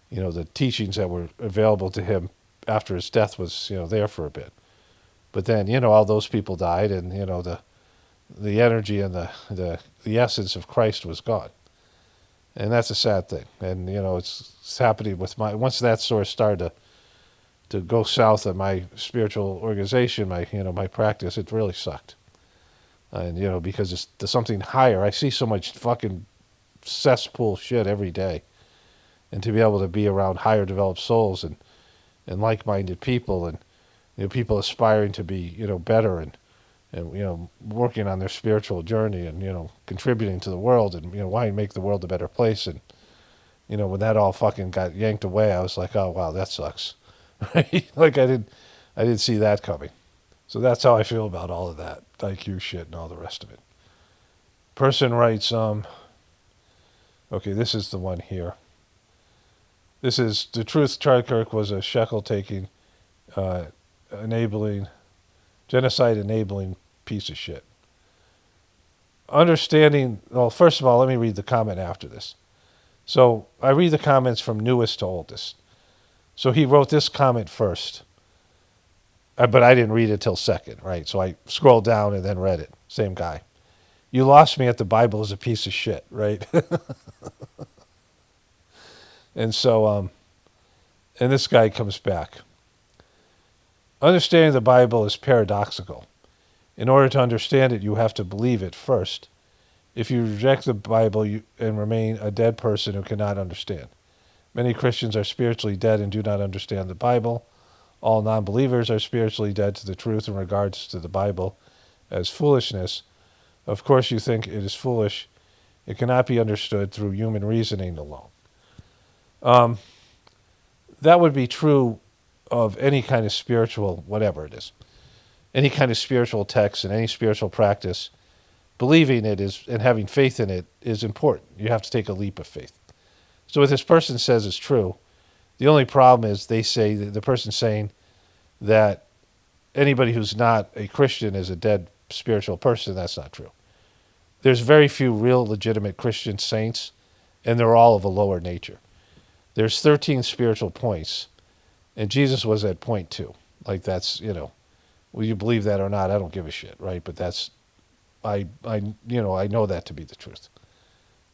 the teachings that were available to him after his death was, there for a bit. But then, all those people died, and the energy and the essence of Christ was gone. And that's a sad thing. And, it's happening with once that sort of started to go south of my spiritual organization, my practice, it really sucked. And, because there's something higher. I see so much fucking cesspool shit every day. And to be able to be around higher developed souls and like-minded people and, people aspiring to be, better and working on their spiritual journey and, contributing to the world and, wanting to make the world a better place. And, when that all fucking got yanked away, I was like, oh, wow, that sucks. Right? Like I didn't see that coming. So that's how I feel about all of that IQ shit and all the rest of it. Person writes, okay, this is the one here. This is, the truth, Charlie Kirk was a shekel-taking, genocide-enabling piece of shit. Understanding, well, first of all, let me read the comment after this. So I read the comments from newest to oldest. So he wrote this comment first, but I didn't read it till second, right? So I scrolled down and then read it. Same guy. You lost me at the Bible is a piece of shit, right? And so, and this guy comes back. Understanding the Bible is paradoxical. In order to understand it, you have to believe it first. If you reject the Bible and remain a dead person who cannot understand. Many Christians are spiritually dead and do not understand the Bible. All non-believers are spiritually dead to the truth in regards to the Bible as foolishness. Of course you think it is foolish. It cannot be understood through human reasoning alone. That would be true of any kind of spiritual, whatever it is. Any kind of spiritual text and any spiritual practice. Believing it is and having faith in it is important. You have to take a leap of faith. So what this person says is true. The only problem is they say, the person saying that anybody who's not a Christian is a dead spiritual person. That's not true. There's very few real legitimate Christian saints, and they're all of a lower nature. There's 13 spiritual points, and Jesus was at point 2. Like that's, will you believe that or not? I don't give a shit, right? But that's, I know that to be the truth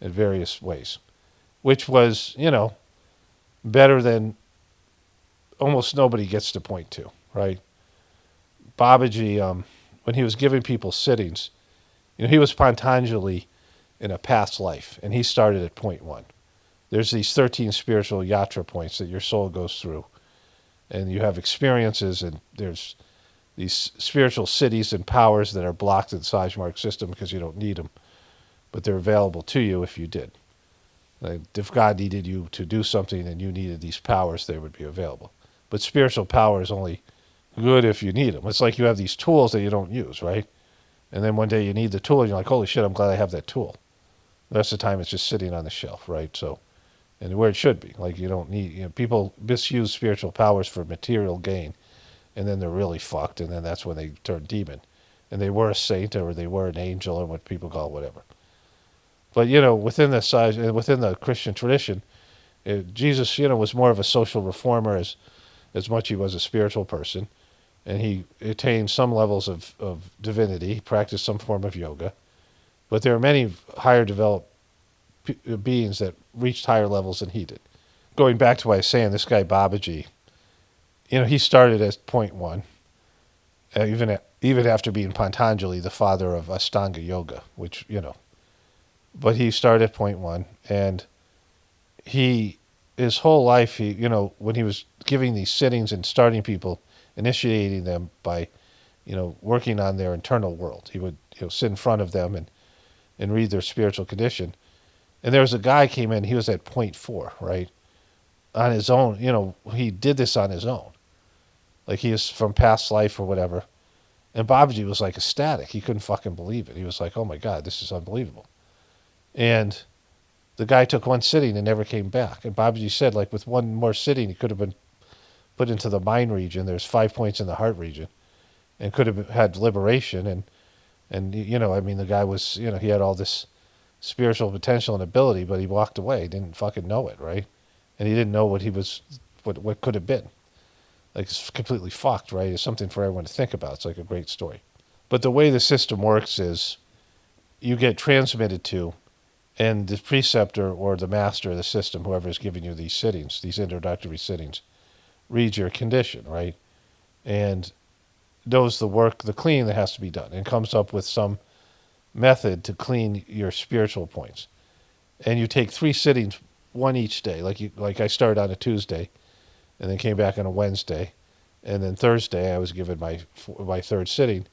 in various ways, which was, better than almost nobody gets to point 2, right? Babaji, when he was giving people sittings, he was Patanjali in a past life, and he started at point 1. There's these 13 spiritual yatra points that your soul goes through, and you have experiences, and there's these spiritual cities and powers that are blocked in the Sajmark system because you don't need them, but they're available to you if you did. Like if God needed you to do something and you needed these powers, they would be available. But spiritual power is only good if you need them. It's like you have these tools that you don't use, right? And then one day you need the tool, and you're like, holy shit, I'm glad I have that tool. The rest of the time it's just sitting on the shelf, right? So, and where it should be. Like you don't need, people misuse spiritual powers for material gain, and then they're really fucked, and then that's when they turn demon. And they were a saint, or they were an angel, or what people call whatever. But, within the Christian tradition, Jesus, was more of a social reformer as much he was a spiritual person. And he attained some levels of divinity. He practiced some form of yoga. But there are many higher developed beings that reached higher levels than he did. Going back to what I was saying, this guy Babaji, he started at point 1, even after being Patanjali, the father of Ashtanga Yoga, which, But he started at point 1, and his whole life, when he was giving these sittings and starting people, initiating them by, working on their internal world, he would, sit in front of them and read their spiritual condition. And there was a guy came in, he was at point 4, right? On his own, he did this on his own. Like he is from past life or whatever. And Babaji was like ecstatic. He couldn't fucking believe it. He was like, oh my God, this is unbelievable. And the guy took one sitting and never came back. And Babaji said, like, with one more sitting, he could have been put into the mind region. There's 5 points in the heart region, and could have had liberation. And I mean, the guy was, he had all this spiritual potential and ability, but he walked away. He didn't fucking know it, right? And he didn't know what he was, what could have been. Like, it's completely fucked, right? It's something for everyone to think about. It's like a great story. But the way the system works is you get transmitted to, and the preceptor or the master of the system, whoever is giving you these sittings, these introductory sittings, reads your condition, right? And knows the work, the cleaning that has to be done, and comes up with some method to clean your spiritual points. And you take 3 sittings, one each day. Like I started on a Tuesday, and then came back on a Wednesday, and then Thursday I was given my third sitting,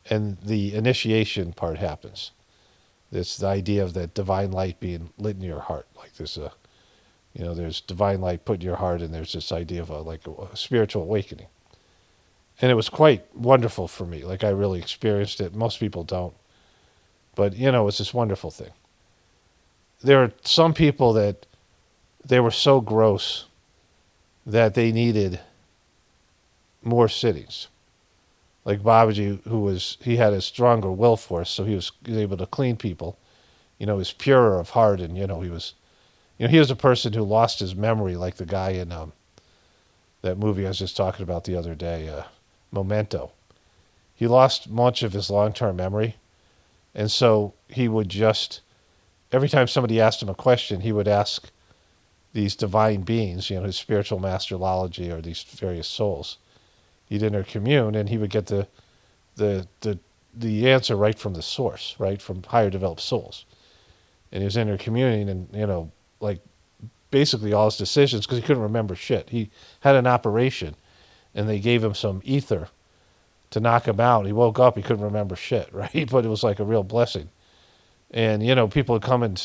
and the initiation part happens. It's the idea of that divine light being lit in your heart. Like there's divine light put in your heart, and there's this idea of a spiritual awakening. And it was quite wonderful for me. Like, I really experienced it. Most people don't. But, it's this wonderful thing. There are some people that they were so gross that they needed more sittings. Like Babaji, he had a stronger will force, so he was able to clean people. He was purer of heart, and, he was a person who lost his memory, like the guy in that movie I was just talking about the other day, Memento. He lost much of his long-term memory, and so he would just, every time somebody asked him a question, he would ask these divine beings, his spiritual master Lalaji, or these various souls. He'd intercommune, and he would get the answer right from the source, right, from higher developed souls. And he was intercommuning, and, basically all his decisions, because he couldn't remember shit. He had an operation, and they gave him some ether to knock him out. He woke up, he couldn't remember shit, right? But it was like a real blessing. And, people would come and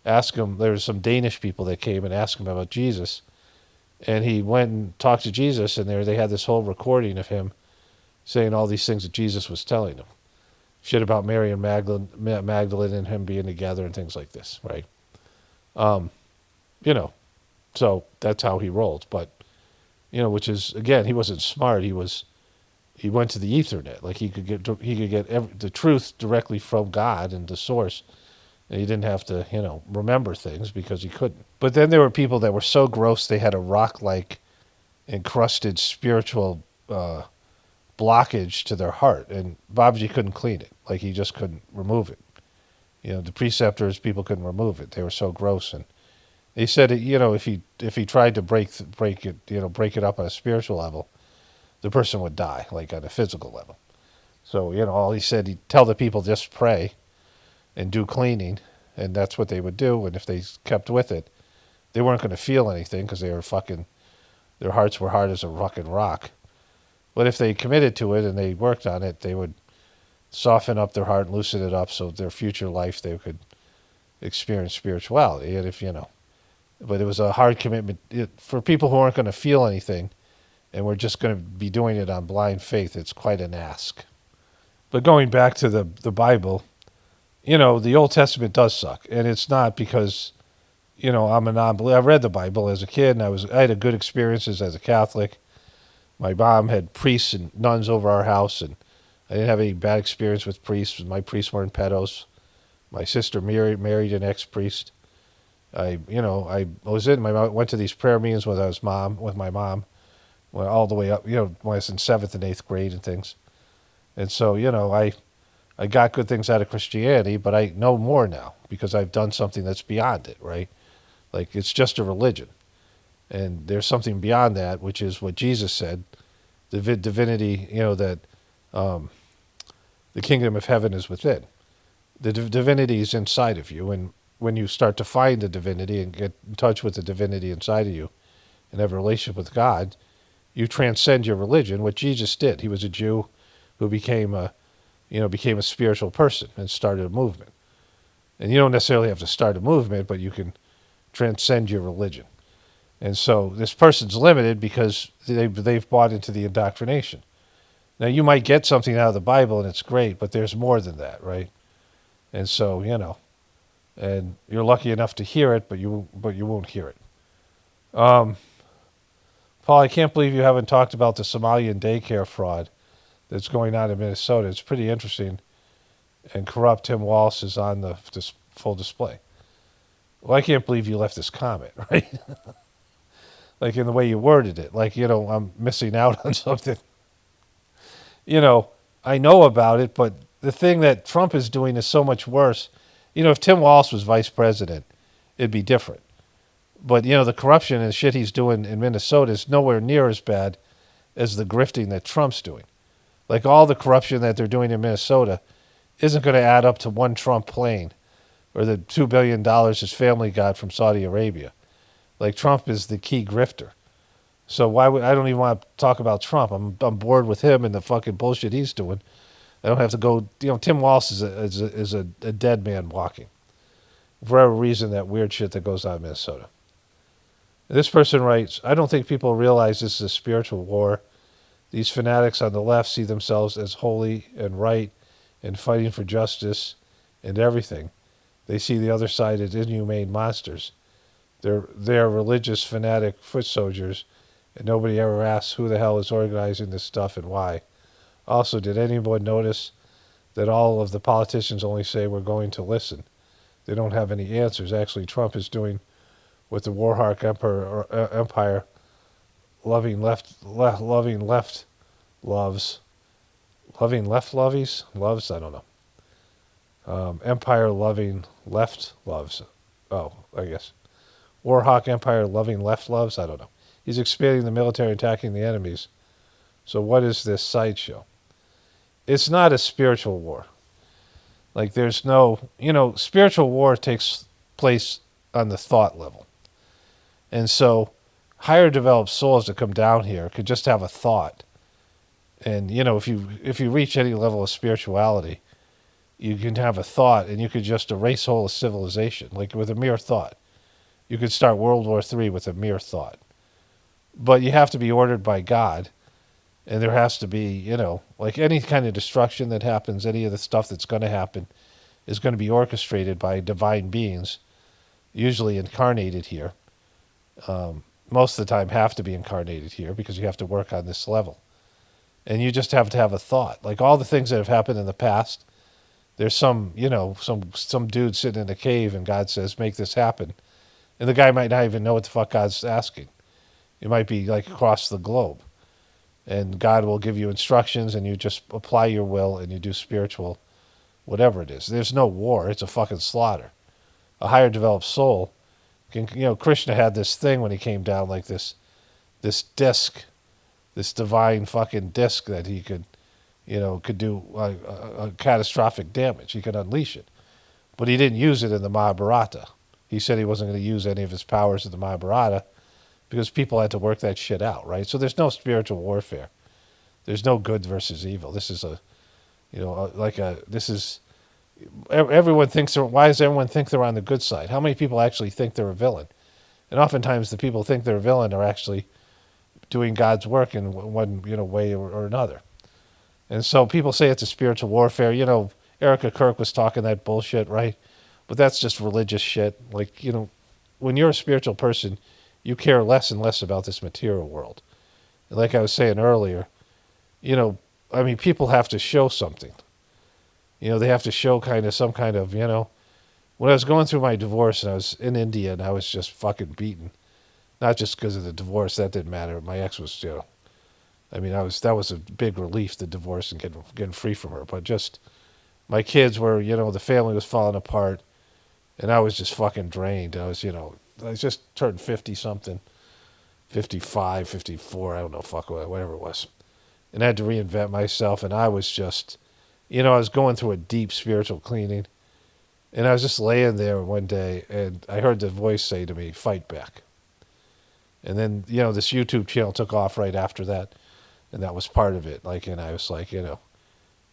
ask him, there was some Danish people that came and asked him about Jesus. And he went and talked to Jesus, and they had this whole recording of him saying all these things that Jesus was telling him. Shit about Mary and Magdalene and him being together and things like this, right? So that's how he rolled. But, which is, again, he wasn't smart. He went to the Ethernet. Like, he could get the truth directly from God and the source. And he didn't have to, remember things because he couldn't. But then there were people that were so gross they had a rock-like encrusted spiritual blockage to their heart. And Babaji couldn't clean it. Like, he just couldn't remove it. The preceptors, people couldn't remove it. They were so gross. And he said, if he tried to break it up on a spiritual level, the person would die, like on a physical level. So, all he said, he'd tell the people just pray and do cleaning, and that's what they would do. And if they kept with it, they weren't going to feel anything because their hearts were hard as a fucking rock. But if they committed to it and they worked on it, they would soften up their heart and loosen it up so their future life they could experience spirituality. And but it was a hard commitment for people who aren't going to feel anything, and we're just going to be doing it on blind faith. It's quite an ask. But going back to the Bible, the Old Testament does suck. And it's not because, I'm a non-believer. I read the Bible as a kid, and I had good experiences as a Catholic. My mom had priests and nuns over our house, and I didn't have any bad experience with priests. My priests weren't pedos. My sister married an ex-priest. I went to these prayer meetings with my mom, all the way up, when I was in 7th and 8th grade and things. And so, I got good things out of Christianity, but I know more now because I've done something that's beyond it, right? Like, it's just a religion. And there's something beyond that, which is what Jesus said, the divinity, that the kingdom of heaven is within. The divinity is inside of you, and when you start to find the divinity and get in touch with the divinity inside of you and have a relationship with God, you transcend your religion, what Jesus did. He was a Jew who became a spiritual person and started a movement. And you don't necessarily have to start a movement, but you can transcend your religion. And so this person's limited because they've bought into the indoctrination. Now, you might get something out of the Bible and it's great, but there's more than that, right? And so, and you're lucky enough to hear it, but you won't hear it. Paul, I can't believe you haven't talked about the Somalian daycare fraud that's going on in Minnesota. It's pretty interesting and corrupt. Tim Walsh is on the full display. Well, I can't believe you left this comment, right? Like in the way you worded it. Like, I'm missing out on something. I know about it, but the thing that Trump is doing is so much worse. If Tim Walsh was vice president, it'd be different. But, the corruption and shit he's doing in Minnesota is nowhere near as bad as the grifting that Trump's doing. Like, all the corruption that they're doing in Minnesota isn't going to add up to one Trump plane or the $2 billion his family got from Saudi Arabia. Like, Trump is the key grifter. So why would I don't even want to talk about Trump. I'm bored with him and the fucking bullshit he's doing. I don't have to go. Tim Walsh is a dead man walking. For whatever reason, that weird shit that goes on in Minnesota. This person writes, I don't think people realize this is a spiritual war. These fanatics on the left see themselves as holy and right and fighting for justice and everything. They see the other side as inhumane monsters. They're religious fanatic foot soldiers, and nobody ever asks who the hell is organizing this stuff and why. Also, did anyone notice that all of the politicians only say we're going to listen? They don't have any answers. Actually, Trump is doing what the Warhawk Empire loving left loves. Loving left loves? I don't know. Empire loving left loves. Oh, I guess. Warhawk Empire loving left loves? I don't know. He's expanding the military, attacking the enemies. So what is this sideshow? It's not a spiritual war. Like, there's no, spiritual war takes place on the thought level. And so higher developed souls that come down here could just have a thought. And, if you reach any level of spirituality, you can have a thought and you could just erase whole civilization, like with a mere thought. You could start World War III with a mere thought. But you have to be ordered by God. And there has to be, like any kind of destruction that happens, any of the stuff that's going to happen is going to be orchestrated by divine beings, usually incarnated here. Most of the time have to be incarnated here because you have to work on this level. And you just have to have a thought. Like all the things that have happened in the past, there's some dude sitting in a cave and God says, make this happen. And the guy might not even know what the fuck God's asking. It might be like across the globe. And God will give you instructions and you just apply your will and you do spiritual, whatever it is. There's no war. It's a fucking slaughter. A higher developed soul can, Krishna had this thing when he came down, like this disc, this divine fucking disc that he could do a catastrophic damage. He could unleash it. But he didn't use it in the Mahabharata. He said he wasn't going to use any of his powers in the Mahabharata because people had to work that shit out, right? So there's no spiritual warfare. There's no good versus evil. This is everyone thinks, why does everyone think they're on the good side? How many people actually think they're a villain? And oftentimes the people think they're a villain are actually doing God's work in one, way or another. And so people say it's a spiritual warfare. Erica Kirk was talking that bullshit, right? But that's just religious shit. Like, when you're a spiritual person, you care less and less about this material world. And like I was saying earlier, people have to show something. They have to show some kind of, when I was going through my divorce and I was in India and I was just fucking beaten, not just because of the divorce, that didn't matter. My ex was, that was a big relief, the divorce and getting free from her. But just my kids were, the family was falling apart and I was just fucking drained. I just turned 50-something, 55, 54, I don't know, whatever it was. And I had to reinvent myself, and I was just, I was going through a deep spiritual cleaning. And I was just laying there one day, and I heard the voice say to me, fight back. And then, this YouTube channel took off right after that, and that was part of it. And I was like, and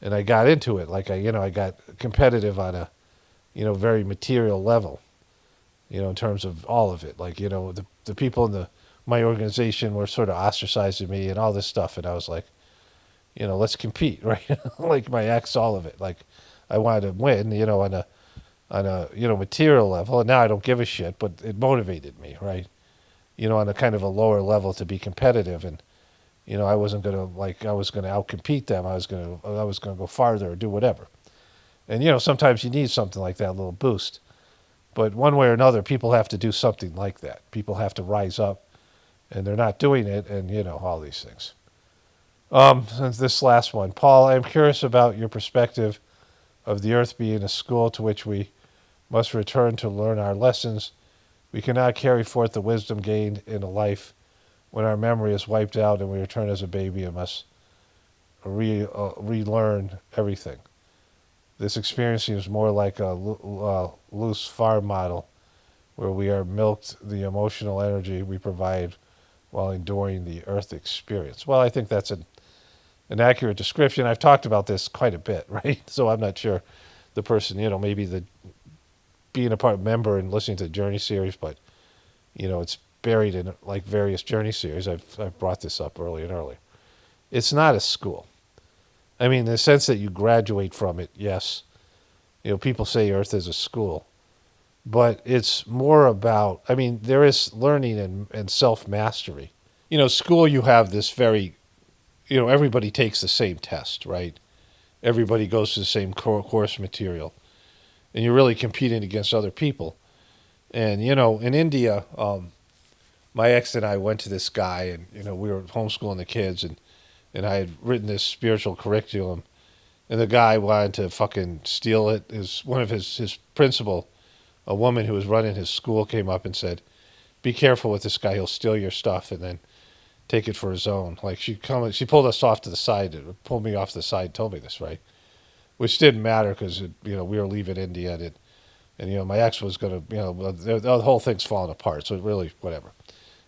I got into it. I got competitive on a, very material level. In terms of all of it. The people in my organization were sort of ostracizing me and all this stuff. And I was like, let's compete, right? Like my ex, all of it. Like I wanted to win, on a, material level. And now I don't give a shit, but it motivated me, right? On a kind of a lower level to be competitive. And, I wasn't going to, I was going to outcompete them. I was going to go farther or do whatever. And, sometimes you need something like that, a little boost. But one way or another, people have to do something like that. People have to rise up, and they're not doing it, and, all these things. This last one. Paul, I'm curious about your perspective of the earth being a school to which we must return to learn our lessons. We cannot carry forth the wisdom gained in a life when our memory is wiped out and we return as a baby and must relearn everything. This experience seems more like a loose farm model where we are milked the emotional energy we provide while enduring the earth experience. Well, I think that's an accurate description. I've talked about this quite a bit, right? So I'm not sure the person, maybe the being a part member and listening to the Journey series, but, it's buried in like various Journey series. I've brought this up earlier and earlier. It's not a school. I mean, in the sense that you graduate from it, yes. People say Earth is a school. But it's more about, there is learning and self-mastery. School, you have this very, everybody takes the same test, right? Everybody goes to the same course material. And you're really competing against other people. And, in India, my ex and I went to this guy, and, we were homeschooling the kids, and I had written this spiritual curriculum, and the guy wanted to fucking steal it. One of his principal, a woman who was running his school, came up and said, "Be careful with this guy. He'll steal your stuff and then take it for his own." Like she pulled us off to the side, pulled me off to the side, told me this, right? Which didn't matter because we were leaving India, and my ex was gonna, the whole thing's falling apart. So it really, whatever.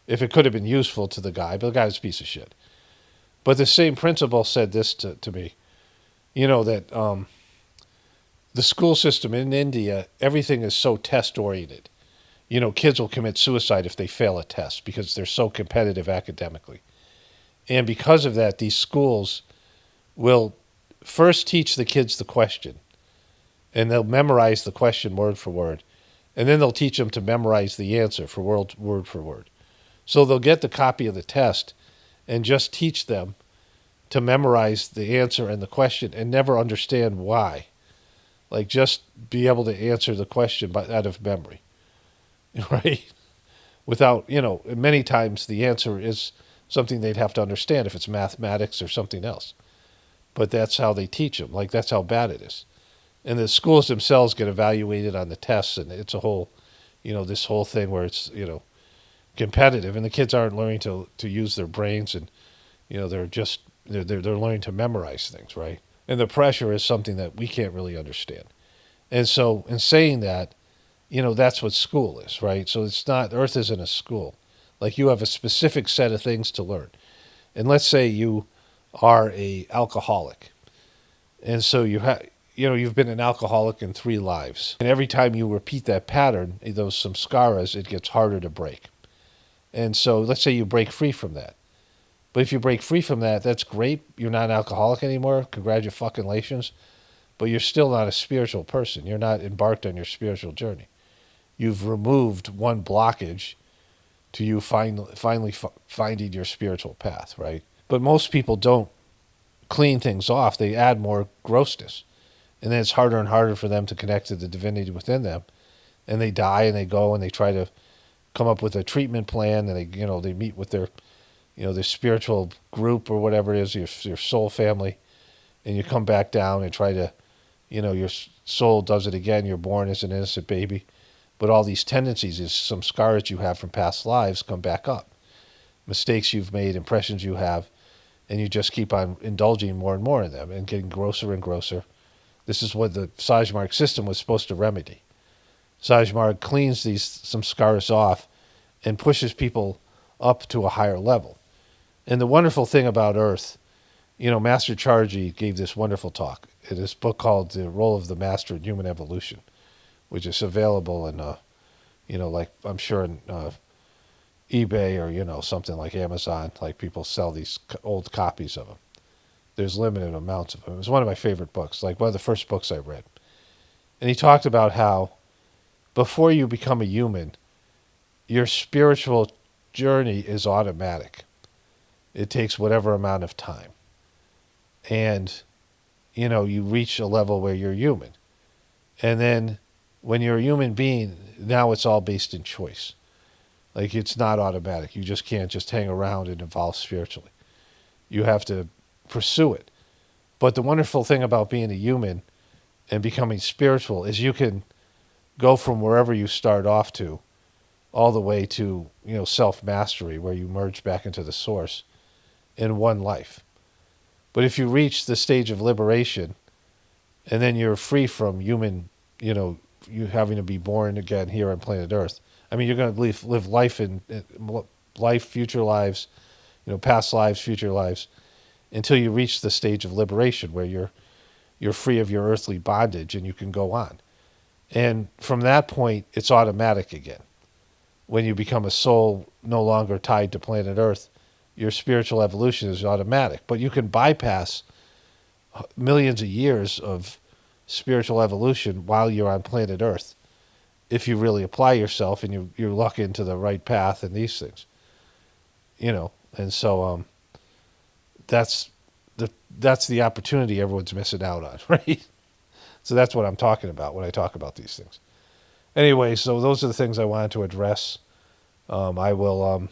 If it could have been useful to the guy, but the guy was a piece of shit. But the same principal said this to me, that the school system in India, everything is so test-oriented. Kids will commit suicide if they fail a test because they're so competitive academically. And because of that, these schools will first teach the kids the question, and they'll memorize the question word for word, and then they'll teach them to memorize the answer for word for word. So they'll get the copy of the test and just teach them to memorize the answer and the question and never understand why. Like just be able to answer the question out of memory, right? Without, many times the answer is something they'd have to understand if it's mathematics or something else. But that's how they teach them. Like that's how bad it is. And the schools themselves get evaluated on the tests, and it's a whole, this whole thing where it's, competitive, and the kids aren't learning to use their brains, and they're learning to memorize things, right? And the pressure is something that we can't really understand. And so in saying that, that's what school is, right? So it's not, Earth isn't a school. Like you have a specific set of things to learn. And let's say you are a alcoholic, and so you've been an alcoholic in 3 lives, and every time you repeat that pattern, those samskaras, it gets harder to break. And so let's say you break free from that. But if you break free from that, that's great. You're not an alcoholic anymore. Congratulations. But you're still not a spiritual person. You're not embarked on your spiritual journey. You've removed one blockage to you finally finding your spiritual path, right? But most people don't clean things off. They add more grossness. And then it's harder and harder for them to connect to the divinity within them. And they die and they go and they try to come up with a treatment plan, and they meet with their spiritual group or whatever it is, your soul family, and you come back down and try to, your soul does it again. You're born as an innocent baby, but all these tendencies, some scars you have from past lives come back up, mistakes you've made, impressions you have, and you just keep on indulging more and more in them and getting grosser and grosser. This is what the Sajmark system was supposed to remedy. Sajmark cleans these samskaras off and pushes people up to a higher level. And the wonderful thing about Earth, Master Charji gave this wonderful talk in his book called The Role of the Master in Human Evolution, which is available in, like I'm sure in eBay or, something like Amazon, like people sell these old copies of them. There's limited amounts of them. It was one of my favorite books, like one of the first books I read. And he talked about how before you become a human, your spiritual journey is automatic. It takes whatever amount of time. And, you reach a level where you're human. And then when you're a human being, now it's all based in choice. Like, it's not automatic. You just can't just hang around and evolve spiritually. You have to pursue it. But the wonderful thing about being a human and becoming spiritual is you can go from wherever you start off to all the way to, self-mastery, where you merge back into the source in one life. But if you reach the stage of liberation and then you're free from human, you having to be born again here on planet Earth, I mean, you're going to live life in life, future lives, past lives, future lives, until you reach the stage of liberation where you're free of your earthly bondage and you can go on. And from that point, it's automatic again. When you become a soul no longer tied to planet Earth, your spiritual evolution is automatic. But you can bypass millions of years of spiritual evolution while you're on planet Earth if you really apply yourself and you luck into the right path and these things. And so that's the opportunity everyone's missing out on, right? So that's what I'm talking about when I talk about these things. Anyway, so those are the things I wanted to address. I will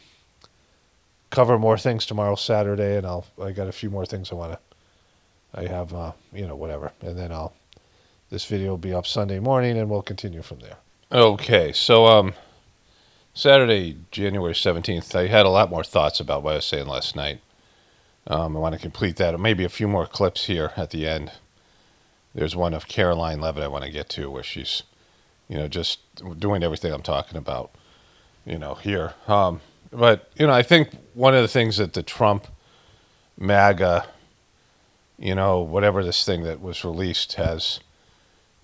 cover more things tomorrow, Saturday, and I got a few more things I have, whatever. And then this video will be up Sunday morning, and we'll continue from there. Okay, so Saturday, January 17th, I had a lot more thoughts about what I was saying last night. I want to complete that. Maybe a few more clips here at the end. There's one of Caroline Levitt I want to get to where she's, just doing everything I'm talking about, here. But, I think one of the things that the Trump MAGA, whatever this thing that was released has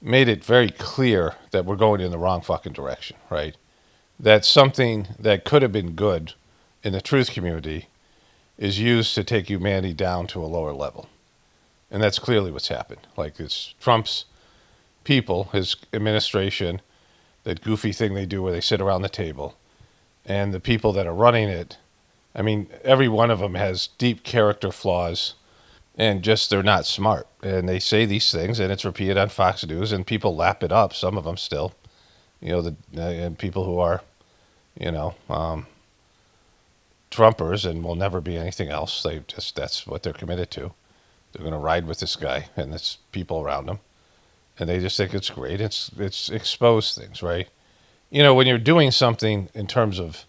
made it very clear that we're going in the wrong fucking direction, right? That something that could have been good in the truth community is used to take humanity down to a lower level. And that's clearly what's happened. Like, it's Trump's people, his administration, that goofy thing they do where they sit around the table, and the people that are running it, I mean, every one of them has deep character flaws, and just they're not smart. And they say these things, and it's repeated on Fox News, and people lap it up, some of them still. And people who are, Trumpers and will never be anything else. That's what they're committed to. They're going to ride with this guy and this people around him. And they just think it's great. It's exposed things, right? When you're doing something in terms of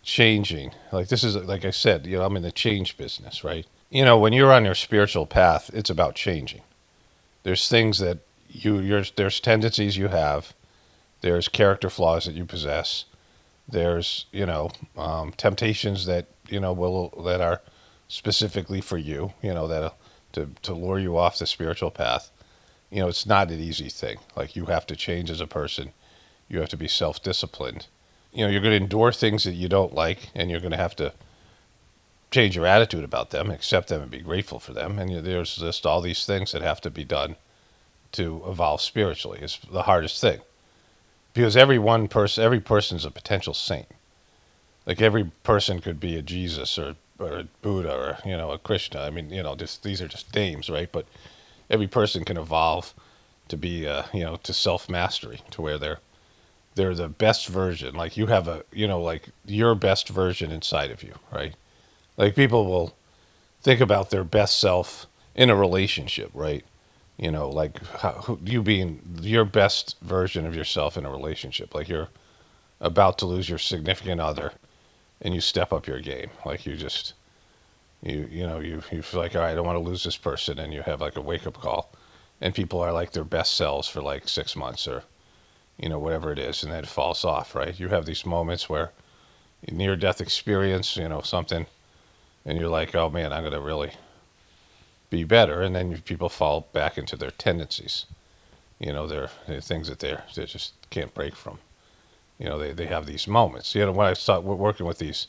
changing, like this is, like I said, I'm in the change business, right? When you're on your spiritual path, it's about changing. There's things that there's tendencies you have. There's character flaws that you possess. There's, temptations that, that are specifically for you, that to lure you off the spiritual path. It's not an easy thing. Like, you have to change as a person. You have to be self-disciplined. You're going to endure things that you don't like, and you're going to have to change your attitude about them, accept them, and be grateful for them. And there's just all these things that have to be done to evolve spiritually. It's the hardest thing. Because every person's a potential saint. Like, every person could be a Jesus or a Buddha or, a Krishna. I mean, these are just names, right? But every person can evolve to be, to self-mastery, to where they're the best version. Like, you have like your best version inside of you, right? Like, people will think about their best self in a relationship, right? Like you being your best version of yourself in a relationship. Like, you're about to lose your significant other and you step up your game. Like, you just, you feel like, all right, I don't want to lose this person. And you have like a wake up call, and people are like their best selves for like 6 months or, whatever it is. And then it falls off, right? You have these moments where near death experience, something, and you're like, oh man, I'm going to really be better. And then people fall back into their tendencies. They're things that they just can't break from. They have these moments. When I start working with these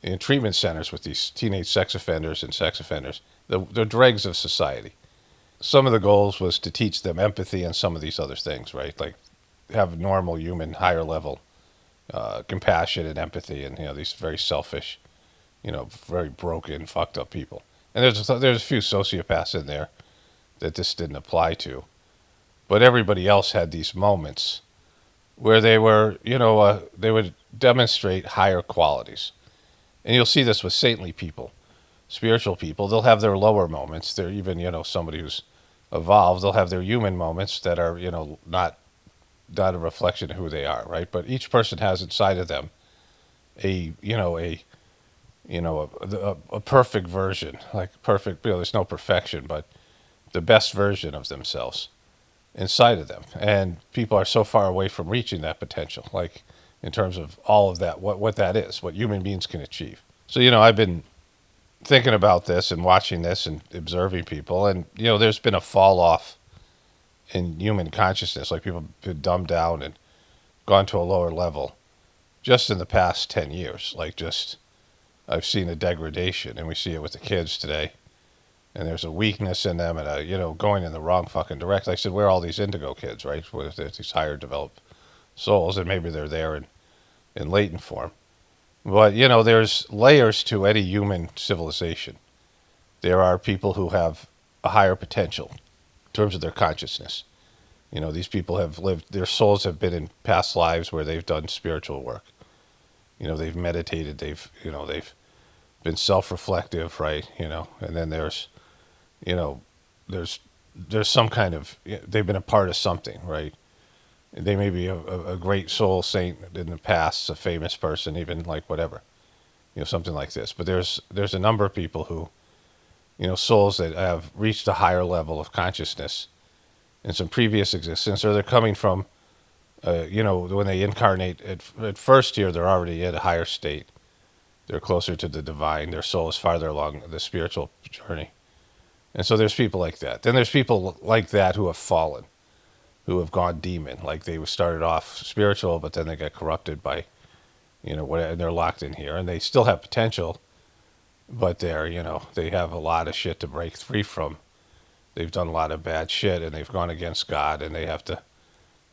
in treatment centers with these teenage sex offenders and sex offenders, the dregs of society. some of the goals was to teach them empathy and some of these other things, right? Like have normal human, higher level compassion and empathy, and these very selfish, very broken, fucked up people. And there's a few sociopaths in there that this didn't apply to, but everybody else had these moments where they were, they would demonstrate higher qualities. And you'll see this with saintly people, spiritual people. They'll have their lower moments. They're even, somebody who's evolved, they'll have their human moments that are, not a reflection of who they are, right? But each person has inside of them a perfect version, like perfect. There's no perfection, but the best version of themselves inside of them. And people are so far away from reaching that potential, like in terms of all of that, what that is, what human beings can achieve. So, I've been thinking about this and watching this and observing people, and, there's been a fall off in human consciousness. Like people have been dumbed down and gone to a lower level just in the past 10 years. I've seen a degradation, and we see it with the kids today. And there's a weakness in them and going in the wrong fucking direction. Like I said, we're all these indigo kids, right? With these higher developed souls, and maybe they're there in latent form. But, there's layers to any human civilization. There are people who have a higher potential in terms of their consciousness. These people have lived, their souls have been in past lives where they've done spiritual work. They've meditated, they've been self-reflective, right? And then there's some kind of, they've been a part of something, right? They may be a great soul saint in the past, a famous person, even like whatever, something like this. But there's a number of people who, souls that have reached a higher level of consciousness in some previous existence, or they're coming from, when they incarnate at first here, they're already at a higher state. They're closer to the divine. Their soul is farther along the spiritual journey. And so there's people like that. Then there's people like that who have fallen, who have gone demon. Like they started off spiritual, but then they got corrupted by, and they're locked in here. And they still have potential, but they have a lot of shit to break free from. They've done a lot of bad shit, and they've gone against God, and they have to,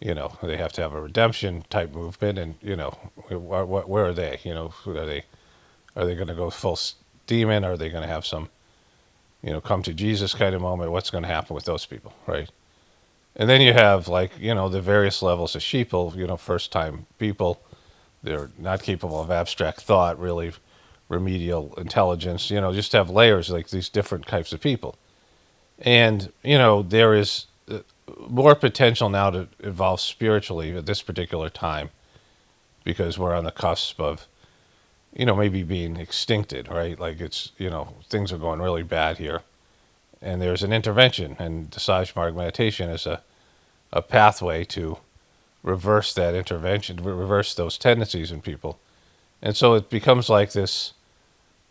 they have to have a redemption type movement. And, where are they? Are they going to go full demon? Are they going to have some, come to Jesus kind of moment? What's going to happen with those people, right? And then you have the various levels of sheeple, first time people. They're not capable of abstract thought, really remedial intelligence, just have layers like these different types of people. And, there is more potential now to evolve spiritually at this particular time because we're on the cusp of, maybe being extincted, right? Like it's, things are going really bad here. And there's an intervention, and the Sage-Marg meditation is a pathway to reverse that intervention, reverse those tendencies in people. And so it becomes like this,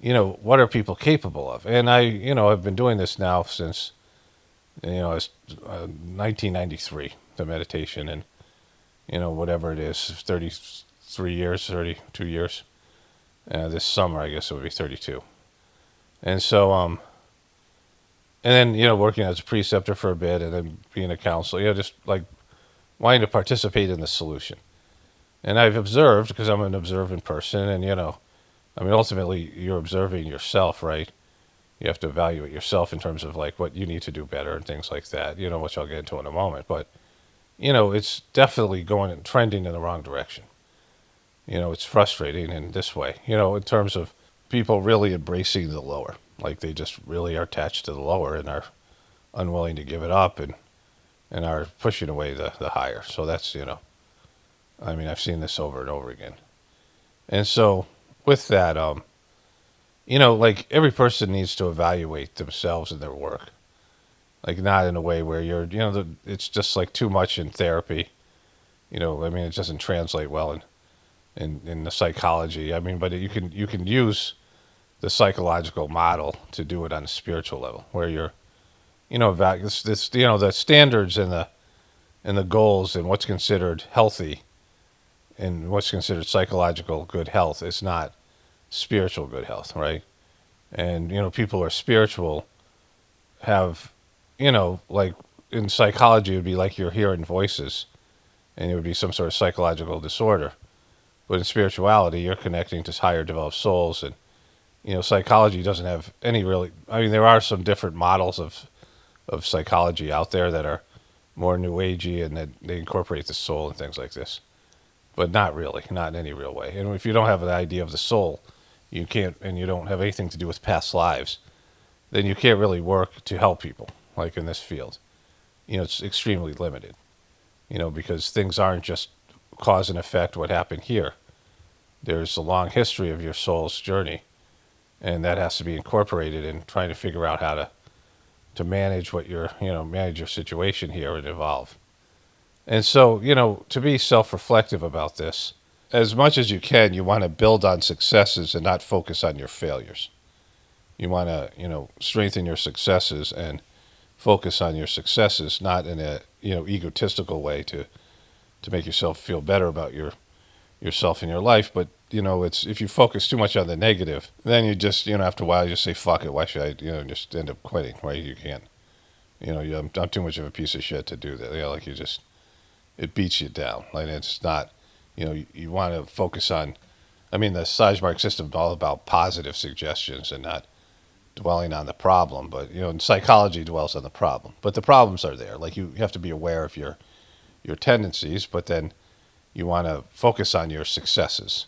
what are people capable of? And I've been doing this now since, it's 1993, the meditation, and, whatever it is, 33 years, 32 years. This summer, I guess it would be 32. And so, and then, working as a preceptor for a bit and then being a counselor, just like wanting to participate in the solution. And I've observed, because I'm an observant person, and, ultimately you're observing yourself, right? You have to evaluate yourself in terms of like what you need to do better and things like that, which I'll get into in a moment. But, it's definitely going and trending in the wrong direction. It's frustrating in this way, in terms of people really embracing the lower. Like they just really are attached to the lower and are unwilling to give it up and are pushing away the higher. So that's, I've seen this over and over again. And so with that, like every person needs to evaluate themselves and their work. Like not in a way where you're, it's just like too much in therapy. It doesn't translate well in the psychology. But you can use the psychological model to do it on a spiritual level where you're, the standards and the goals and what's considered healthy and what's considered psychological good health is not spiritual good health, right? And, people who are spiritual have like in psychology, it would be like you're hearing voices, and it would be some sort of psychological disorder. But in spirituality, you're connecting to higher developed souls, and psychology doesn't have any really. I mean, there are some different models of psychology out there that are more new agey, and that they incorporate the soul and things like this, but not really, not in any real way. And if you don't have an idea of the soul, you can't, and you don't have anything to do with past lives, then you can't really work to help people, like in this field. It's extremely limited, because things aren't just cause and effect what happened here. There's a long history of your soul's journey, and that has to be incorporated in trying to figure out how to manage manage your situation here and evolve. And so, to be self-reflective about this, as much as you can, you want to build on successes and not focus on your failures. You want to, strengthen your successes and focus on your successes, not in a, egotistical way to make yourself feel better about yourself and your life. But, it's, if you focus too much on the negative, then you just, after a while, you just say, fuck it. Why should I, just end up quitting, right? You can't, I'm too much of a piece of shit to do that. Like it beats you down. Like it's not, you want to focus on, the Sajmark system is all about positive suggestions and not dwelling on the problem. But, and psychology dwells on the problem. But the problems are there. Like you have to be aware of your tendencies, but then you want to focus on your successes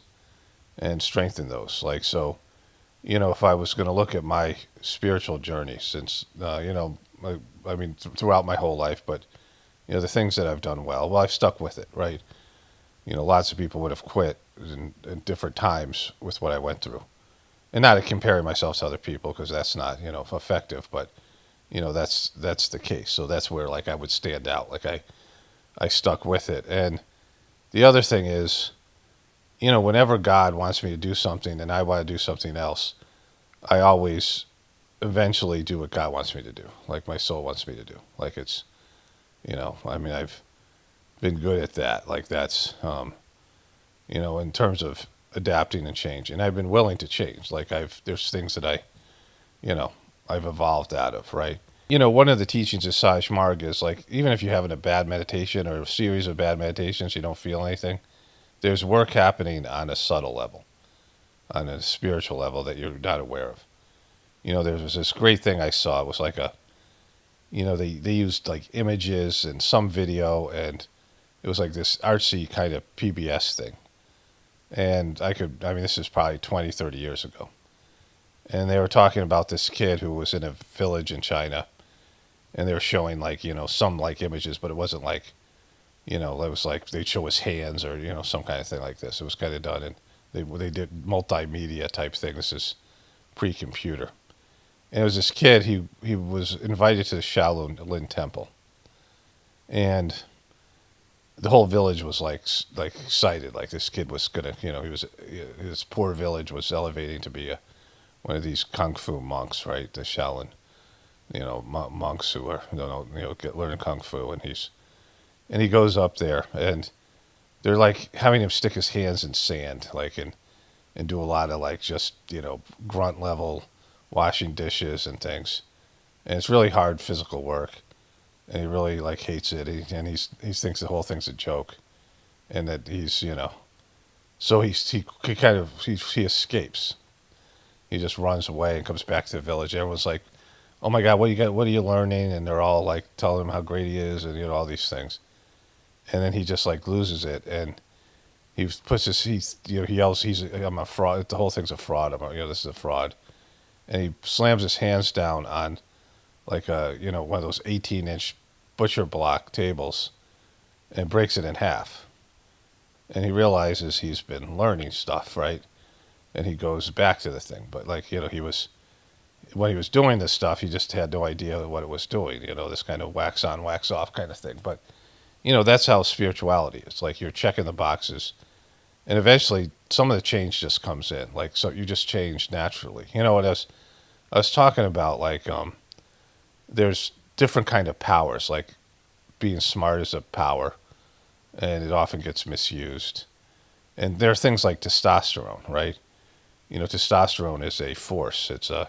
and strengthen those. Like, so, if I was going to look at my spiritual journey since, throughout my whole life, but, the things that I've done well, I've stuck with it, right? Lots of people would have quit in different times with what I went through. And not comparing myself to other people, because that's not, effective, but, that's the case. So that's where, like, I would stand out. Like, I stuck with it. And the other thing is, whenever God wants me to do something and I want to do something else, I always eventually do what God wants me to do, like my soul wants me to do. Like it's, I've been good at that. Like that's, in terms of adapting and changing. I've been willing to change. Like there's things that I've evolved out of, right? One of the teachings of Sajmark is like, even if you're having a bad meditation or a series of bad meditations, you don't feel anything, there's work happening on a subtle level, on a spiritual level that you're not aware of. There was this great thing I saw. It was like they used like images and some video, and it was like this artsy kind of PBS thing. And this is probably 20, 30 years ago. And they were talking about this kid who was in a village in China, and they were showing like, some like images, but it wasn't like, it was like they'd show his hands or, some kind of thing like this. It was kind of done, and they did multimedia type thing. This is pre-computer. And it was this kid, he was invited to the Shaolin Temple. And the whole village was like excited, like this kid was gonna, his poor village was elevating to be one of these kung fu monks, right? The Shaolin, monks who are, learning kung fu, and he goes up there, and they're like having him stick his hands in sand, like and do a lot of like just grunt level washing dishes and things, and it's really hard physical work. And he really like hates it. He thinks the whole thing's a joke, and that he's so he escapes. He just runs away and comes back to the village. Everyone's like, "Oh my God, what are you learning?" And they're all like telling him how great he is, and all these things. And then he just like loses it, and he puts he yells, "I'm a fraud! The whole thing's a fraud! This is a fraud!" And he slams his hands down on like one of those 18-inch butcher block tables and breaks it in half. And he realizes he's been learning stuff, right? And he goes back to the thing. But like, when he was doing this stuff, he just had no idea what it was doing, this kind of wax on, wax off kind of thing. But, that's how spirituality is. Like you're checking the boxes, and eventually some of the change just comes in. Like, so you just change naturally. What I was talking about, like, there's different kind of powers, like being smart is a power, and it often gets misused. And there are things like testosterone, right? Testosterone is a force. It's the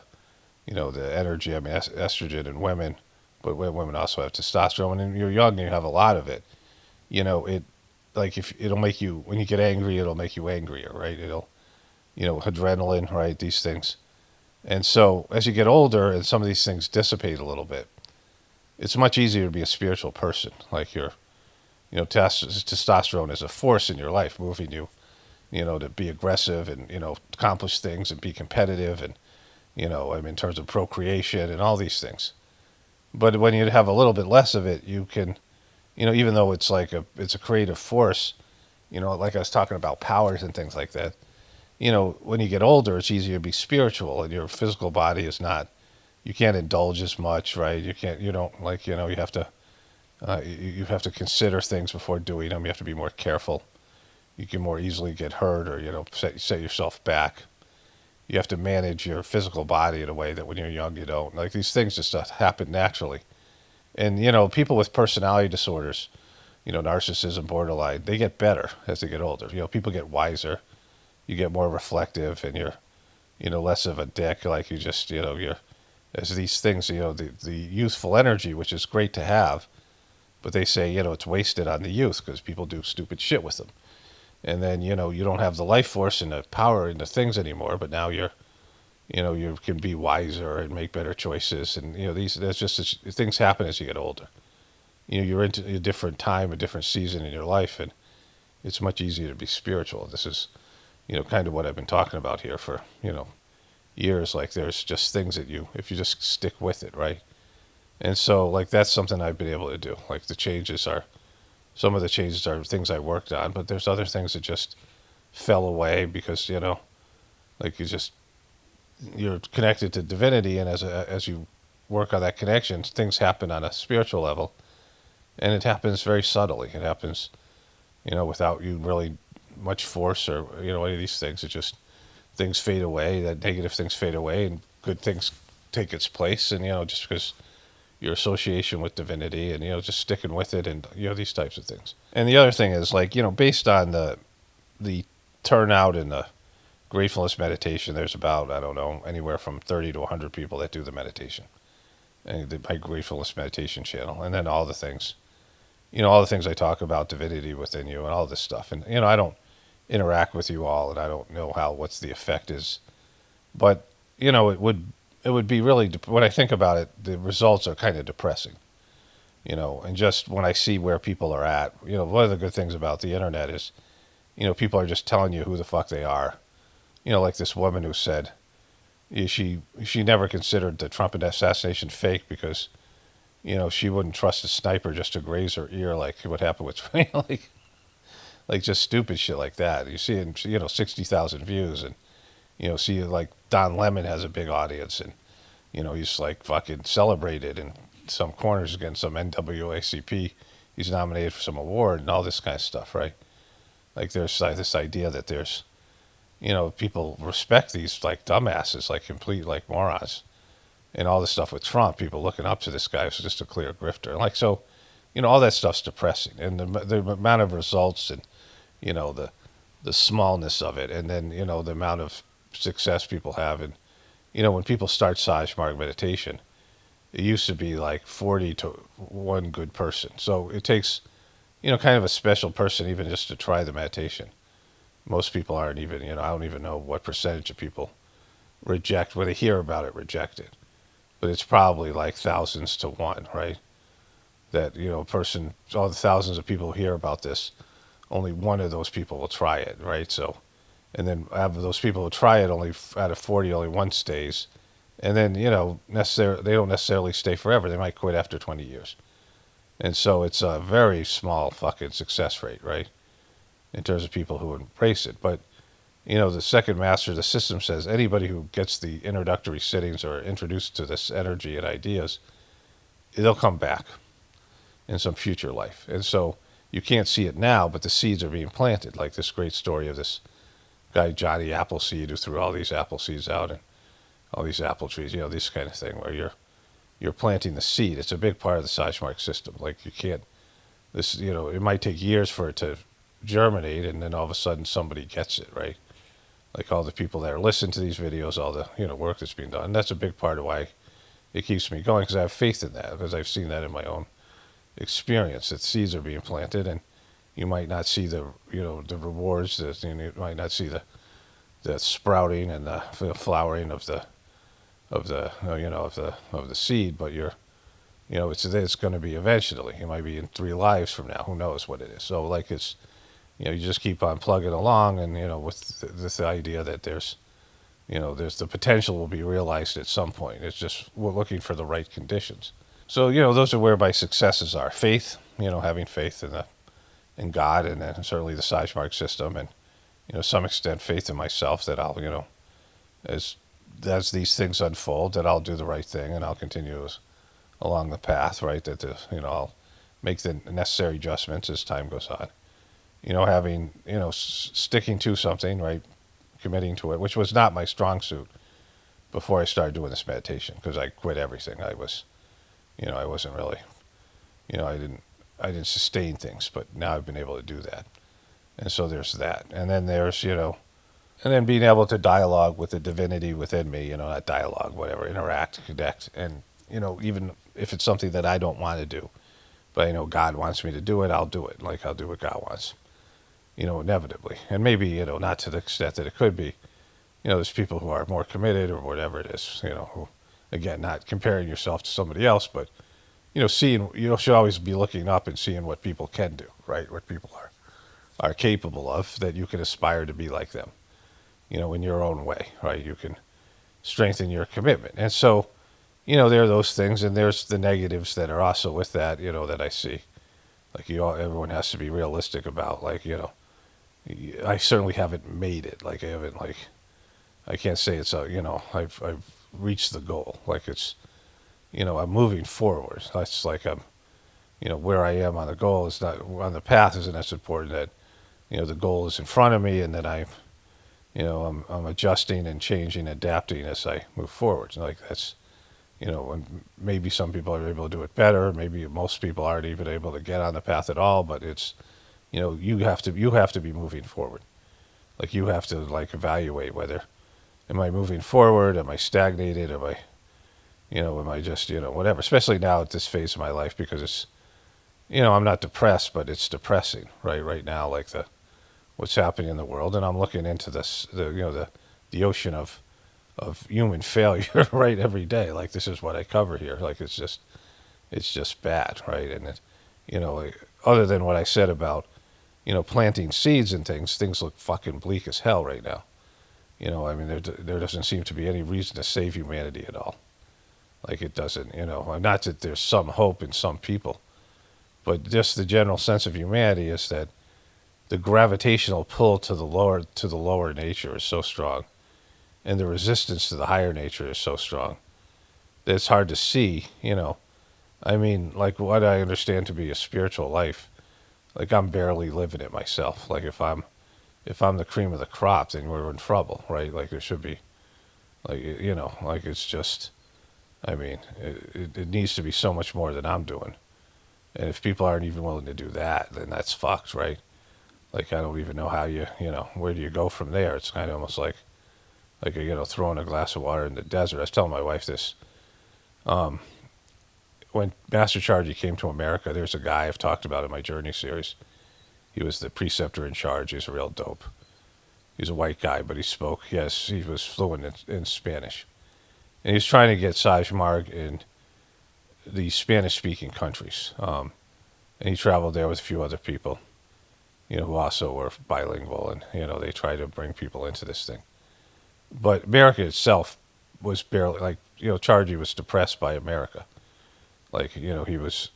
energy. Estrogen in women but women also have testosterone. And when you're young and you have a lot of it, it, like, if it'll make you, when you get angry, it'll make you angrier, right? It'll, adrenaline, right? These things. And so as you get older and some of these things dissipate a little bit, it's much easier to be a spiritual person. Like testosterone is a force in your life, moving you, to be aggressive and, accomplish things and be competitive and, in terms of procreation and all these things. But when you have a little bit less of it, you can, even though it's like it's a creative force, like I was talking about powers and things like that, when you get older, it's easier to be spiritual and your physical body is not, you can't indulge as much, right? You don't like, you have to, you have to consider things before doing them. You have to be more careful. You can more easily get hurt or, set yourself back. You have to manage your physical body in a way that when you're young, you don't. Like, these things just happen naturally. And, people with personality disorders, narcissism, borderline, they get better as they get older. People get wiser. You get more reflective and you're, less of a dick. Like, you just, you're, as these things, the youthful energy, which is great to have, but they say, it's wasted on the youth because people do stupid shit with them. And then, you don't have the life force and the power in the things anymore, but now you're, you can be wiser and make better choices. And, there's just, things happen as you get older. You're into a different time, a different season in your life, and it's much easier to be spiritual. This is, kind of what I've been talking about here for, years. Like, there's just things that if you just stick with it, right? And so, like, that's something I've been able to do. Like, some of the changes are things I worked on, but there's other things that just fell away because, like, you're connected to divinity, and as you work on that connection, things happen on a spiritual level, and it happens very subtly. It happens, without you really much force or, any of these things. It just, things fade away, that negative things fade away, and good things take its place, and, just because your association with divinity and, just sticking with it and, these types of things. And the other thing is, like, based on the turnout in the Gratefulness meditation, there's about, I don't know, anywhere from 30 to 100 people that do the meditation. And my Gratefulness meditation channel. And then all the things, all the things I talk about, divinity within you and all this stuff. And, I don't interact with you all, and I don't know what's the effect is. But, it would be really, when I think about it, the results are kind of depressing. And just when I see where people are at, one of the good things about the internet is, people are just telling you who the fuck they are. Like this woman who said she never considered the Trump assassination fake because, she wouldn't trust a sniper just to graze her ear like what happened with, like just stupid shit like that. You see it, 60,000 views, and, see, like, Don Lemon has a big audience, and, he's like fucking celebrated in some corners against some NAACP. He's nominated for some award and all this kind of stuff, right? Like, there's like this idea that there's, people respect these, like, dumbasses, like complete, like, morons, and all this stuff with Trump. People looking up to this guy who's just a clear grifter, like, so, all that stuff's depressing, and the amount of results and, the smallness of it, and then, the amount of success people have. And, when people start Sajmark meditation, it used to be like 40 to 1 good person. So it takes, kind of a special person even just to try the meditation. Most people aren't even, I don't even know what percentage of people reject, when they hear about it, reject it. But it's probably like thousands to 1, right? That, a person, all the thousands of people who hear about this, only 1 of those people will try it, right? So, and then out of those people who try it, only out of 40, only 1 stays. And then, they don't necessarily stay forever. They might quit after 20 years. And so it's a very small fucking success rate, right? In terms of people who embrace it. But, the second master of the system says anybody who gets the introductory sittings or introduced to this energy and ideas, they'll come back in some future life. And so you can't see it now, but the seeds are being planted, like this great story of this guy, Johnny Appleseed, who threw all these apple seeds out and all these apple trees, this kind of thing, where you're planting the seed. It's a big part of the Sajmark system. Like, you can't, this, it might take years for it to germinate, and then all of a sudden somebody gets it, right? Like all the people that are listening to these videos, all the, work that's being done. And that's a big part of why, it keeps me going because I have faith in that, because I've seen that in my own experience, that seeds are being planted, and you might not see the the rewards, you might not see the sprouting and the flowering of the of the seed, but it's going to be eventually. It might be in 3 lives from now. Who knows what it is? So like it's you just keep on plugging along, and with this idea that there's the potential will be realized at some point. It's just we're looking for the right conditions. So those are where my successes are. Faith, having faith in God, and then certainly the Sage system, and some extent faith in myself that I'll as these things unfold, that I'll do the right thing and I'll continue along the path, right? That I'll make the necessary adjustments as time goes on. Having sticking to something, right? Committing to it, which was not my strong suit before I started doing this meditation, because I quit everything. I wasn't really, I didn't sustain things, but now I've been able to do that. And so there's that. And then there's, and then being able to dialogue with the divinity within me, not dialogue, whatever, interact, connect. And, even if it's something that I don't want to do, but I know God wants me to do it, I'll do it. Like I'll do what God wants, inevitably. And maybe, not to the extent that it could be. There's people who are more committed or whatever it is, who, again, not comparing yourself to somebody else, but, seeing, you should always be looking up and seeing what people can do, right? What people are capable of, that you can aspire to be like them, in your own way, right? You can strengthen your commitment. And so, there are those things, and there's the negatives that are also with that, that I see. Like, everyone has to be realistic about, like, I certainly haven't made it. Like, I can't say it's I've reached the goal. Like, it's, I'm moving forward. That's like where I am on the goal is not, on the path isn't as important. That, the goal is in front of me, and that I'm adjusting and changing, adapting as I move forward. Like that's, and maybe some people are able to do it better. Maybe most people aren't even able to get on the path at all. But it's, you have to be moving forward. Like you have to evaluate whether, am I moving forward? Am I stagnated? Am I just, whatever. Especially now at this phase of my life, because it's, I'm not depressed, but it's depressing, right now, like what's happening in the world. And I'm looking into this, the ocean of human failure, right, every day. Like, this is what I cover here. Like, it's just bad, right? And it, other than what I said about, planting seeds and things look fucking bleak as hell right now. There doesn't seem to be any reason to save humanity at all. Like, it doesn't, not that there's some hope in some people, but just the general sense of humanity is that the gravitational pull to the lower nature is so strong, and the resistance to the higher nature is so strong that it's hard to see, like what I understand to be a spiritual life. Like, I'm barely living it myself. Like, if I'm the cream of the crop, then we're in trouble, right? Like, there should be, like it's just, it needs to be so much more than I'm doing. And if people aren't even willing to do that, then that's fucked, right? Like, I don't even know how where do you go from there? It's kind of almost like throwing a glass of water in the desert. I was telling my wife this. When Master Chargy came to America, there's a guy I've talked about in my Journey series. He was the preceptor in charge. He's a real dope. He's a white guy, but he was fluent in Spanish. And he was trying to get Sage Marg in the Spanish-speaking countries. And he traveled there with a few other people, who also were bilingual, and, they tried to bring people into this thing. But America itself was barely, Chargy was depressed by America. Like,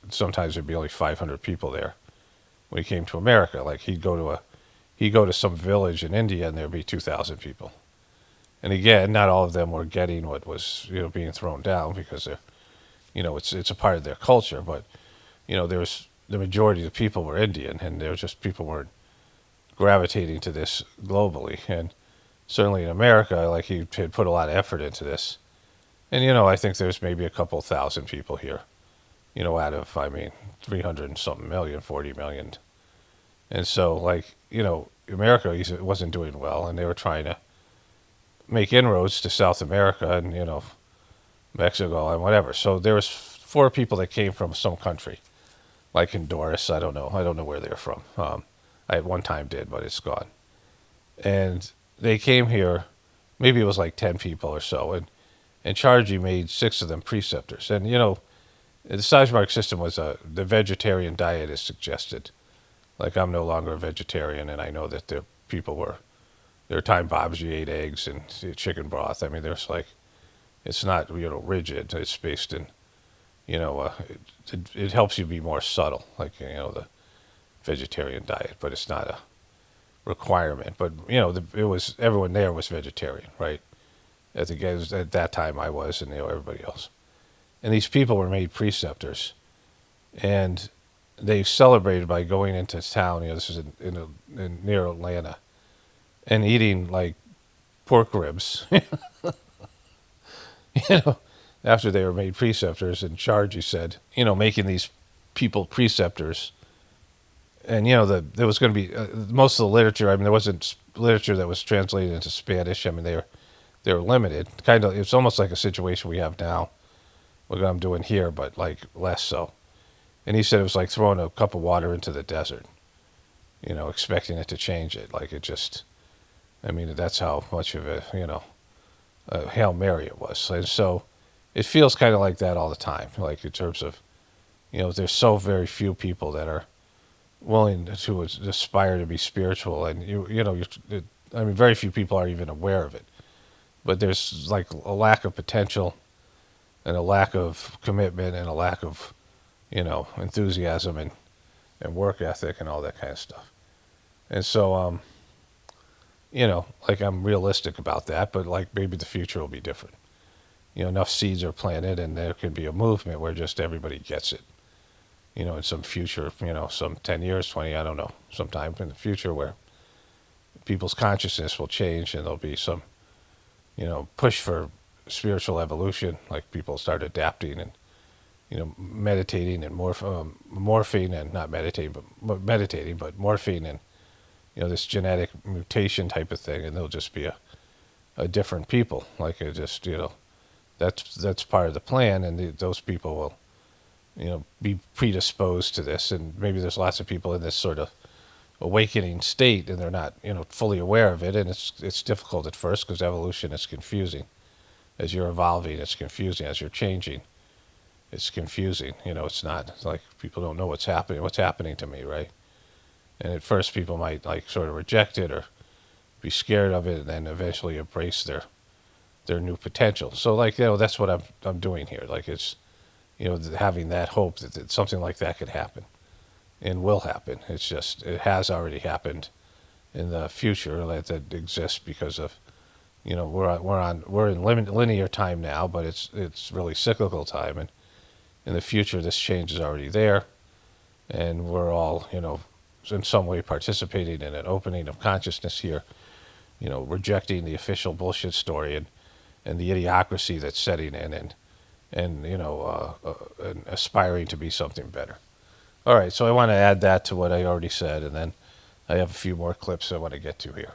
sometimes there'd be only 500 people there. When he came to America, like, he'd go to some village in India, and there'd be 2,000 people. And again, not all of them were getting what was, being thrown down, because they're, it's a part of their culture. But, there's the majority of the people were Indian, and there was just people weren't gravitating to this globally. And certainly in America, like, he had put a lot of effort into this. And, I think there's maybe a couple thousand people here, out of, 300 and something million, 40 million. And so, like, America wasn't doing well, and they were trying to make inroads to South America, and, Mexico, and whatever. So there was 4 people that came from some country, like Honduras. I don't know where they're from. I at one time did, but it's gone. And they came here. Maybe it was like 10 people or so, and Chargy made 6 of them preceptors. And the Sajmark system was the vegetarian diet is suggested. Like, I'm no longer a vegetarian, and I know that the people were. There were time Babji ate eggs and chicken broth. I mean, there's like, it's not rigid. It's based in, it helps you be more subtle, like the vegetarian diet, but it's not a requirement. But it was everyone there was vegetarian, right? At that time I was, and everybody else. And these people were made preceptors, and they celebrated by going into town. This is in near Atlanta, and eating like pork ribs. After they were made preceptors, and Chargy said, making these people preceptors, and there was going to be most of the literature. I mean, there wasn't literature that was translated into Spanish. I mean, they were limited. Kind of, it's almost like a situation we have now, what I'm doing here, but like less so. And he said it was like throwing a cup of water into the desert, expecting it to change it. Like it just, I mean, that's how much of a Hail Mary it was. And so it feels kind of like that all the time, like in terms of, there's so very few people that are willing to aspire to be spiritual. And, I mean, very few people are even aware of it. But there's like a lack of potential and a lack of commitment and a lack of, enthusiasm and work ethic and all that kind of stuff. And so, like I'm realistic about that, but like maybe the future will be different. Enough seeds are planted and there could be a movement where just everybody gets it. In some future, some 10 years, 20, I don't know, sometime in the future where people's consciousness will change and there'll be some, push for spiritual evolution, like people start adapting and, meditating and morphine and not meditating, but meditating, but morphine and, this genetic mutation type of thing, and they'll just be a different people. Like it just, that's part of the plan, and those people will, be predisposed to this. And maybe there's lots of people in this sort of awakening state, and they're not, fully aware of it. And it's difficult at first because evolution is confusing. As you're evolving, it's confusing. As you're changing, it's confusing. It's not. It's like people don't know what's happening. What's happening to me, right? And at first, people might like sort of reject it or be scared of it, and then eventually embrace their new potential. So, like that's what I'm doing here. Like it's, having that hope that something like that could happen, and will happen. It's just it has already happened in the future that exists because of, we're in linear time now, but it's really cyclical time, and in the future this change is already there, and we're all in some way participating in an opening of consciousness here, rejecting the official bullshit story and the idiocracy that's setting in and and aspiring to be something better. All right, so I want to add that to what I already said, and then I have a few more clips I want to get to here.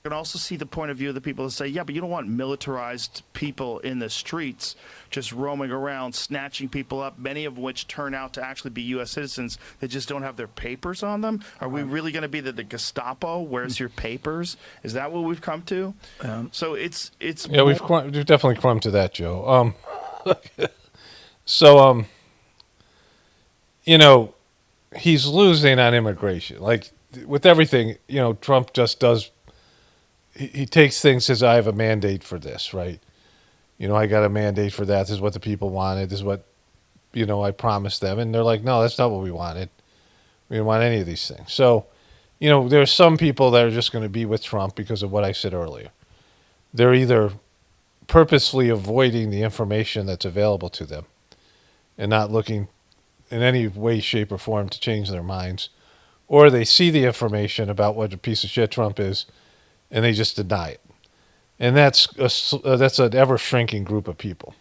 You can also see the point of view of the people that say, yeah, but you don't want militarized people in the streets just roaming around, snatching people up, many of which turn out to actually be U.S. citizens that just don't have their papers on them. Are we really going to be the Gestapo? Where's your papers? Is that what we've come to? So it's yeah, we've definitely come to that, Joe. So he's losing on immigration. Like with everything, Trump just does. He takes things as I have a mandate for this, right? I got a mandate for that. This is what the people wanted. This is what, I promised them. And they're like, no, that's not what we wanted. We didn't want any of these things. So, there are some people that are just going to be with Trump because of what I said earlier. They're either purposely avoiding the information that's available to them and not looking in any way, shape, or form to change their minds, or they see the information about what a piece of shit Trump is, and they just deny it. And that's an ever-shrinking group of people.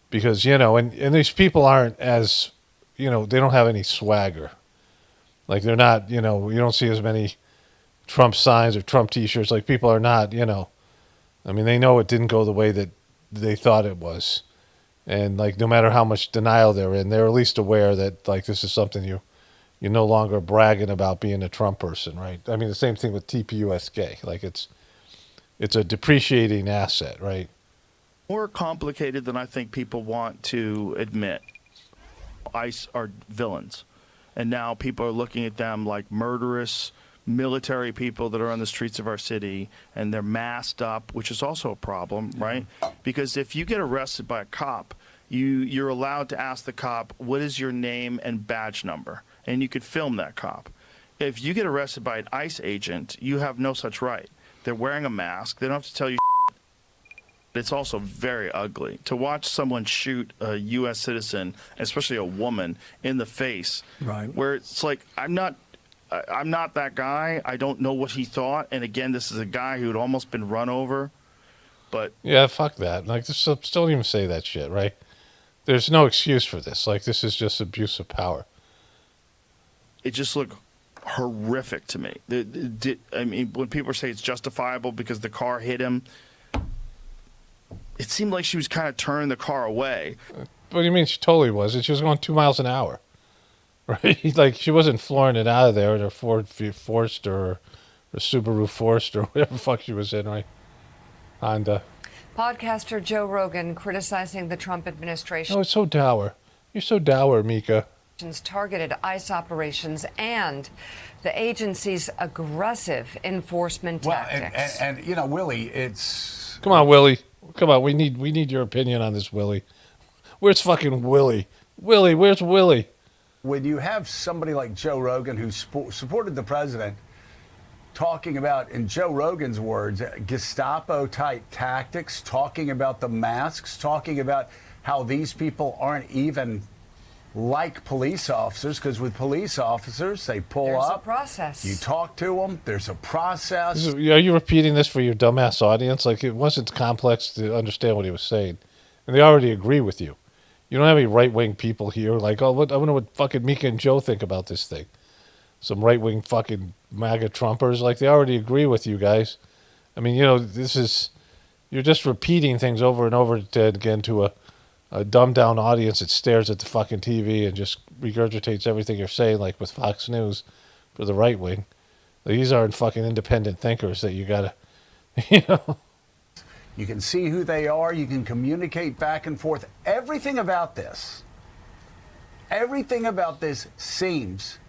Because, and these people aren't as, they don't have any swagger. Like they're not, you don't see as many Trump signs or Trump t-shirts. Like people are not, I mean, they know it didn't go the way that they thought it was. And like, no matter how much denial they're in, they're at least aware that like this is something you're no longer bragging about being a Trump person, right? I mean, the same thing with TPUSK. Like, it's a depreciating asset, right? More complicated than I think people want to admit. ICE are villains, and now people are looking at them like murderous military people that are on the streets of our city, and they're masked up, which is also a problem, right? Because if you get arrested by a cop, you're allowed to ask the cop, what is your name and badge number? And you could film that cop. If you get arrested by an ICE agent, you have no such right. They're wearing a mask. They don't have to tell you. It's also very ugly to watch someone shoot a U.S. citizen, especially a woman, in the face. Right. Where it's like, I'm not that guy. I don't know what he thought. And again, this is a guy who had almost been run over. But yeah, fuck that. Like, just don't even say that shit, right? There's no excuse for this. Like, this is just abuse of power. it just looked horrific to me. I mean, when people say it's justifiable because the car hit him, it seemed like she was kind of turning the car away. What do you mean? She totally was. She was going 2 miles an hour, right? Like, she wasn't flooring it out of there in her Ford Forester or Subaru Forester or whatever the fuck she was in, right? Honda. Podcaster Joe Rogan criticizing the Trump administration. Oh, it's so dour. You're so dour, Mika. Targeted ICE operations and the agency's aggressive enforcement tactics. And you know, Willie, it's... Come on, Willie. Come on, we need your opinion on this, Willie. Where's fucking Willie? Willie, where's Willie? When you have somebody like Joe Rogan who supported the president talking about, in Joe Rogan's words, Gestapo-type tactics, talking about the masks, talking about how these people aren't even like police officers, because with police officers, they pull There's up. a process. You talk to them. There's a process. Are you repeating this for your dumbass audience? Like, it wasn't complex to understand what he was saying. And they already agree with you. You don't have any right-wing people here. Like, I wonder what fucking Mika and Joe think about this thing. Some right-wing fucking MAGA Trumpers. Like, they already agree with you guys. I mean, you know, you're just repeating things over and over again to a dumbed-down audience that stares at the fucking TV and just regurgitates everything you're saying, like with Fox News for the right wing. These aren't fucking independent thinkers that you gotta, you know. You can see who they are. You can communicate back and forth. Everything about this seems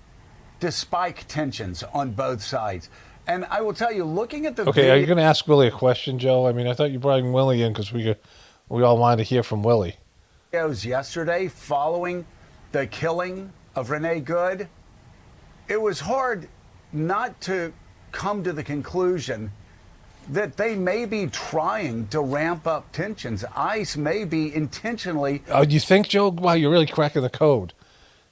to spike tensions on both sides. And I will tell you, looking at the Okay, are you going to ask Willie a question, Joe? I mean, I thought you brought Willie in because we all wanted to hear from Willie. Yesterday following the killing of Renee Good, it was hard not to come to the conclusion that they may be trying to ramp up tensions. ICE may be intentionally... You think, Joe? Wow, you're really cracking the code.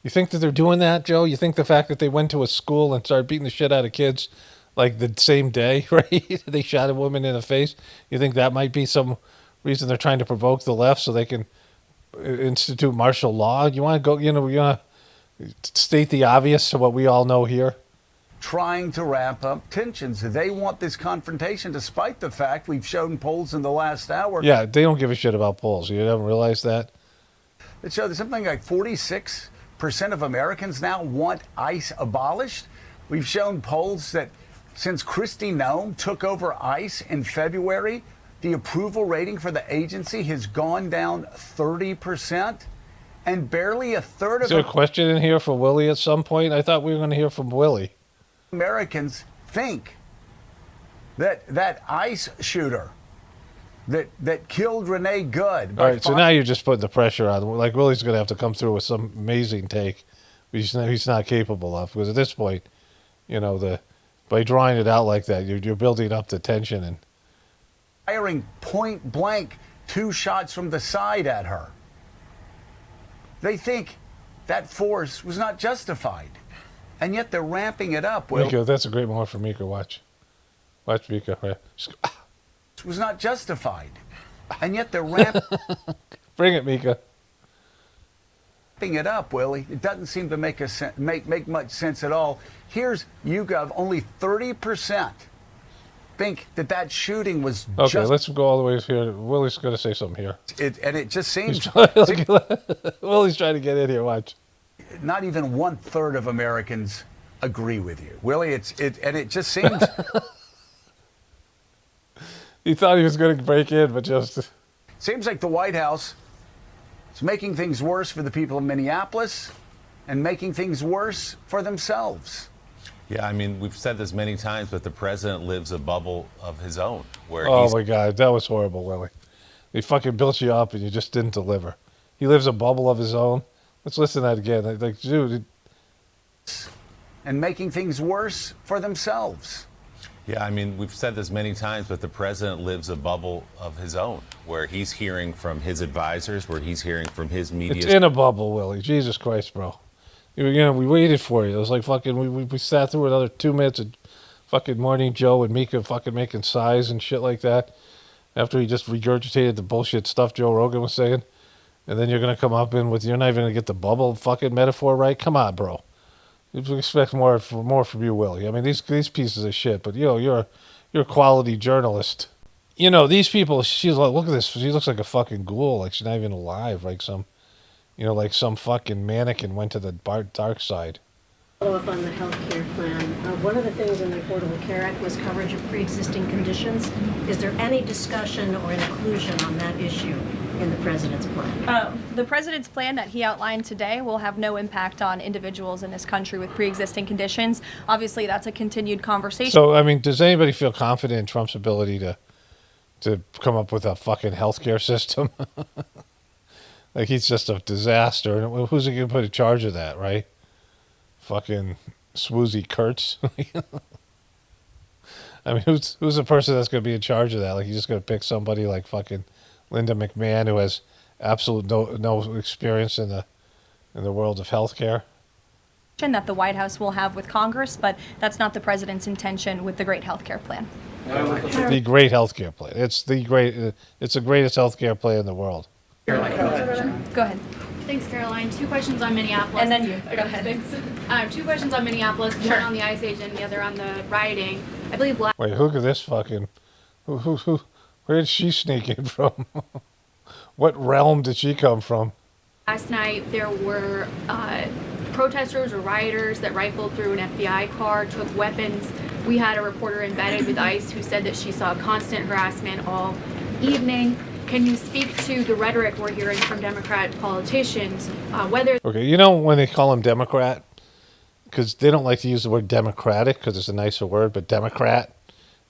You think that they're doing that, Joe? You think the fact that they went to a school and started beating the shit out of kids like the same day, right? They shot a woman in the face. You think that might be some reason they're trying to provoke the left so they can institute martial law? You want to go, you want to state the obvious to what we all know here? Trying to ramp up tensions. They want this confrontation, despite the fact we've shown polls in the last hour. Yeah, they don't give a shit about polls. You haven't realized that? It showed that something like 46% of Americans now want ICE abolished. We've shown polls that since Kristi Noem took over ICE in February, the approval rating for the agency has gone down 30%, and barely a third of... Is there a question in here for Willie at some point? I thought we were going to hear from Willie. Americans think that ICE shooter that killed Renee Good... All right, so now you're just putting the pressure on. Like, Willie's going to have to come through with some amazing take he's not capable of. Because at this point, you know, by drawing it out like that, you're building up the tension and... firing point blank 2 shots from the side at her. They think that force was not justified, and yet they're ramping it up. Mika, that's a great moment for Mika. Watch Mika. Right? It was not justified, and yet they're ramping. Bring it, Mika. It up, Willie. It doesn't seem to make much sense at all. Here's YouGov, only 30% think that that shooting was Okay, just... let's go all the way here. Willie's going to say something here. It just seems... Willie's trying to get in here. Watch. Not even 1/3 of Americans agree with you. Willie, it just seems... He thought he was going to break in, but just... Seems like the White House is making things worse for the people of Minneapolis and making things worse for themselves. Yeah, I mean, we've said this many times, but the president lives a bubble of his own. Where Oh, he's my God. That was horrible, Willie. They fucking built you up, and you just didn't deliver. He lives a bubble of his own. Let's listen to that again. Like, dude... And making things worse for themselves. Yeah, I mean, we've said this many times, but the president lives a bubble of his own, where he's hearing from his advisors, where he's hearing from his media. It's in a bubble, Willie. Jesus Christ, bro. You know, we waited for you. It was like fucking, we sat through another 2 minutes of fucking Morning Joe and Mika fucking making sighs and shit like that after he just regurgitated the bullshit stuff Joe Rogan was saying. And then you're going to come up in with, you're not even going to get the bubble fucking metaphor right? Come on, bro. You expect more from you, Willie. I mean, these pieces of shit, but, you know, you're a quality journalist. You know, these people, she's like, look at this. She looks like a fucking ghoul, like she's not even alive, like some, you know, like some fucking mannequin went to the dark side. Follow up on the health care plan. One of the things in the Affordable Care Act was coverage of pre-existing conditions. Is there any discussion or inclusion on that issue in the president's plan? The president's plan that he outlined today will have no impact on individuals in this country with pre-existing conditions. Obviously, that's a continued conversation. So, I mean, does anybody feel confident in Trump's ability to come up with a fucking healthcare system? Like, he's just a disaster. And who's he going to put in charge of that, right? Fucking Swoozy Kurtz. I mean, who's the person that's going to be in charge of that? Like, he's just going to pick somebody like fucking Linda McMahon, who has absolute no experience in the world of healthcare. That the White House will have with Congress, but that's not the president's intention with the great healthcare plan. The great healthcare plan. It's the greatest healthcare plan in the world. Go ahead. Thanks, Caroline. 2 questions on Minneapolis. And then you. Go ahead. Thanks. 2 questions on Minneapolis. One on the ICE agent, the other on the rioting. I believe Wait, look at this fucking... Who? Where did she sneak in from? What realm did she come from? last night there were protesters or rioters that rifled through an FBI car, took weapons. We had a reporter embedded with ICE who said that she saw constant harassment all evening. Can you speak to the rhetoric we're hearing from Democrat politicians, whether... Okay, you know when they call him Democrat? Because they don't like to use the word Democratic because it's a nicer word, but Democrat.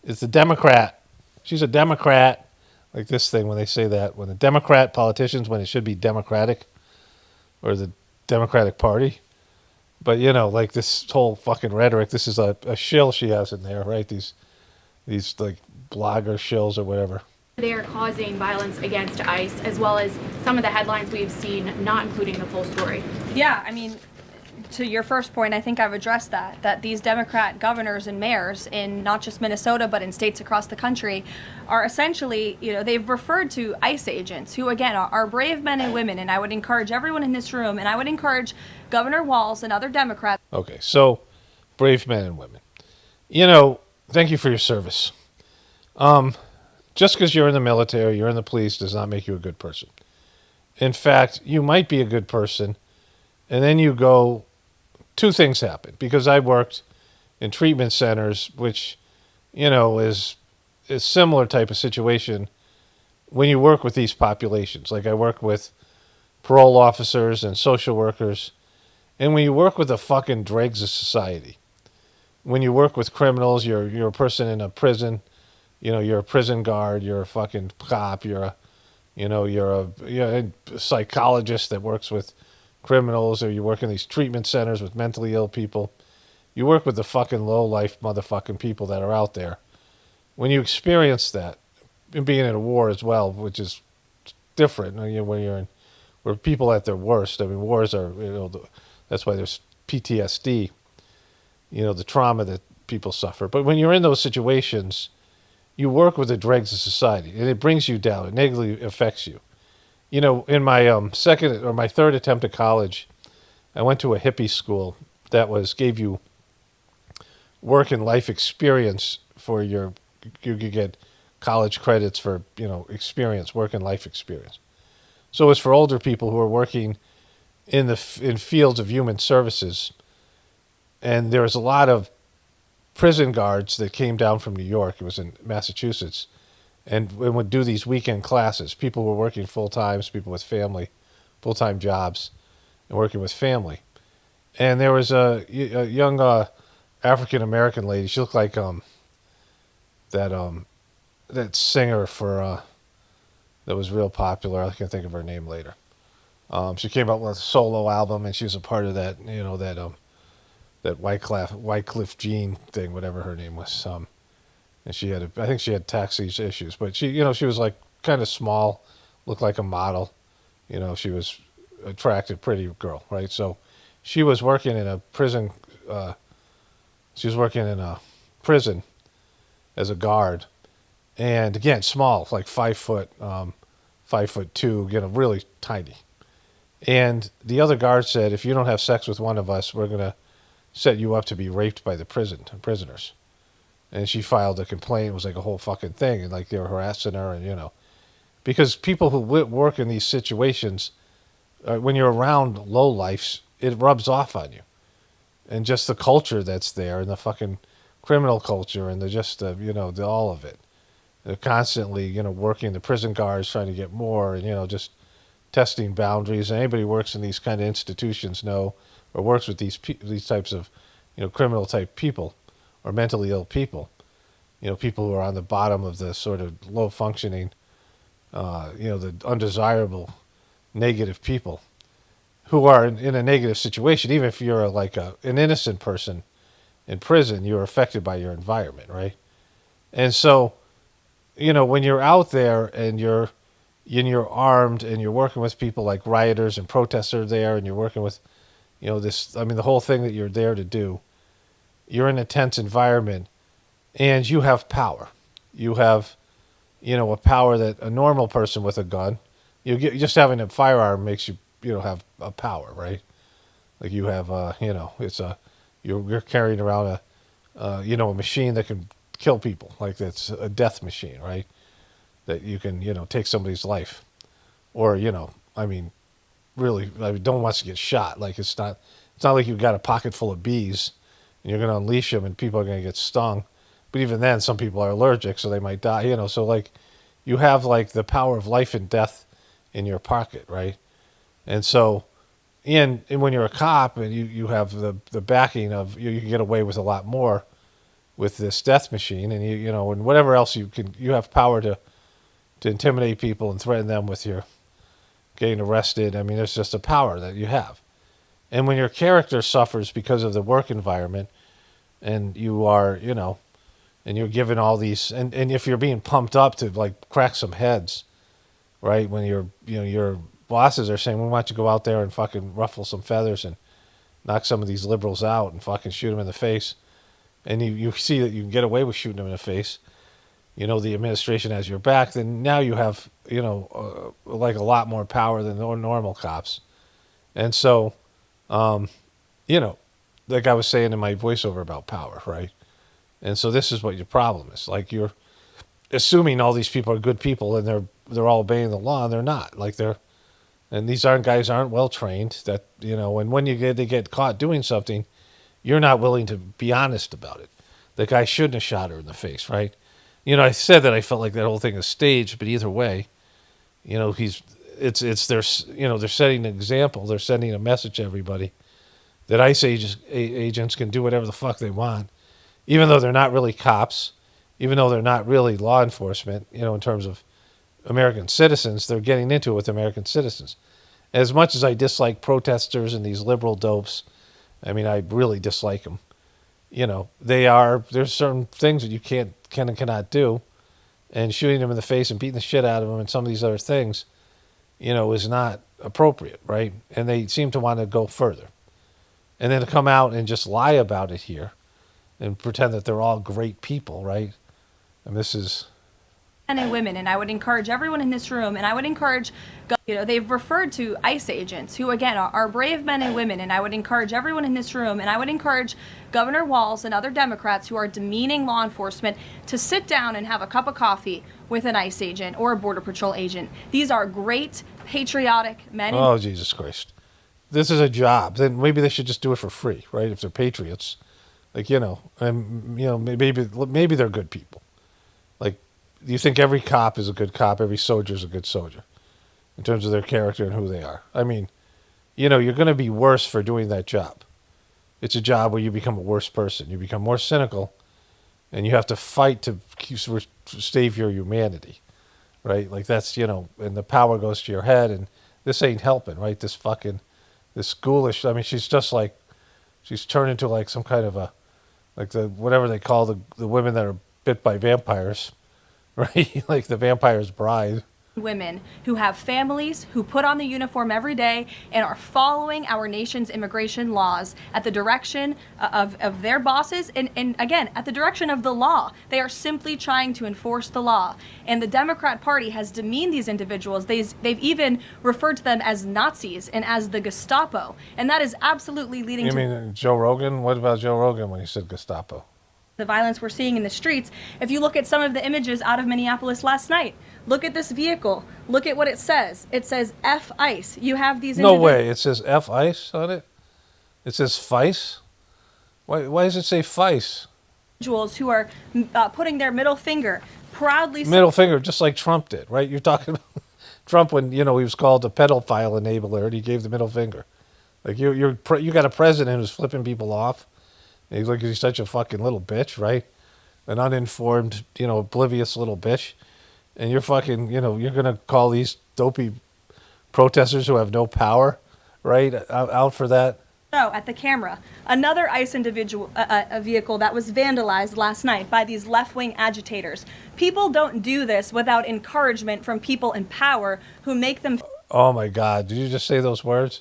It's a Democrat. She's a Democrat. Like this thing when they say that. When the Democrat politicians, when it should be Democratic or the Democratic Party. But, you know, like this whole fucking rhetoric, this is a shill she has in there, right? These like blogger shills or whatever. They are causing violence against ICE, as well as some of the headlines we've seen, not including the full story. Yeah, I mean, to your first point, I think I've addressed that these Democrat governors and mayors in not just Minnesota, but in states across the country are essentially, you know, they've referred to ICE agents who, again, are brave men and women. And I would encourage everyone in this room, and I would encourage Governor Walz and other Democrats. Okay, so brave men and women. You know, thank you for your service. Just because you're in the military, you're in the police, does not make you a good person. In fact, you might be a good person, and then you go, two things happen. Because I worked in treatment centers, which, you know, is a similar type of situation when you work with these populations. Like I work with parole officers and social workers, and when you work with the fucking dregs of society, when you work with criminals, you're a person in a prison. You know, you're a prison guard, you're a fucking cop, you're a psychologist that works with criminals, or you work in these treatment centers with mentally ill people. You work with the fucking low-life motherfucking people that are out there. When you experience that, and being in a war as well, which is different, you know, when you're in, where people at their worst. I mean, wars are, you know, that's why there's PTSD, you know, the trauma that people suffer. But when you're in those situations, you work with the dregs of society, and it brings you down. It negatively affects you. You know, in my my third attempt at college, I went to a hippie school that gave you work and life experience for your you could get college credits for, experience, work and life experience. So it's for older people who are working in fields of human services. And there was a lot of prison guards that came down from New York. It was in Massachusetts, and would do these weekend classes. People were working full time, people with family, full-time jobs, and working with family. And there was a young African American lady. She looked like that singer for that was real popular. I can think of her name later. She came out with a solo album, and she was a part of that. That Wycliffe Jean thing, whatever her name was. And she had, I think she had taxi issues, but she was like kind of small, looked like a model. She was attractive, pretty girl, right? So she was working in a prison. She was working in a prison as a guard, and again, small, like 5 foot, 5'2", really tiny. And the other guard said, if you don't have sex with one of us, we're gonna set you up to be raped by the prisoners. And she filed a complaint. It was like a whole fucking thing, and like they were harassing her, and because people who work in these situations, when you're around lowlifes, it rubs off on you, and just the culture that's there, and the fucking criminal culture, and the all of it. They're constantly working, the prison guards trying to get more, and just testing boundaries. And anybody who works in these kind of institutions or works with these types of criminal type people or mentally ill people, people who are on the bottom of the sort of low functioning, the undesirable negative people who are in a negative situation. Even if you're an innocent person in prison, you're affected by your environment, right? And so, when you're out there and you're armed and you're working with people like rioters and protesters there, and you're working with, the whole thing that you're there to do, you're in a tense environment, and you have power. You have, a power that a normal person with a gun, just having a firearm makes you, have a power, right? Like you have, you're carrying around a machine that can kill people. Like it's a death machine, right? That you can, take somebody's life, or really, don't want to get shot. Like it's not like you've got a pocket full of bees, and you're going to unleash them, and people are going to get stung. But even then, some people are allergic, so they might die. So like, you have like the power of life and death in your pocket, right? And so, and when you're a cop and you have the backing of you can get away with a lot more with this death machine, and and whatever else you have power to intimidate people and threaten them with your getting arrested. There's just a power that you have. And when your character suffers because of the work environment, and you are, and you're given all these, and if you're being pumped up to like crack some heads, right? When your bosses are saying, we want you to go out there and fucking ruffle some feathers and knock some of these liberals out and fucking shoot them in the face. And you see that you can get away with shooting them in the face. The administration has your back, then now you have, like a lot more power than normal cops. And so, like I was saying in my voiceover about power, right? And so this is what your problem is. Like you're assuming all these people are good people and they're all obeying the law, and they're not. Like and these guys aren't well trained. That and when they get caught doing something, you're not willing to be honest about it. The guy shouldn't have shot her in the face, right? I said that I felt like that whole thing is staged, but either way, they're setting an example. They're sending a message to everybody that ICE agents can do whatever the fuck they want, even though they're not really cops, even though they're not really law enforcement, in terms of American citizens. They're getting into it with American citizens. As much as I dislike protesters and these liberal dopes, I really dislike them. There's certain things that you can and cannot do, and shooting them in the face and beating the shit out of them and some of these other things, is not appropriate, right? And they seem to want to go further. And then to come out and just lie about it here and pretend that they're all great people, right? And this is men and women, and I would encourage everyone in this room, and I would encourage, they've referred to ICE agents who, again, are brave men and women, and I would encourage everyone in this room, and I would encourage Governor Walz and other Democrats who are demeaning law enforcement to sit down and have a cup of coffee with an ICE agent or a Border Patrol agent. These are great, patriotic men. Oh, Jesus Christ. This is a job. Then maybe they should just do it for free, right? If they're patriots. Like, maybe they're good people. Like, do you think every cop is a good cop? Every soldier is a good soldier in terms of their character and who they are? I mean, you're going to be worse for doing that job. It's a job where you become a worse person. You become more cynical, and you have to fight to save your humanity, right? Like that's, and the power goes to your head, and this ain't helping, right? This ghoulish, I mean, she's just like, she's turned into like some kind of whatever they call the women that are bit by vampires, right? Like the vampire's bride. Women who have families, who put on the uniform every day and are following our nation's immigration laws at the direction of their bosses and again, at the direction of the law. They are simply trying to enforce the law. And the Democrat Party has demeaned these individuals. They've even referred to them as Nazis and as the Gestapo. And that is absolutely leading to... You mean Joe Rogan? What about Joe Rogan when he said Gestapo? The violence we're seeing in the streets. If you look at some of the images out of Minneapolis last night, look at this vehicle. Look at what it says. It says F ICE. You have these... No way. It says F ICE on it? It says FICE? Why does it say FICE? Individuals who are putting their middle finger proudly... Middle finger, just like Trump did, right? You're talking about Trump when, he was called a pedophile enabler and he gave the middle finger. Like, you got a president who's flipping people off. He's such a fucking little bitch, right? An uninformed, oblivious little bitch. And you're fucking, you're going to call these dopey protesters who have no power, right, out for that? No, at the camera. Another ICE a vehicle that was vandalized last night by these left-wing agitators. People don't do this without encouragement from people in power who make them... Oh, my God. Did you just say those words?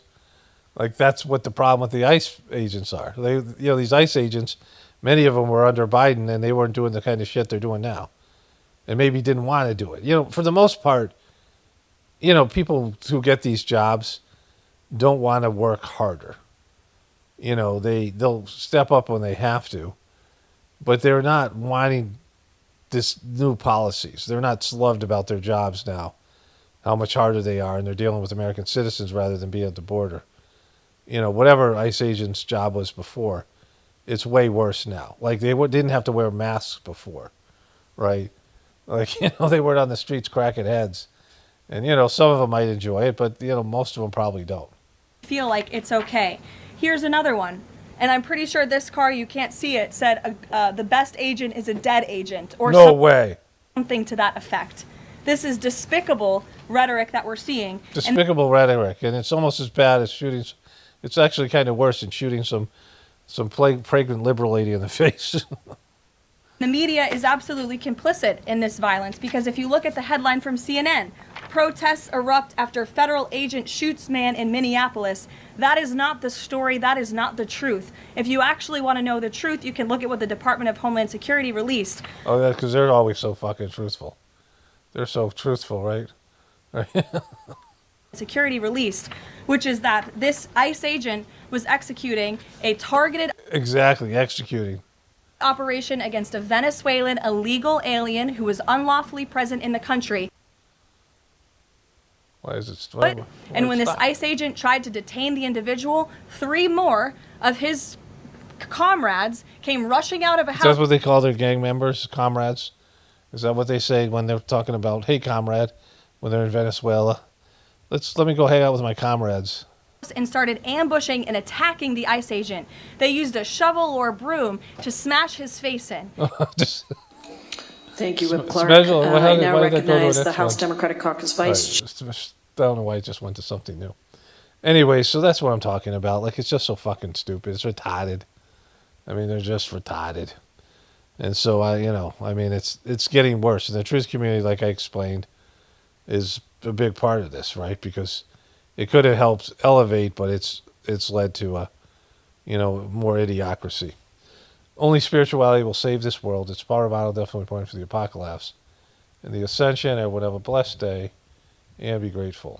Like, that's what the problem with the ICE agents are. These ICE agents, many of them were under Biden, and they weren't doing the kind of shit they're doing now. And maybe didn't want to do it. For the most part, people who get these jobs don't want to work harder. They'll step up when they have to, but they're not wanting this new policies. They're not loved about their jobs now, how much harder they are, and they're dealing with American citizens rather than being at the border. Whatever ICE agent's job was before, it's way worse now. Like, they didn't have to wear masks before, right? Like, they weren't on the streets cracking heads. And, some of them might enjoy it, but, most of them probably don't. Feel like it's okay. Here's another one. And I'm pretty sure this car, you can't see it, said the best agent is a dead agent. Or no way. Something to that effect. This is despicable rhetoric that we're seeing. Despicable rhetoric. And it's almost as bad as shooting. It's actually kind of worse than shooting some pregnant liberal lady in the face. The media is absolutely complicit in this violence because if you look at the headline from CNN, protests erupt after federal agent shoots man in Minneapolis. That is not the story. That is not the truth. If you actually want to know the truth, you can look at what the Department of Homeland Security released. Oh, yeah, because they're always so fucking truthful. They're so truthful, right? Security released, which is that this ICE agent was executing a targeted... Exactly, executing. ...operation against a Venezuelan illegal alien who was unlawfully present in the country. Why is it... And when this ICE agent tried to detain the individual, 3 more of his comrades came rushing out of a house... That's what they call their gang members, comrades? Is that what they say when they're talking about, hey, comrade, when they're in Venezuela? Let me go hang out with my comrades. And started ambushing and attacking the ICE agent. They used a shovel or a broom to smash his face in. Thank you, Whip Clark. I now recognize the House Democratic Caucus Vice Chair. I don't know why it just went to something new. Anyway, so that's what I'm talking about. Like, it's just so fucking stupid. It's retarded. I mean, they're just retarded. And so, it's getting worse. And the truth community, like I explained, is a big part of this, right? Because it could have helped elevate, but it's led to more idiocracy. Only spirituality will save this world. Its power model definitely pointing for the apocalypse. and the ascension. Everyone have a blessed day and be grateful.